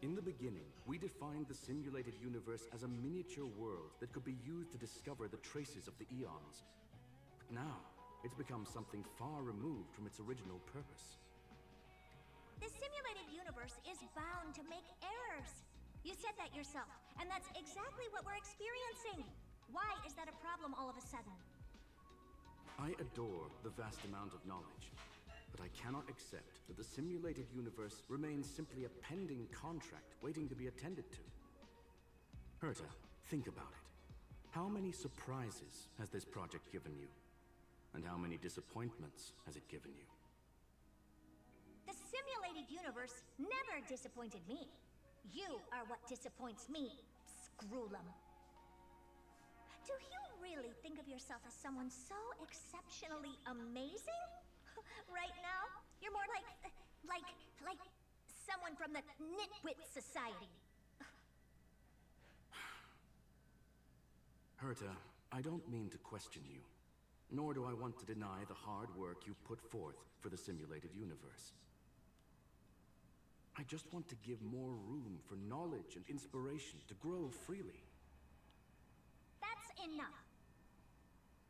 In the beginning, we defined the simulated universe as a miniature world that could be used to discover the traces of the eons. But now, it's become something far removed from its original purpose. The simulated universe is bound to make errors. You said that yourself, and that's exactly what we're experiencing. Why is that a problem all of a sudden? I adore the vast amount of knowledge, but I cannot accept that the simulated universe remains simply a pending contract waiting to be attended to. Herta, think about it. How many surprises has this project given you? And how many disappointments has it given you? The simulated universe never disappointed me. You are what disappoints me, Screwlum. Do you really think of yourself as someone so exceptionally amazing? Right now, you're more like someone from the Nitwit Society. Herta, I don't mean to question you, nor do I want to deny the hard work you put forth for the simulated universe. I just want to give more room for knowledge and inspiration to grow freely. That's enough.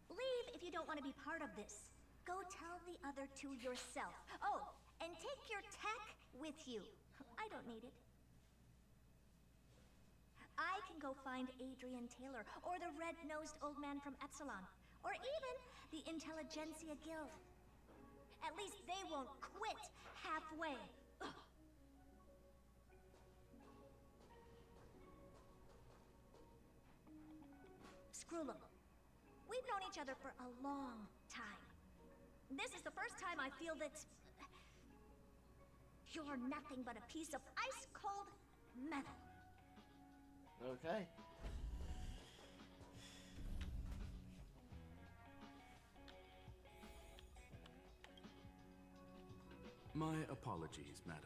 Leave if you don't want to be part of this. Go tell the other two yourself. Oh, and take your tech with you. I don't need it. I can go find Adrian Taylor, or the red-nosed old man from Epsilon, or even the Intelligentsia Guild. At least they won't quit halfway. Ugh. Screwlum, we've known each other for a long time. This is the first time I feel that you're nothing but a piece of ice-cold metal. Okay. My apologies, madam.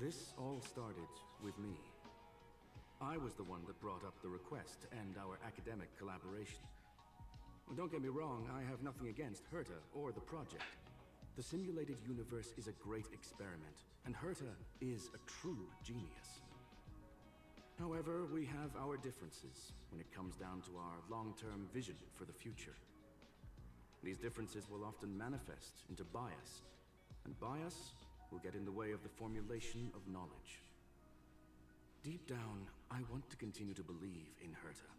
This all started with me. I was the one that brought up the request to end our academic collaboration. Don't get me wrong, I have nothing against Herta or the project. The simulated universe is a great experiment, and Herta is a true genius. However, we have our differences when it comes down to our long-term vision for the future. These differences will often manifest into bias, and bias will get in the way of the formulation of knowledge. Deep down, I want to continue to believe in Herta.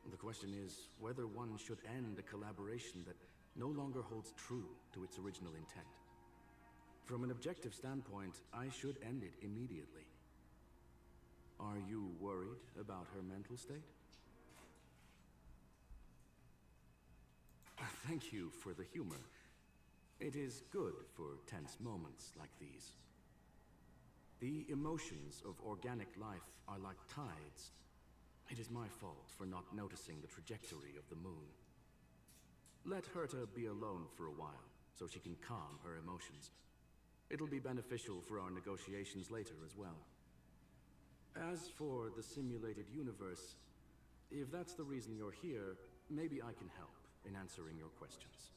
The question is whether one should end a collaboration that no longer holds true to its original intent. From an objective standpoint, I should end it immediately. Are you worried about her mental state? Thank you for the humor. It is good for tense moments like these. The emotions of organic life are like tides. It is my fault for not noticing the trajectory of the moon. Let Herta be alone for a while, so she can calm her emotions. It'll be beneficial for our negotiations later as well. As for the simulated universe, if that's the reason you're here, maybe I can help in answering your questions.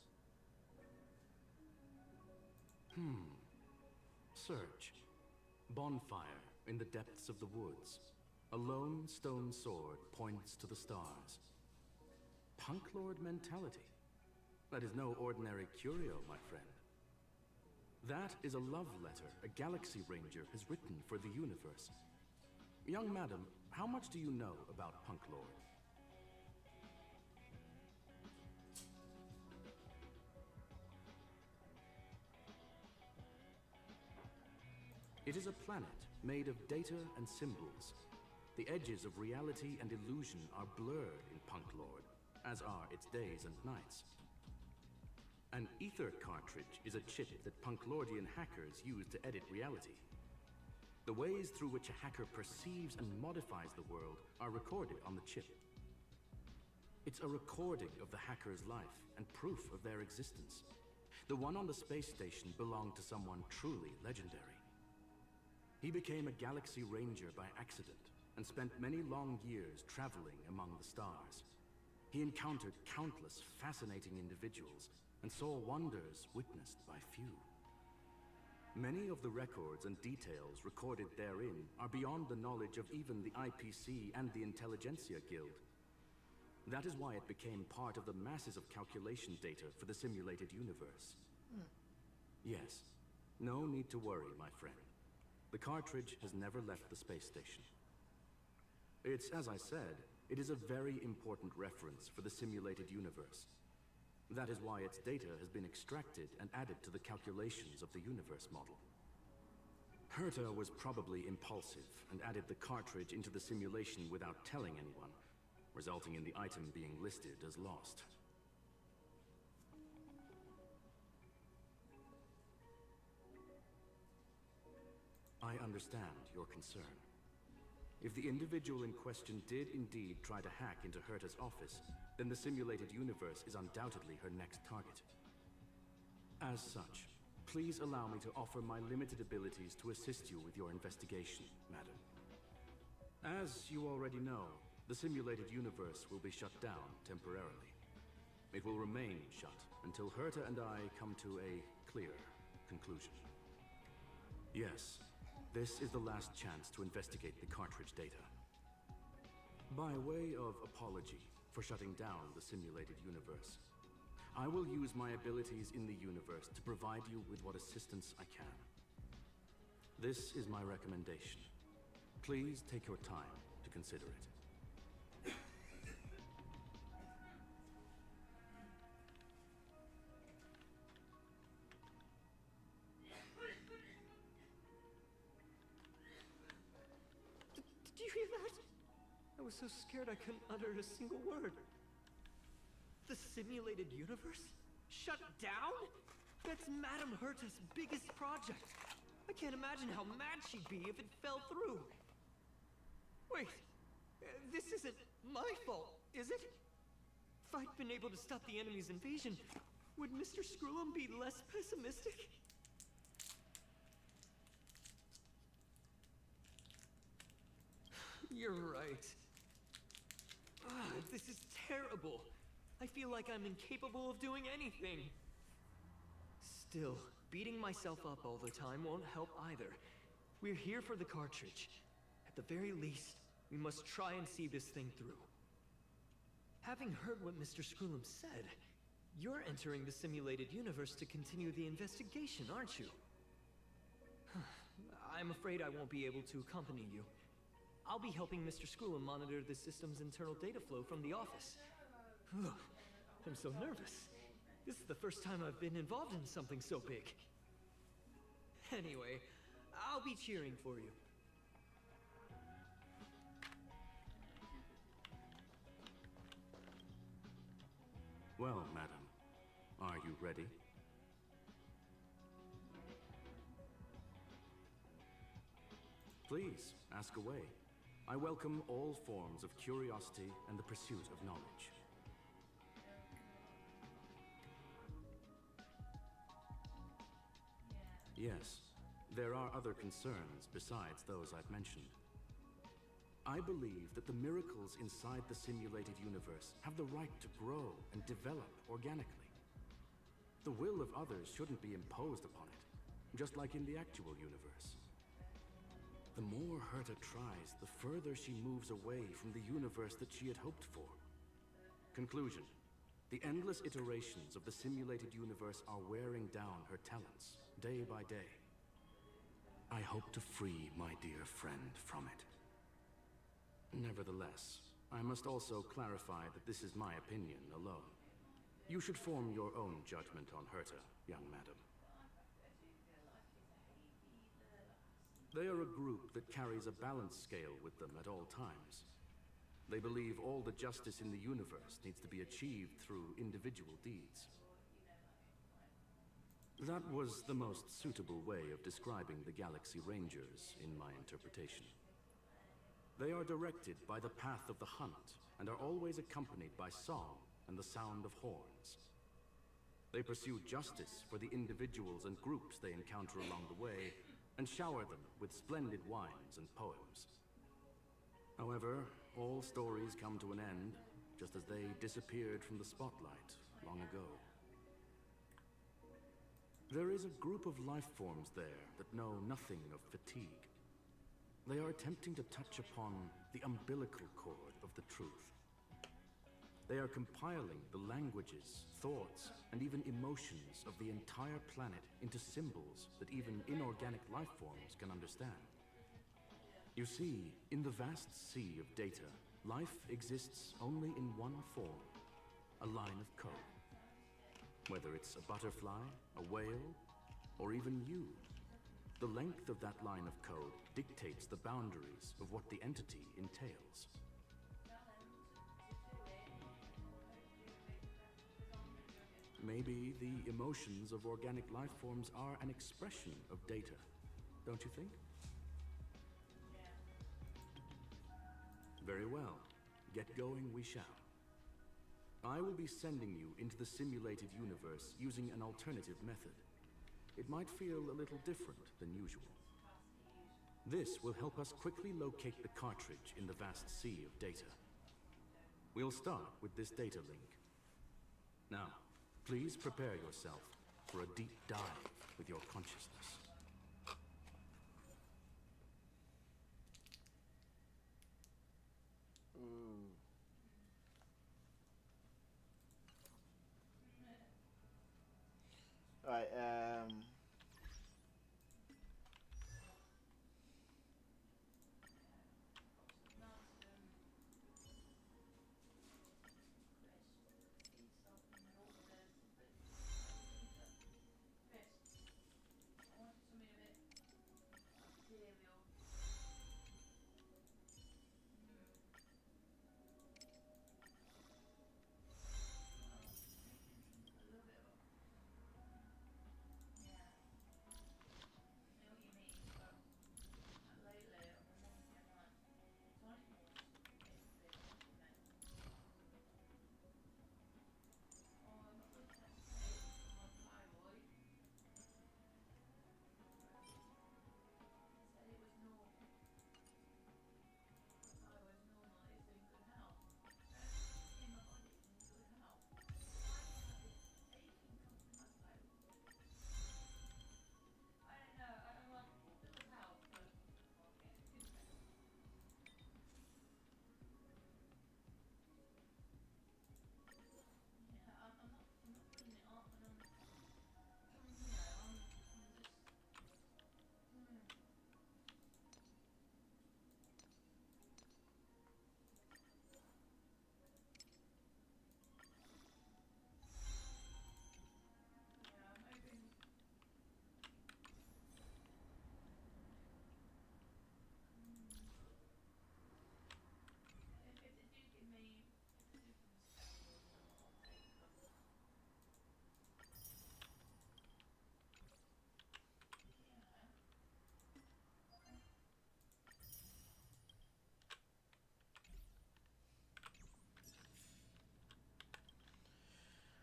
Search. Bonfire in the depths of the woods. A lone stone sword points to the stars. Punk Lord mentality. That is no ordinary curio, my friend. That is a love letter a Galaxy Ranger has written for the universe. Young madam, how much do you know about Punk Lord? It is a planet made of data and symbols. The edges of reality and illusion are blurred in Punk Lord, as are its days and nights. An ether cartridge is a chip that Punklordian hackers use to edit reality. The ways through which a hacker perceives and modifies the world are recorded on the chip. It's a recording of the hacker's life and proof of their existence. The one on the space station belonged to someone truly legendary. He became a Galaxy Ranger by accident and spent many long years traveling among the stars. He encountered countless fascinating individuals and saw wonders witnessed by few. Many of the records and details recorded therein are beyond the knowledge of even the IPC and the Intelligentsia Guild. That is why it became part of the masses of calculation data for the simulated universe. Yes, no need to worry, my friend. The cartridge has never left the space station. It's, as I said, it is a very important reference for the simulated universe. That is why its data has been extracted and added to the calculations of the universe model. Herta was probably impulsive and added the cartridge into the simulation without telling anyone, resulting in the item being listed as lost. I understand your concern. If the individual in question did indeed try to hack into Herta's office, then the simulated universe is undoubtedly her next target. As such, please allow me to offer my limited abilities to assist you with your investigation, madam. As you already know, the simulated universe will be shut down temporarily. It will remain shut until Herta and I come to a clear conclusion. Yes, this is the last chance to investigate the cartridge data. By way of apology for shutting down the simulated universe, I will use my abilities in the universe to provide you with what assistance I can. This is my recommendation. Please take your time to consider it. Did you hear that? I was so scared I couldn't utter a single word. The simulated universe? Shut down? That's Madame Herta's biggest project. I can't imagine how mad she'd be if it fell through. Wait, this isn't my fault, is it? If I'd been able to stop the enemy's invasion, would Mr. Skrullum be less pessimistic? You're right. This is terrible. I feel like I'm incapable of doing anything. Still, beating myself up all the time won't help either. We're here for the cartridge. At the very least, we must try and see this thing through. Having heard what Mr. Skrullum said, you're entering the simulated universe to continue the investigation, aren't you? I'm afraid I won't be able to accompany you. I'll be helping Mr. Skrullum monitor the system's internal data flow from the office. I'm so nervous. This is the first time I've been involved in something so big. Anyway, I'll be cheering for you. Well, madam, are you ready? Please, ask away. I welcome all forms of curiosity and the pursuit of knowledge. Yes, there are other concerns besides those I've mentioned. I believe that the miracles inside the simulated universe have the right to grow and develop organically. The will of others shouldn't be imposed upon it, just like in the actual universe. The more Herta tries, the further she moves away from the universe that she had hoped for. Conclusion. The endless iterations of the simulated universe are wearing down her talents, day by day. I hope to free my dear friend from it. Nevertheless, I must also clarify that this is my opinion alone. You should form your own judgment on Herta, young madam. They are a group that carries a balance scale with them at all times. They believe all the justice in the universe needs to be achieved through individual deeds. That was the most suitable way of describing the Galaxy Rangers, in my interpretation. They are directed by the path of the hunt, and are always accompanied by song and the sound of horns. They pursue justice for the individuals and groups they encounter along the way, and shower them with splendid wines and poems. However, all stories come to an end, just as they disappeared from the spotlight long ago. There is a group of life forms there that know nothing of fatigue. They are attempting to touch upon the umbilical cord of the truth. They are compiling the languages, thoughts, and even emotions of the entire planet into symbols that even inorganic life forms can understand. You see, in the vast sea of data, life exists only in one form, a line of code. Whether it's a butterfly, a whale, or even you, the length of that line of code dictates the boundaries of what the entity entails. Maybe the emotions of organic life forms are an expression of data, don't you think? Very well. Get going we shall. I will be sending you into the simulated universe using an alternative method. It might feel a little different than usual. This will help us quickly locate the cartridge in the vast sea of data. We'll start with this data link. Now, please prepare yourself for a deep dive with your consciousness. Right,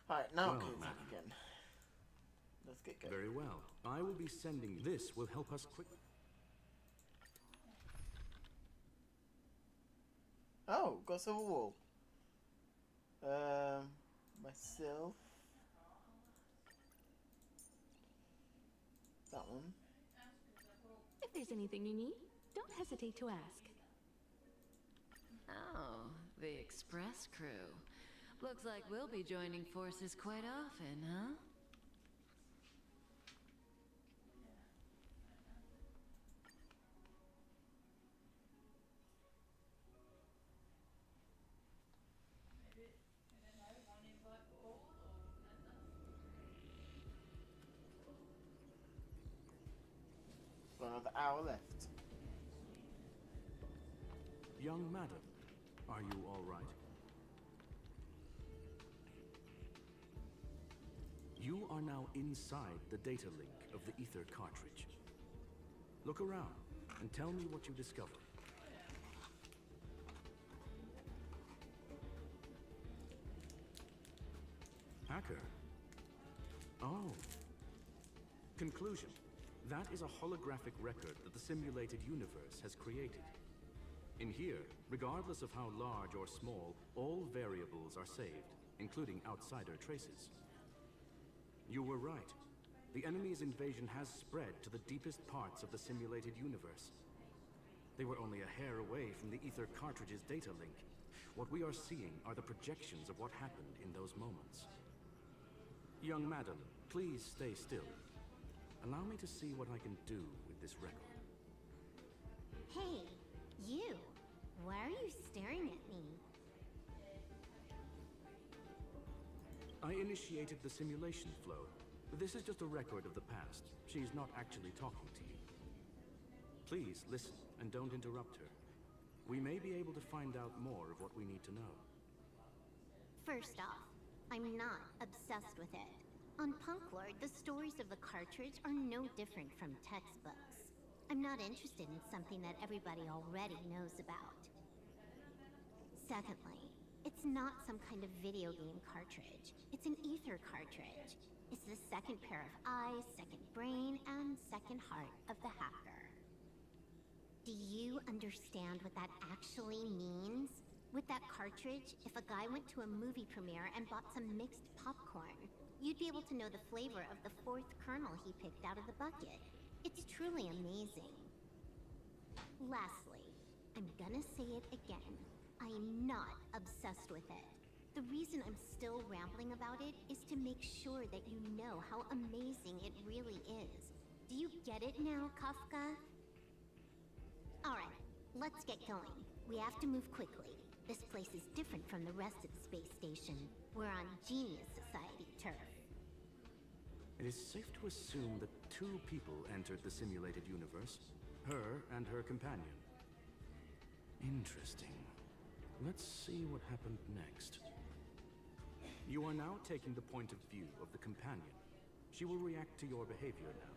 Alright, now Well, coding madam. again. Let's get going. Very well. I will be sending this will help us quick. Oh, got Civil War. Myself. That one. If there's anything you need, don't hesitate to ask. Oh, the Express crew. Looks like we'll be joining forces quite often, huh? Got another hour left. Young madam, are you all right? You are now inside the data link of the Ether cartridge. Look around and tell me what you discover. Hacker. Oh. Conclusion. That is a holographic record that the simulated universe has created. In here, regardless of how large or small, all variables are saved, including outsider traces. You were right. The enemy's invasion has spread to the deepest parts of the simulated universe. They were only a hair away from the Ether cartridge's data link. What we are seeing are the projections of what happened in those moments. Young madam, please stay still. Allow me to see what I can do with this record. Hey, you! Why are you staring at me? I initiated the simulation flow. This is just a record of the past. She's not actually talking to you. Please listen and don't interrupt her. We may be able to find out more of what we need to know. First off, I'm not obsessed with it. On Punklord, the stories of the cartridge are no different from textbooks. I'm not interested in something that everybody already knows about. Secondly, it's not some kind of video game cartridge. It's an Ether cartridge. It's the second pair of eyes, second brain, and second heart of the hacker. Do you understand what that actually means? With that cartridge, if a guy went to a movie premiere and bought some mixed popcorn, you'd be able to know the flavor of the fourth kernel he picked out of the bucket. It's truly amazing. Lastly, I'm gonna say it again. I am not obsessed with it. The reason I'm still rambling about it is to make sure that you know how amazing it really is. Do you get it now, Kafka? Alright, let's get going. We have to move quickly. This place is different from the rest of the space station. We're on Genius Society turf. It is safe to assume that two people entered the simulated universe. Her and her companion. Interesting. Let's see what happened next. You are now taking the point of view of the companion. She will react to your behavior now.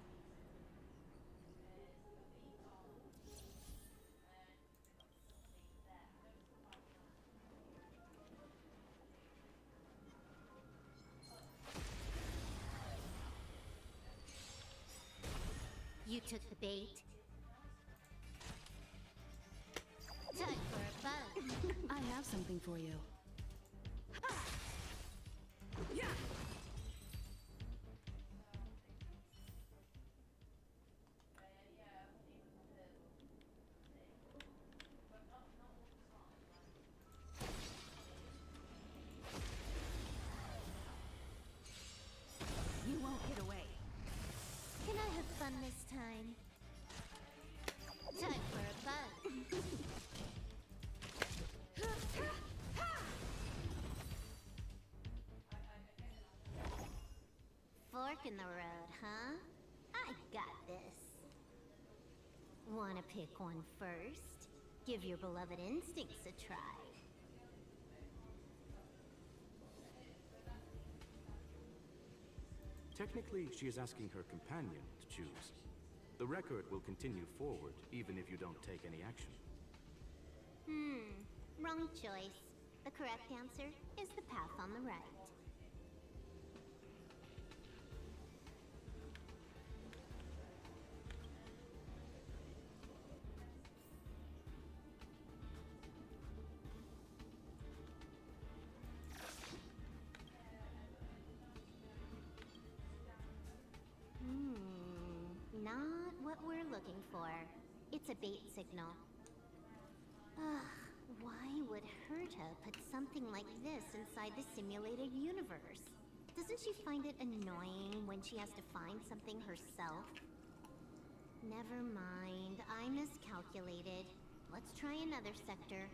You took the bait. Time for a bug. I have something for you. Yeah. You won't get away. Can I have fun this time? Time for a bug. Fork in the road, huh? I got this. Wanna pick one first? Give your beloved instincts a try. Technically, she is asking her companion to choose. The record will continue forward, even if you don't take any action. Wrong choice. The correct answer is the path on the right. Not what we're looking for. It's a bait signal. Ugh, why would Herta put something like this inside the simulated universe? Doesn't she find it annoying when she has to find something herself? Never mind, I miscalculated. Let's try another sector.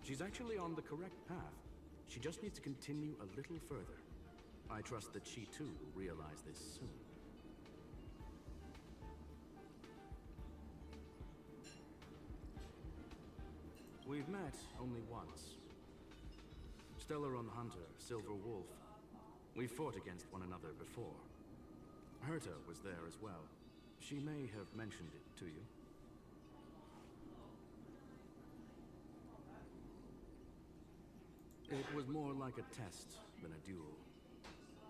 She's actually on the correct path. She just needs to continue a little further. I trust that she too will realize this soon. We've met only once. Stellaron Hunter, Silver Wolf. We fought against one another before. Herta was there as well. She may have mentioned it to you. It was more like a test than a duel.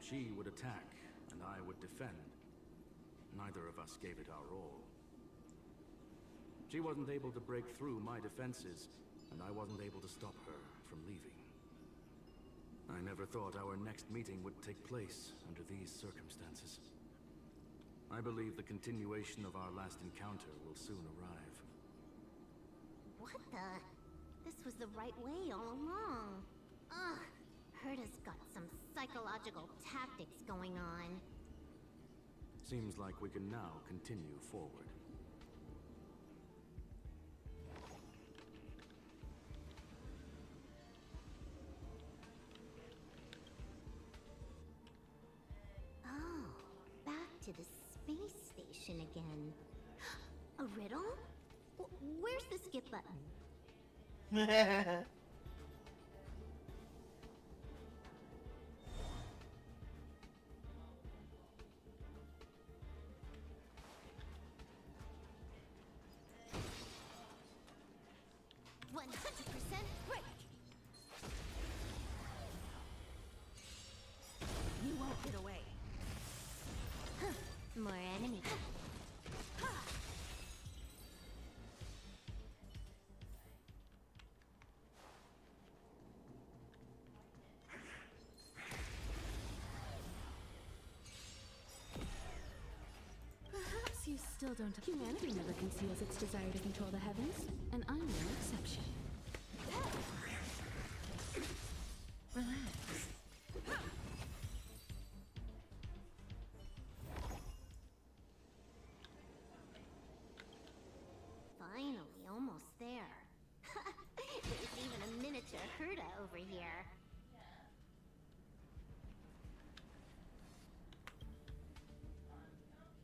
She would attack, and I would defend. Neither of us gave it our all. She wasn't able to break through my defenses, and I wasn't able to stop her from leaving. I never thought our next meeting would take place under these circumstances. I believe the continuation of our last encounter will soon arrive. What the? This was the right way all along. Ugh, Herta's got some psychological tactics going on. Seems like we can now continue forward. Oh, back to the space station again. A riddle? Where's the skip button? You won't get away. More enemies. Perhaps you still don't. Humanity never conceals its desire to control the heavens, and I'm no exception. Relax. Finally, almost there. There's even a miniature Herta over here.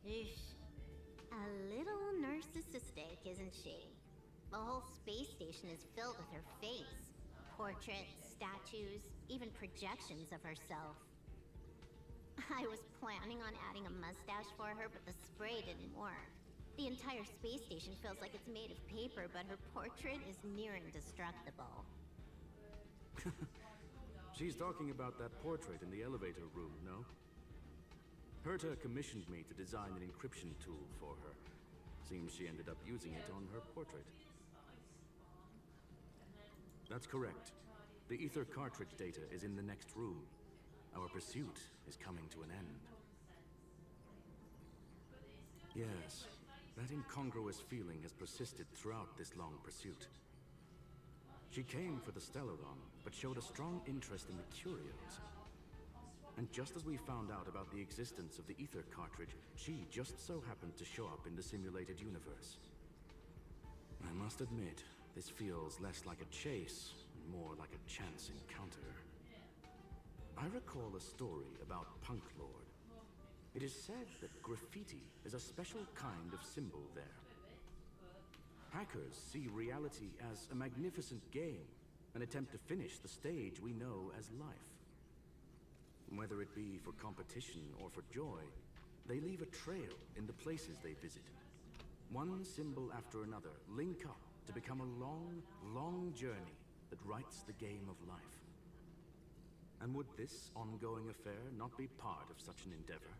Eesh. A little narcissistic, isn't she? The whole space station is filled with her face. Portraits, statues, even projections of herself. I was planning on adding a mustache for her, but the spray didn't work. The entire space station feels like it's made of paper, but her portrait is near indestructible. She's talking about that portrait in the elevator room, no? Herta commissioned me to design an encryption tool for her. Seems she ended up using it on her portrait. That's correct. The ether cartridge data is in the next room. Our pursuit is coming to an end. Yes, that incongruous feeling has persisted throughout this long pursuit. She came for the Stellaron, but showed a strong interest in the Curios. And just as we found out about the existence of the ether cartridge, she just so happened to show up in the simulated universe. I must admit, this feels less like a chase, and more like a chance encounter. I recall a story about Punk Lord. It is said that graffiti is a special kind of symbol there. Hackers see reality as a magnificent game, and attempt to finish the stage we know as life. Whether it be for competition or for joy, they leave a trail in the places they visit. One symbol after another link up to become a long, long journey that writes the game of life. And would this ongoing affair not be part of such an endeavor?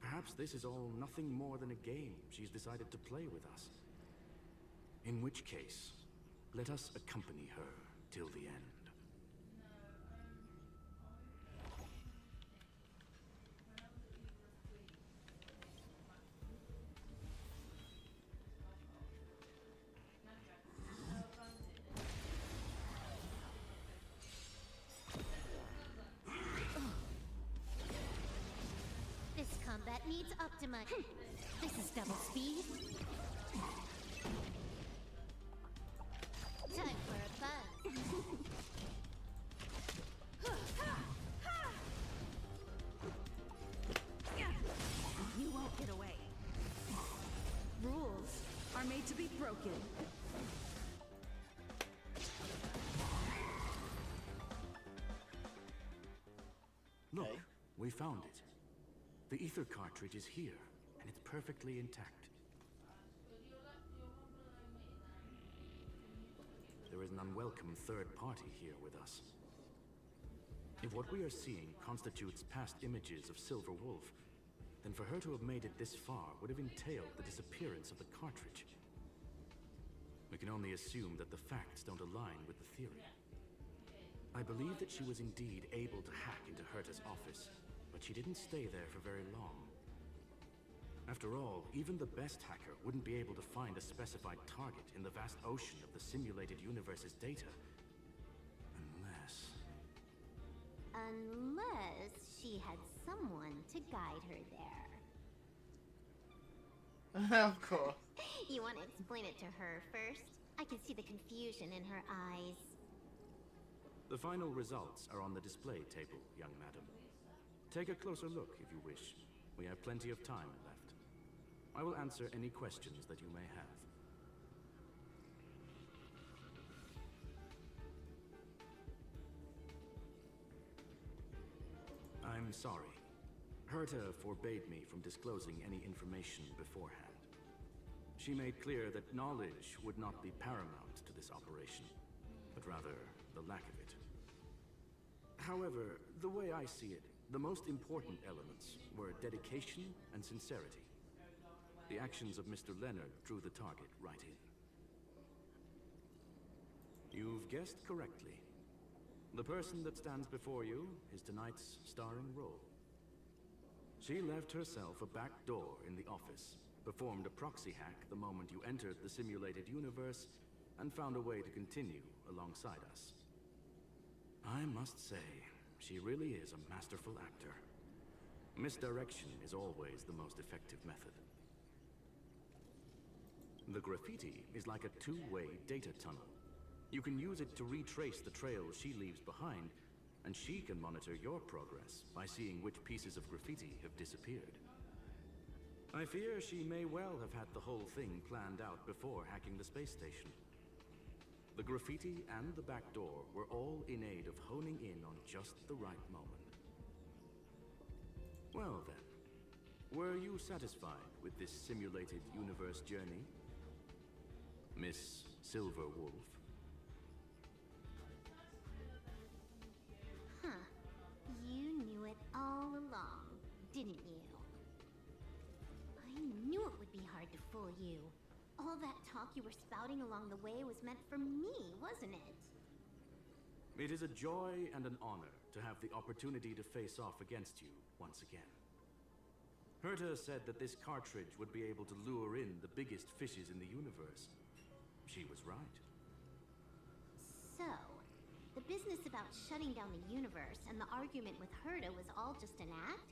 Perhaps this is all nothing more than a game she's decided to play with us. In which case, let us accompany her till the end. This combat needs Optima. This is double speed. Time for a buzz. You won't get away. Rules are made to be broken. We found it. The ether cartridge is here, and it's perfectly intact. There is an unwelcome third party here with us. If what we are seeing constitutes past images of Silver Wolf, then for her to have made it this far would have entailed the disappearance of the cartridge. We can only assume that the facts don't align with the theory. I believe that she was indeed able to hack into Herta's office, but she didn't stay there for very long. After all, even the best hacker wouldn't be able to find a specified target in the vast ocean of the simulated universe's data. Unless she had someone to guide her there. Of course. You want to explain it to her first? I can see the confusion in her eyes. The final results are on the display table, young madam. Take a closer look if you wish. We have plenty of time left. I will answer any questions that you may have. I'm sorry. Herta forbade me from disclosing any information beforehand. She made clear that knowledge would not be paramount to this operation, but rather the lack of it. However, the way I see it, the most important elements were dedication and sincerity. The actions of Mr. Leonard drew the target right in. You've guessed correctly. The person that stands before you is tonight's starring role. She left herself a back door in the office, performed a proxy hack the moment you entered the simulated universe, and found a way to continue alongside us. I must say, she really is a masterful actor. Misdirection is always the most effective method. The graffiti is like a two-way data tunnel. You can use it to retrace the trails she leaves behind, and she can monitor your progress by seeing which pieces of graffiti have disappeared. I fear she may well have had the whole thing planned out before hacking the space station. The graffiti and the back door were all in aid of honing in on just the right moment. Well then, were you satisfied with this simulated universe journey, Miss Silver Wolf? Huh. You knew it all along, didn't you? I knew it would be hard to fool you. All that talk you were spouting along the way was meant for me, wasn't it? It is a joy and an honor to have the opportunity to face off against you once again. Herta said that this cartridge would be able to lure in the biggest fishes in the universe. She was right. So, the business about shutting down the universe and the argument with Herta was all just an act?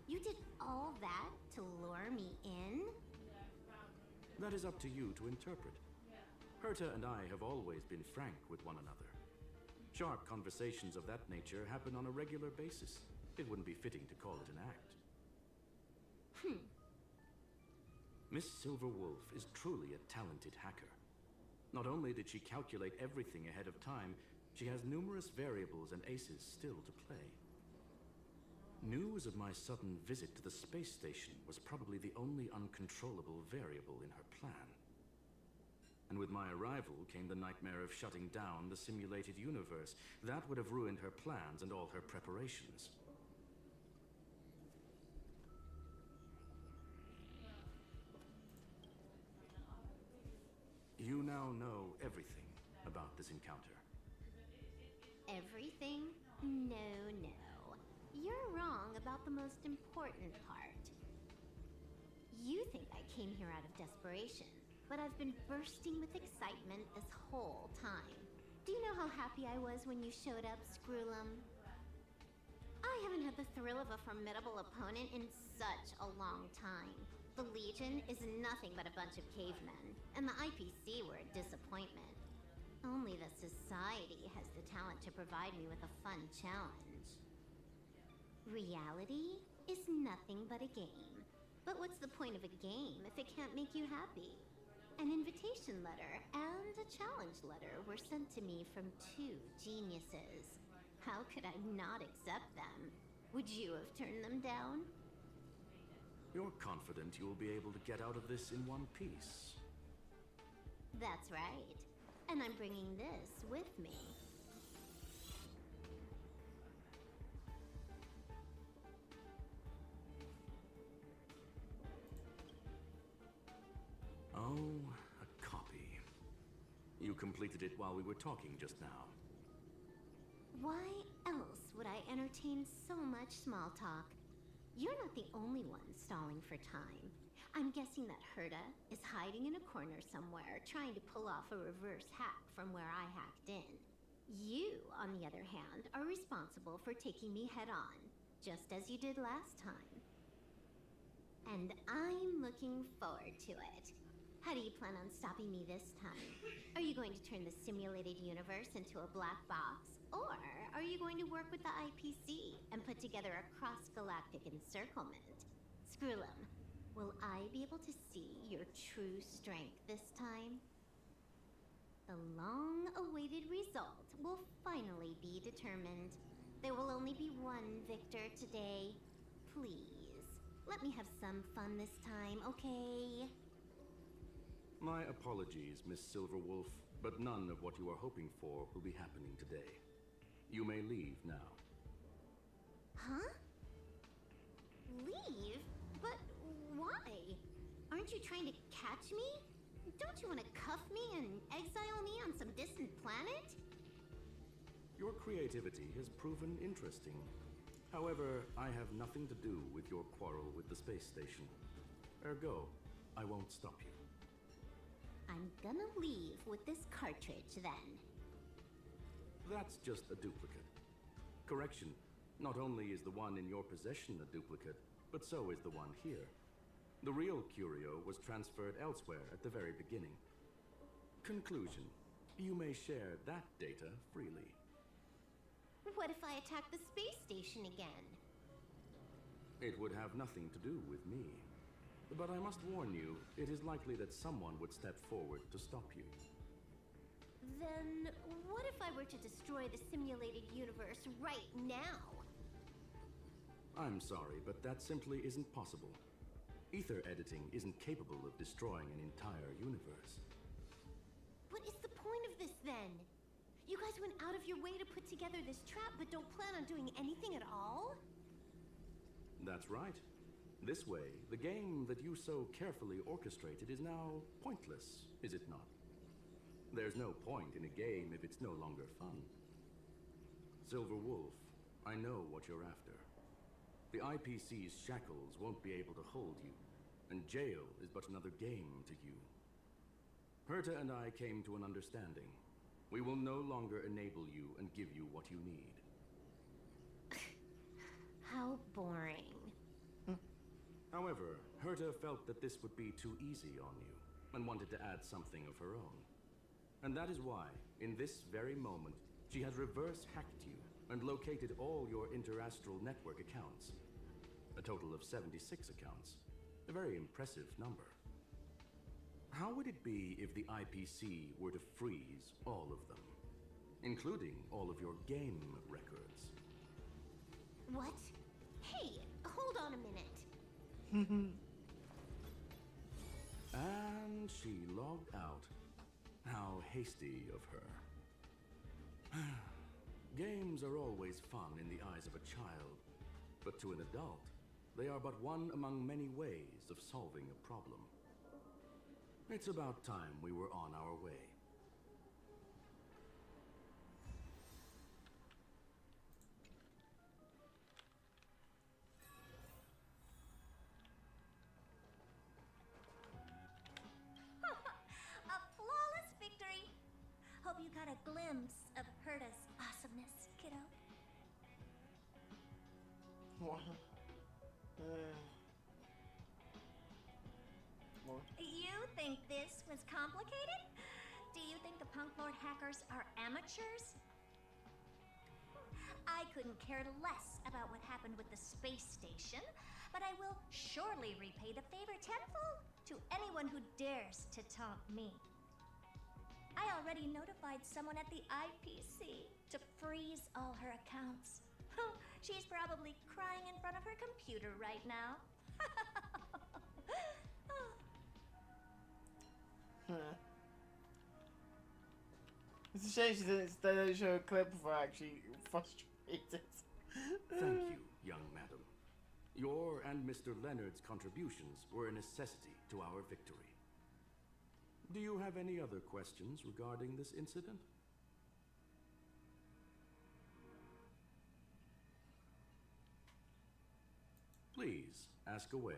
You did all that to lure me in? That is up to you to interpret. Herta and I have always been frank with one another. Sharp conversations of that nature happen on a regular basis. It wouldn't be fitting to call it an act. Miss Silver Wolf is truly a talented hacker. Not only did she calculate everything ahead of time, she has numerous variables and aces still to play. News of my sudden visit to the space station was probably the only uncontrollable variable in her plan. And with my arrival came the nightmare of shutting down the simulated universe. That would have ruined her plans and all her preparations. You now know everything about this encounter. Everything? No, no. You're wrong about the most important part. You think I came here out of desperation, but I've been bursting with excitement this whole time. Do you know how happy I was when you showed up, Screwlum? I haven't had the thrill of a formidable opponent in such a long time. The Legion is nothing but a bunch of cavemen, and the IPC were a disappointment. Only the Society has the talent to provide me with a fun challenge. Reality is nothing but a game. But what's the point of a game if it can't make you happy? An invitation letter and a challenge letter were sent to me from two geniuses. How could I not accept them? Would you have turned them down? You're confident you'll be able to get out of this in one piece. That's right. And I'm bringing this with me. Oh, a copy. You completed it while we were talking just now. Why else would I entertain so much small talk? You're not the only one stalling for time. I'm guessing that Herta is hiding in a corner somewhere, trying to pull off a reverse hack from where I hacked in. You, on the other hand, are responsible for taking me head-on, just as you did last time. And I'm looking forward to it. How do you plan on stopping me this time? Are you going to turn the simulated universe into a black box? Or are you going to work with the IPC and put together a cross-galactic encirclement? Screw'em, will I be able to see your true strength this time? The long-awaited result will finally be determined. There will only be one victor today. Please, let me have some fun this time, okay? My apologies, Miss Silverwolf, but none of what you are hoping for will be happening today. You may leave now. Huh? Leave? But why? Aren't you trying to catch me? Don't you want to cuff me and exile me on some distant planet? Your creativity has proven interesting. However, I have nothing to do with your quarrel with the space station. Ergo, I won't stop you. I'm gonna leave with this cartridge then. That's just a duplicate. Correction, not only is the one in your possession a duplicate, but so is the one here. The real curio was transferred elsewhere at the very beginning. Conclusion, you may share that data freely. What if I attack the space station again? It would have nothing to do with me. But I must warn you, it is likely that someone would step forward to stop you. Then what if I were to destroy the simulated universe right now? I'm sorry, but that simply isn't possible. Ether editing isn't capable of destroying an entire universe. What is the point of this then? You guys went out of your way to put together this trap, but don't plan on doing anything at all? That's right. This way, the game that you so carefully orchestrated is now pointless, is it not? There's no point in a game if it's no longer fun. Silver Wolf, I know what you're after. The IPC's shackles won't be able to hold you, and jail is but another game to you. Herta and I came to an understanding. We will no longer enable you and give you what you need. How boring. However, Herta felt that this would be too easy on you, and wanted to add something of her own. And that is why, in this very moment, she has reverse-hacked you and located all your interastral network accounts. A total of 76 accounts. A very impressive number. How would it be if the IPC were to freeze all of them, including all of your game records? What? Hey, hold on a minute. And she logged out. How hasty of her. Games are always fun in the eyes of a child, but to an adult, they are but one among many ways of solving a problem. It's about time we were on our way. A flawless victory! Hope you got a glimpse of Herta's awesomeness, kiddo. What? You think this was complicated? Do you think the Punk Lord hackers are amateurs? I couldn't care less about what happened with the space station, but I will surely repay the favor tenfold to anyone who dares to taunt me. I already notified someone at the IPC to freeze all her accounts. She's probably crying in front of her computer right now. It's a shame they don't show a clip of her actually frustrated. Thank you, young madam. Your and Mr. Leonard's contributions were a necessity to our victory. Do you have any other questions regarding this incident? Please, ask away.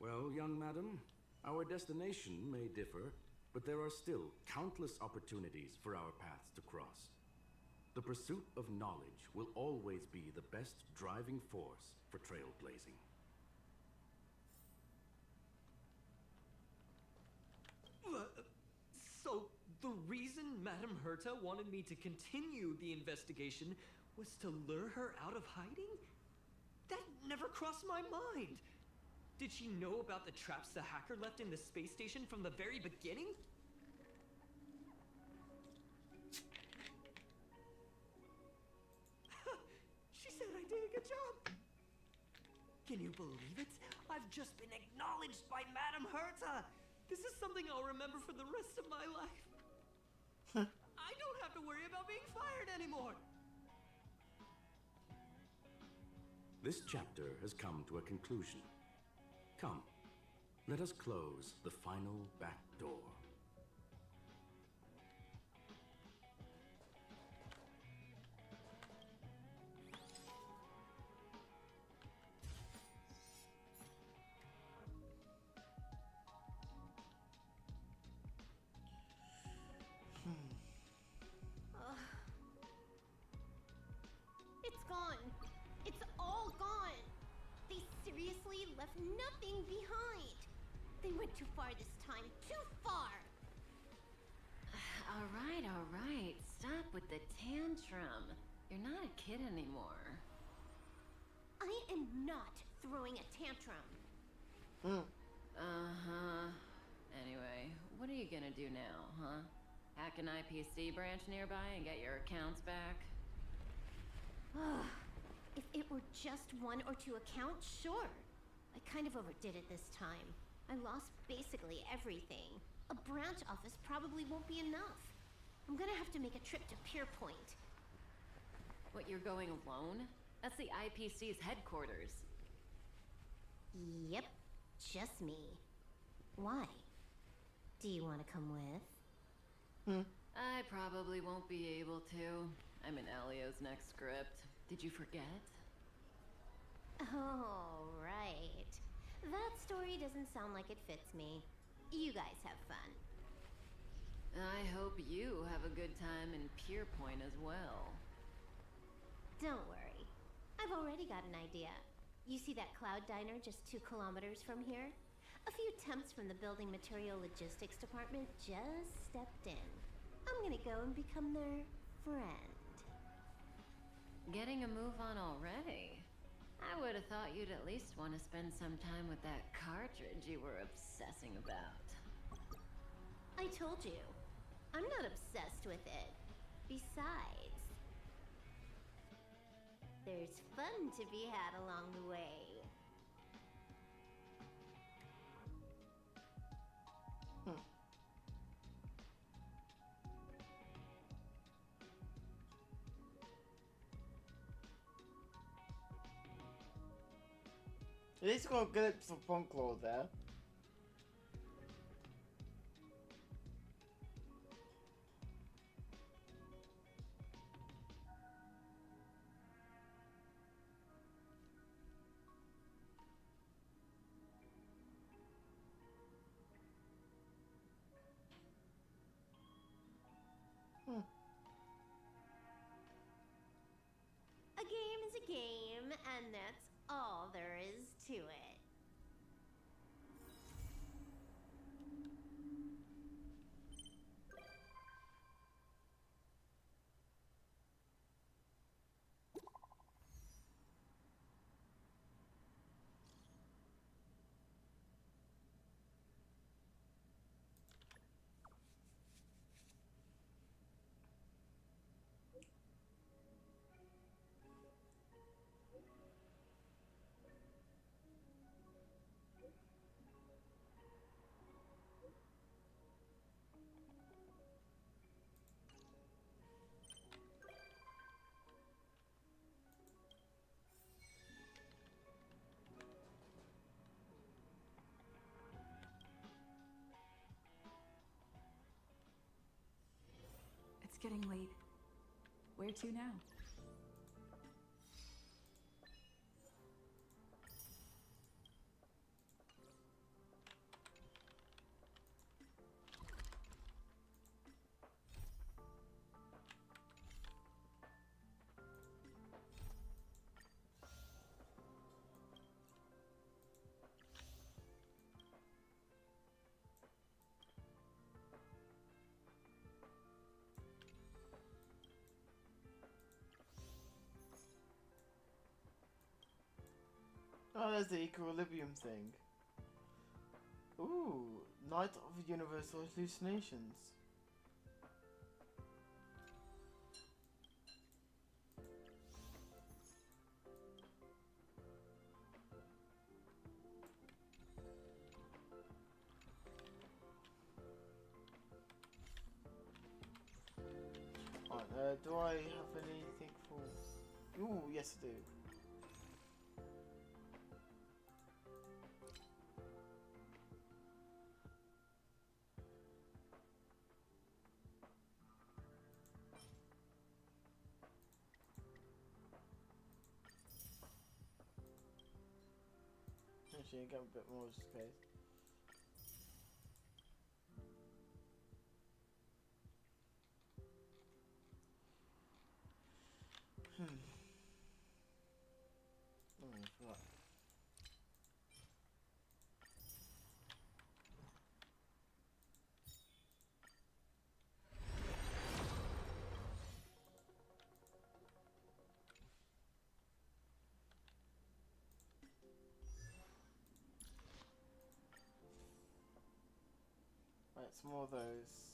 Well, young madam, our destination may differ, but there are still countless opportunities for our paths to cross. The pursuit of knowledge will always be the best driving force for trailblazing. So, the reason Madame Herta wanted me to continue the investigation was to lure her out of hiding? That never crossed my mind. Did she know about the traps the hacker left in the space station from the very beginning? She said I did a good job. Can you believe it? I've just been acknowledged by Madame Herta. This is something I'll remember for the rest of my life. I don't have to worry about being fired anymore. This chapter has come to a conclusion. Come, let us close the final back door. It's gone. It's all gone. They seriously left nothing behind. They went too far this time. Too far. All right. Stop with the tantrum. You're not a kid anymore. I am not throwing a tantrum. Uh-huh. Anyway, what are you gonna do now, huh? Hack an IPC branch nearby and get your accounts back? If it were just one or two accounts, sure. I kind of overdid it this time. I lost basically everything. A branch office probably won't be enough. I'm gonna have to make a trip to Pierpoint. What, you're going alone? That's the IPC's headquarters. Yep, just me. Why? Do you want to come with? I probably won't be able to. I'm in Elio's next script. Did you forget? Oh, right. That story doesn't sound like it fits me. You guys have fun. I hope you have a good time in Pierpoint as well. Don't worry. I've already got an idea. You see that Cloud Diner just 2 kilometers from here? A few temps from the Building Material Logistics Department just stepped in. I'm gonna go and become their friend. Getting a move on already? I would have thought you'd at least want to spend some time with that cartridge you were obsessing about. I told you. I'm not obsessed with it. Besides, there's fun to be had along the way. At least got a glimpse of Punklaw there. A game is a game, and that's all there is to it. getting late. Where to now? Oh, there's the equilibrium thing. Ooh, Night of Universal Hallucinations. Alright, do I have anything for... Ooh, yes I do. Actually, get a bit more space. Oh, right. Right, some more of those.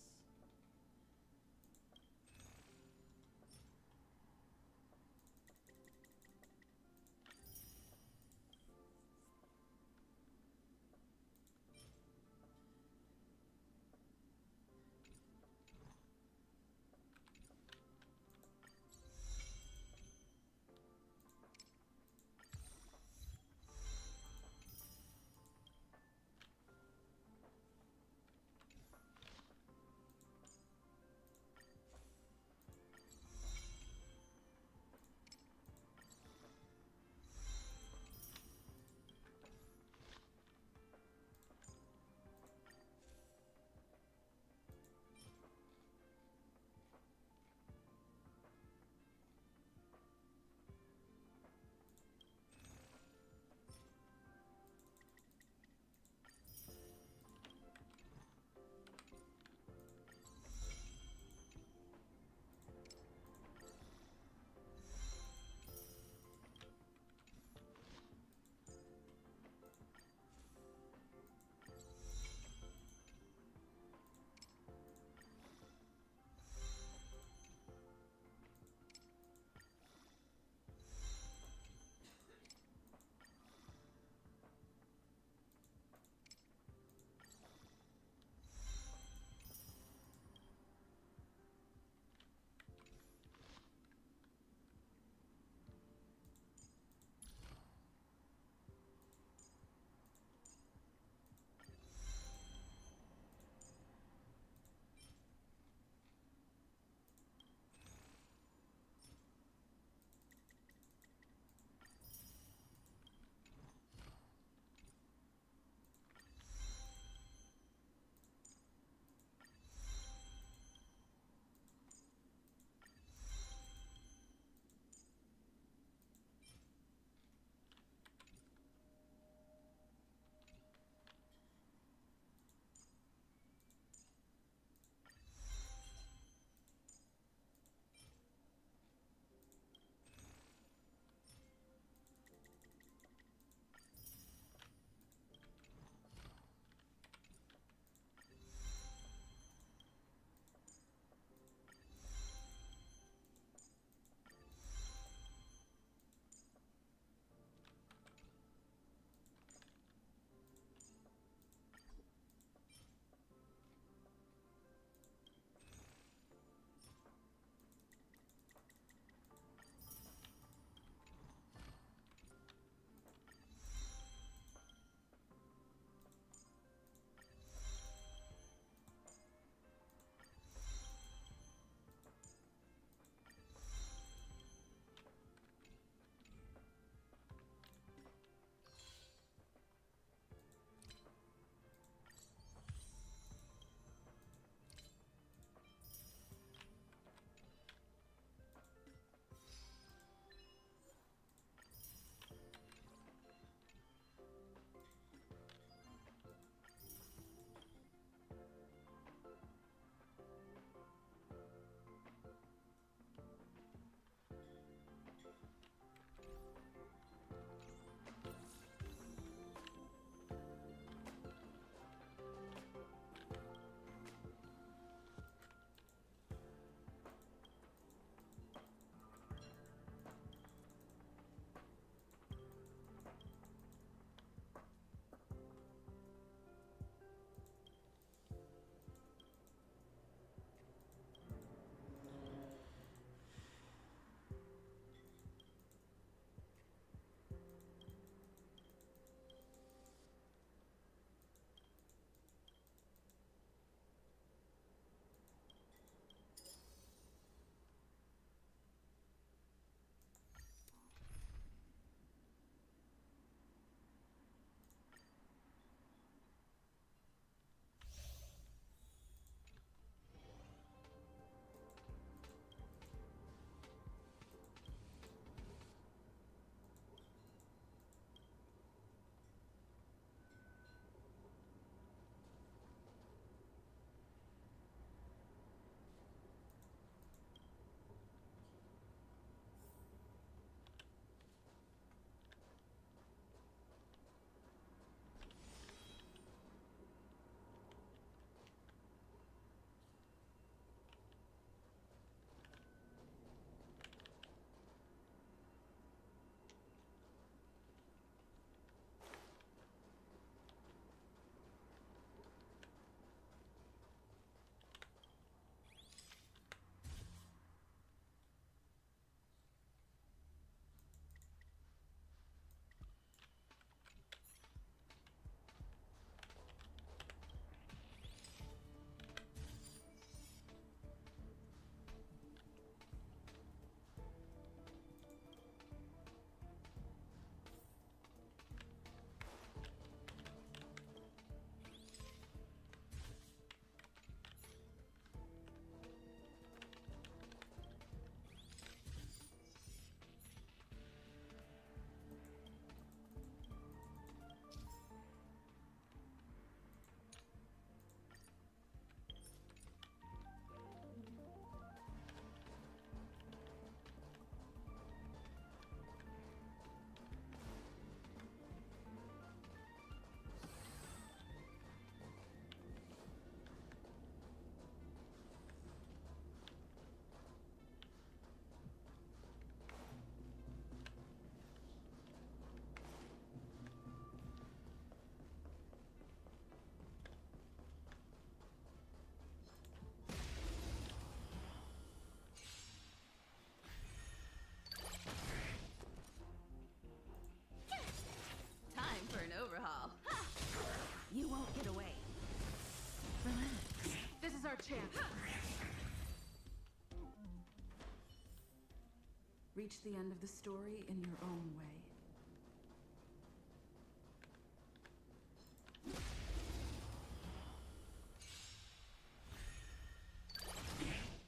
Reach the end of the story in your own way.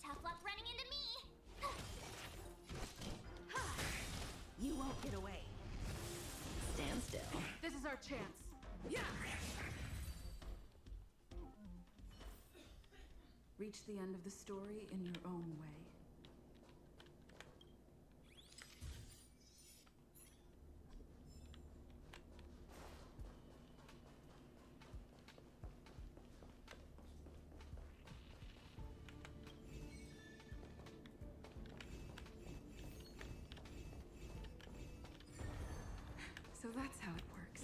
Tough luck running into me. You won't get away. Stand still. This is our chance. Yeah. Reach the end of the story in your own way. So that's how it works.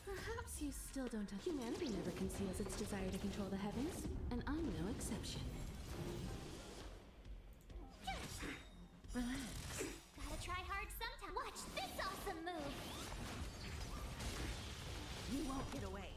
Perhaps you still don't. Humanity never conceals its desire to control the heavens, and I'm no exception. Relax. Gotta try hard sometime. Watch this awesome move. You won't get away.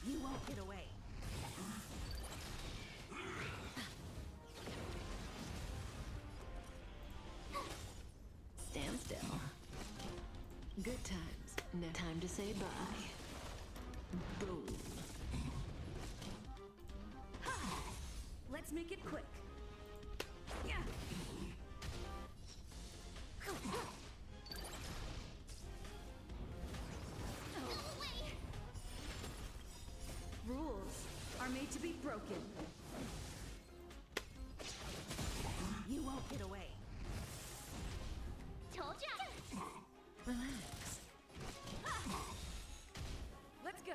You won't get away. Stand still. Good times. No time to say bye. Boom. Let's make it quick. Yeah. Rules are made to be broken. You won't get away. Told ya. Relax. Let's go.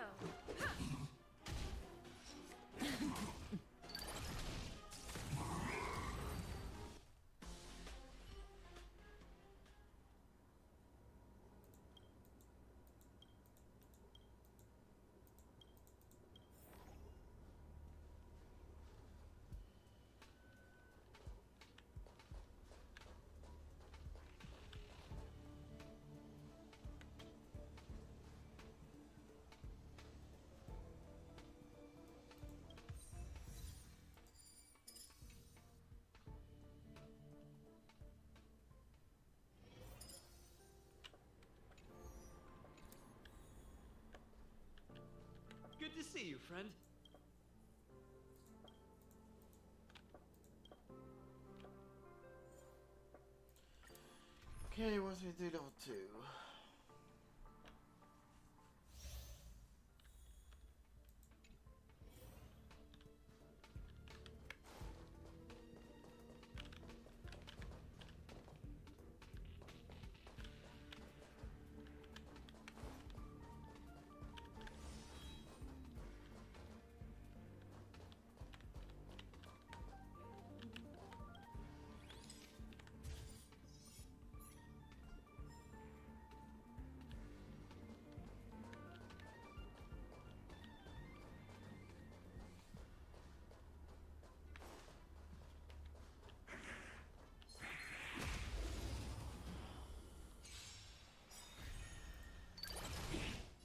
Good to see you, friend. Okay, what do we do level 2?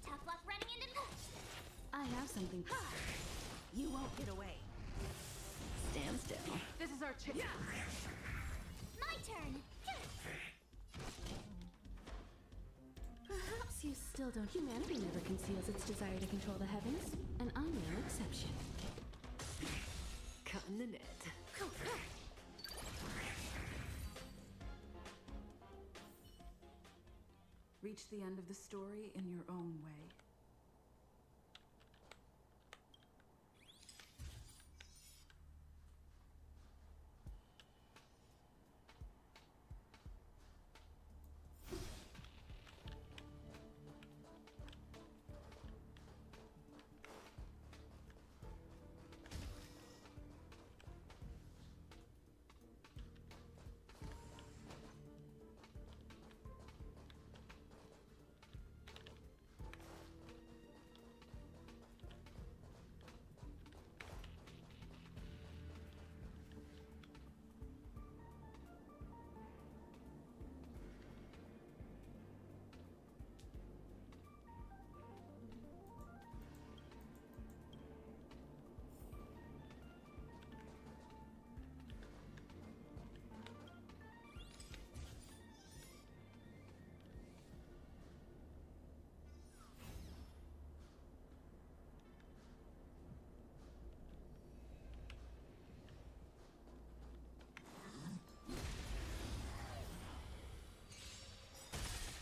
Tough luck running into me. I have something. You won't get away. Stand still. This is our chance. My turn. Perhaps you still still don't. Humanity never conceals its desire to control the heavens, and I'm no exception. Cutting the net. Reach the end of the story in your own way.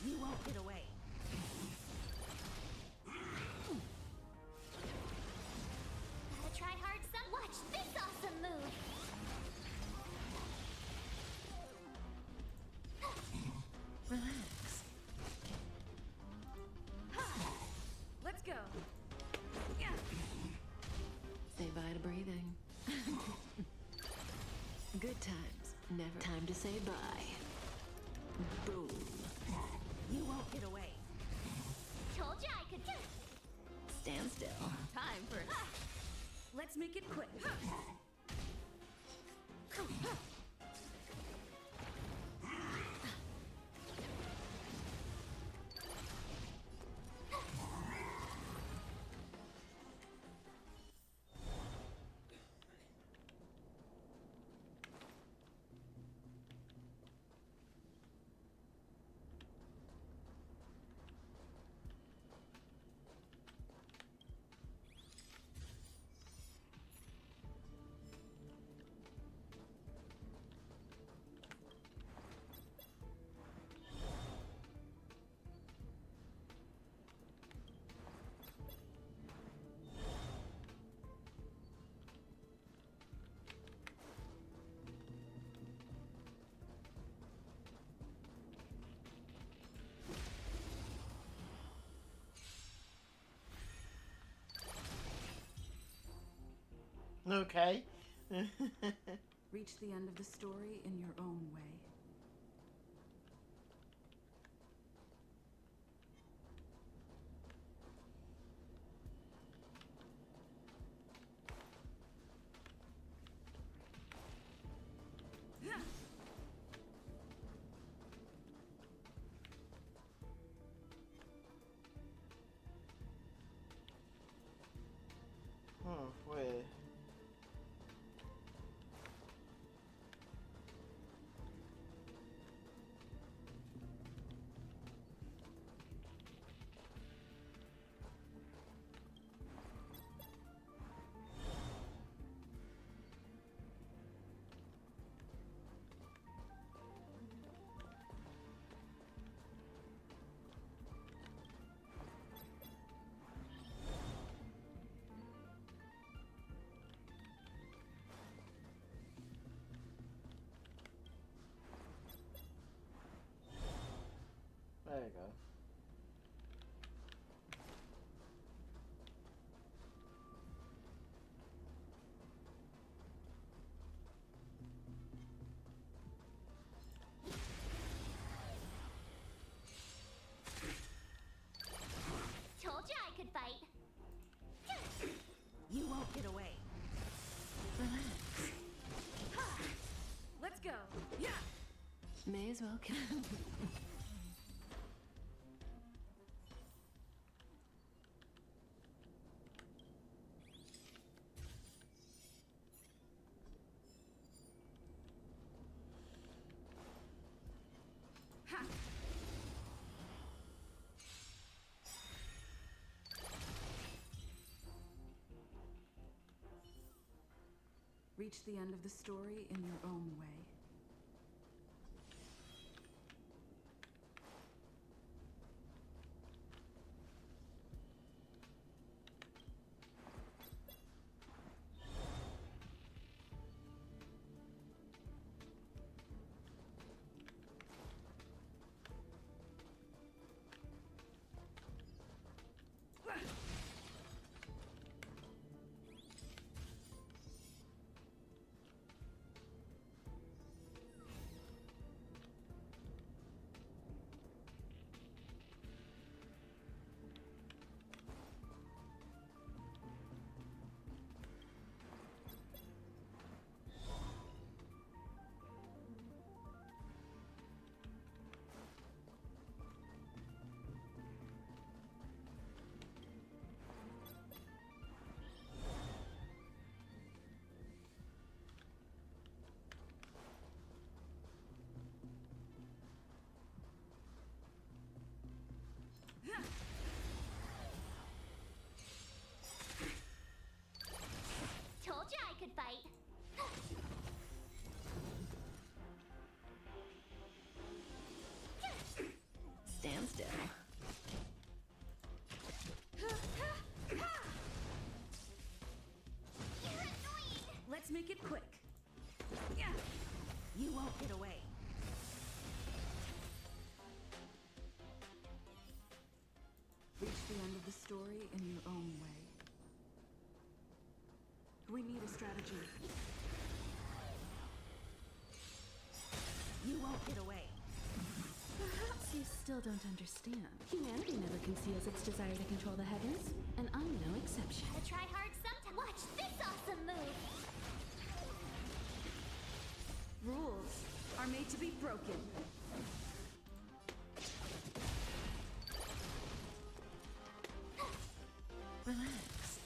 You won't get away. Gotta try hard some. Watch this awesome move. Relax. Let's go. Say bye to breathing. Good times. Never time to say bye. Boom. You won't get away. Told ya I could. Stand still. Time for. Let's make it quick. Okay. Reach the end of the story in your own way. Oh, wait. There you go. Told ya I could fight. You won't get away. Relax. Let's go. Yeah. May as well come. Reach the end of the story in your own way. Told you I could fight. Stand still. Let's make it quick. You won't get away. Reach the end of the story in your own way. We need a strategy. You won't get away. Perhaps you still don't understand. Humanity never conceals its desire to control the heavens, and I'm no exception. Gotta try hard sometime. Watch this awesome move. Rules are made to be broken. Relax.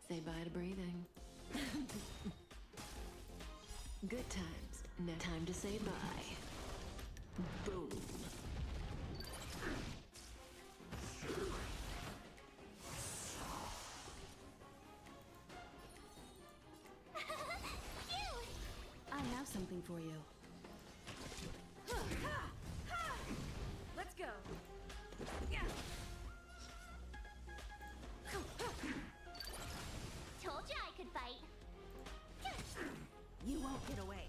Say bye to breathing. Good times. Now time to say bye. Boom. I have something for you. Let's go. Told you I could fight. You won't get away.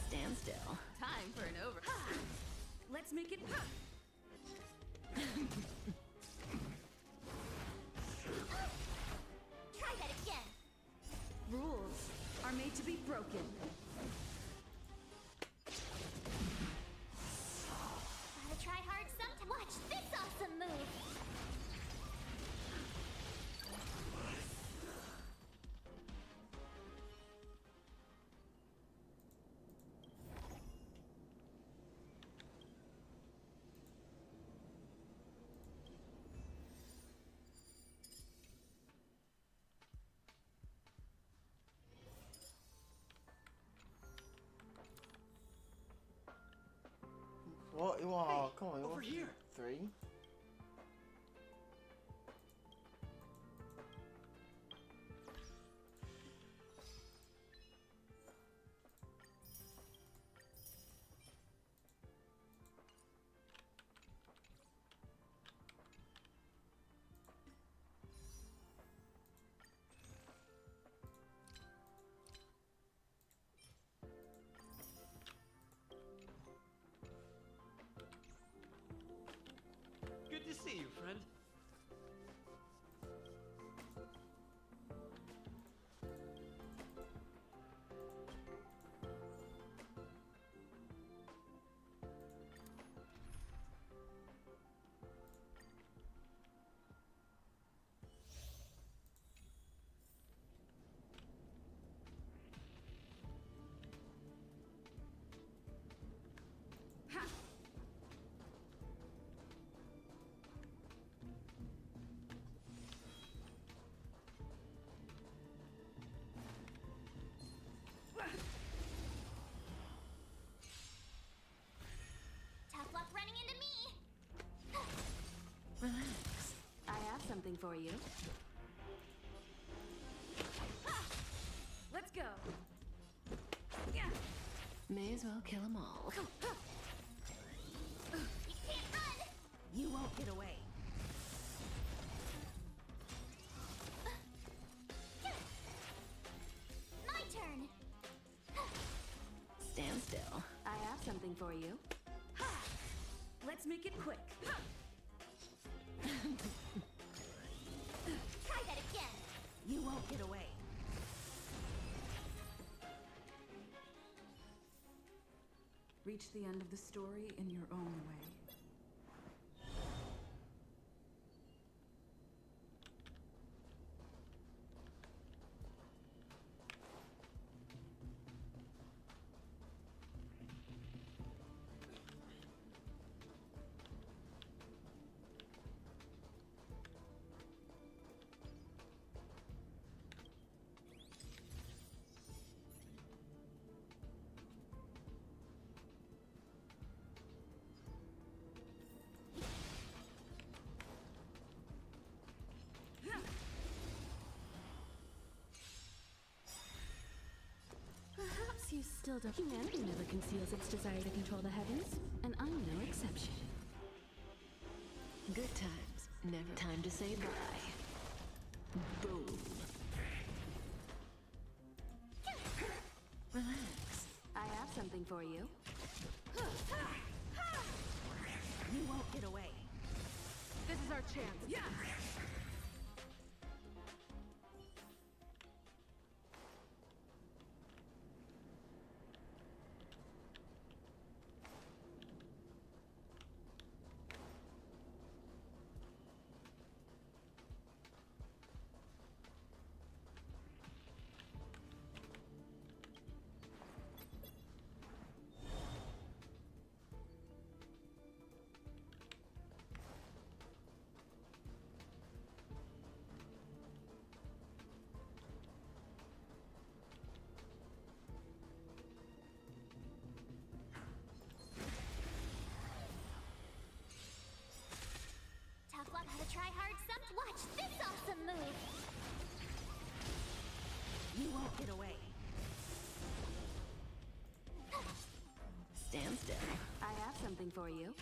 Stand still. Time for an over. Let's make it. Try that again. Rules are made to be broken. Gotta try hard sometime. Watch this awesome move. What? Oh, come on. over here. 3? Good to see you, friend. for you. Let's go. Yeah. May as well kill them all. You can't run! You won't get away. My turn! Stand still. I have something for you. Let's make it quick. Try that again! You won't get away. Reach the end of the story in your own way. Perhaps you still don't. Humanity never conceals its desire to control the heavens, and I'm no exception. Good times. Never time to say bye. Boom. Relax. I have something for you. You won't get away. This is our chance. Yeah. Tough luck how to try hard some. Watch this awesome move! You won't get away. Stand still. I have something for you.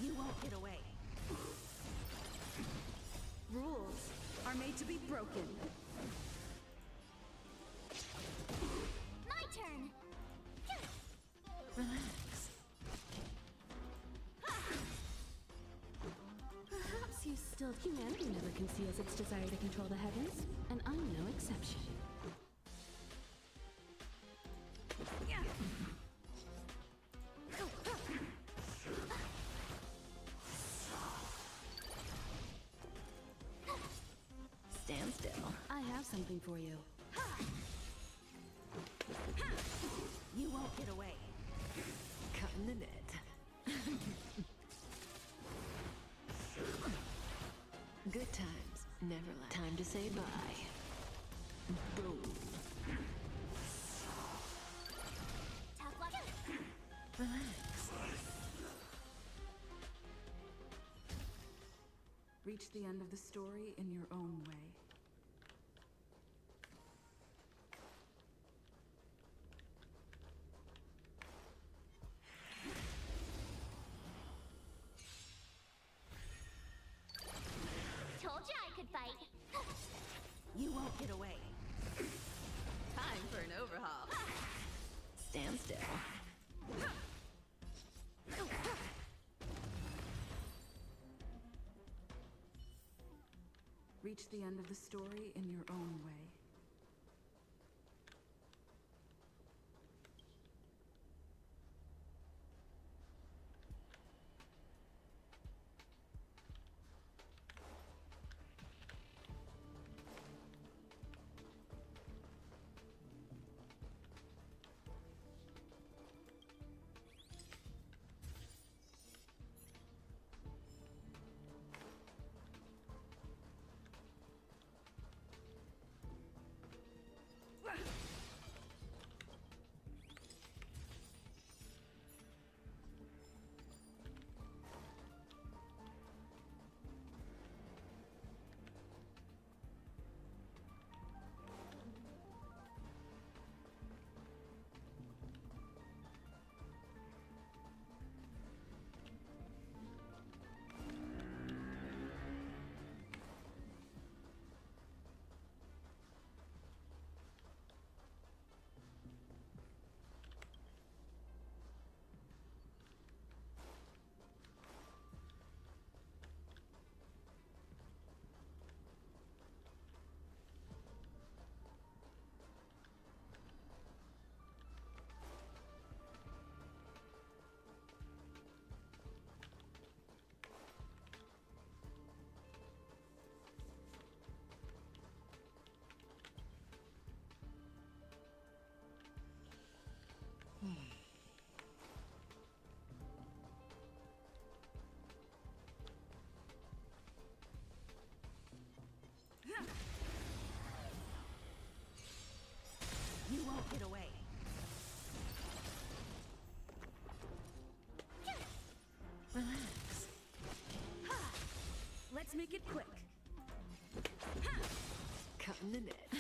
You won't get away. Rules are made to be broken. My turn! Relax. Perhaps you still. Humanity never conceals its desire to control the heavens, and I'm no exception. Stand still. I have something for you. You won't get away. Cut in the net. Good times. Never time to say bye. Boom. Tough luck. Relax. Reach the end of the story in your own way. Told you I could fight. You won't get away. Time for an overhaul. Stand still. Reach the end of the story in your own way. You won't get away. Relax. Let's make it quick. Cut in the net.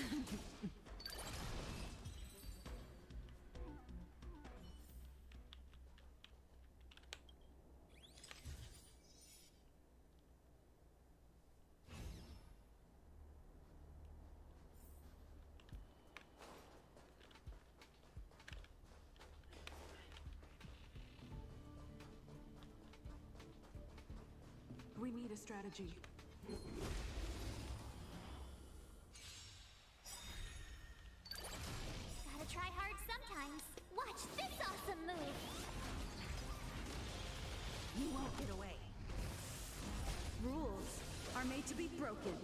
We need a strategy. Gotta try hard sometimes. Watch this awesome move. You won't get away. Rules are made to be broken.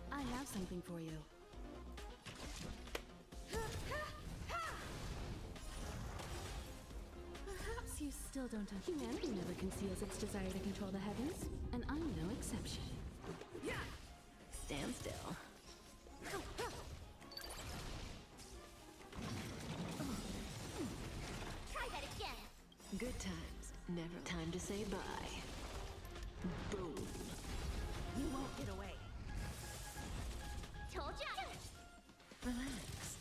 I have something for you. Perhaps you still don't have... Humanity never conceals its desire to control the heavens, and I'm no exception. Stand still. Try that again. Good times. Never time to say bye. Boom. You won't get away. Told ya. Relax.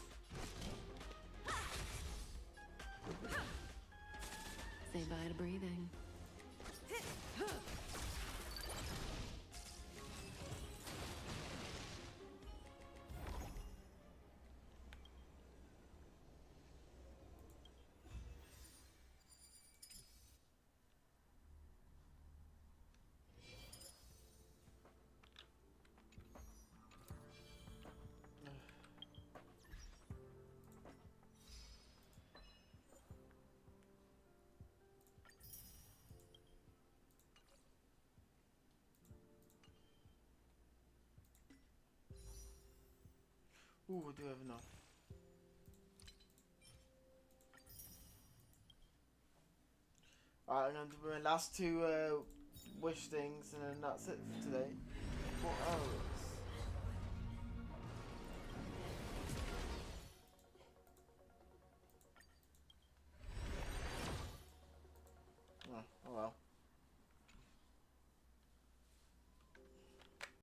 Say bye to breathing. Ooh, I do have enough. Alright, I'm going to do my last two wish things, and then that's it for today. arrows.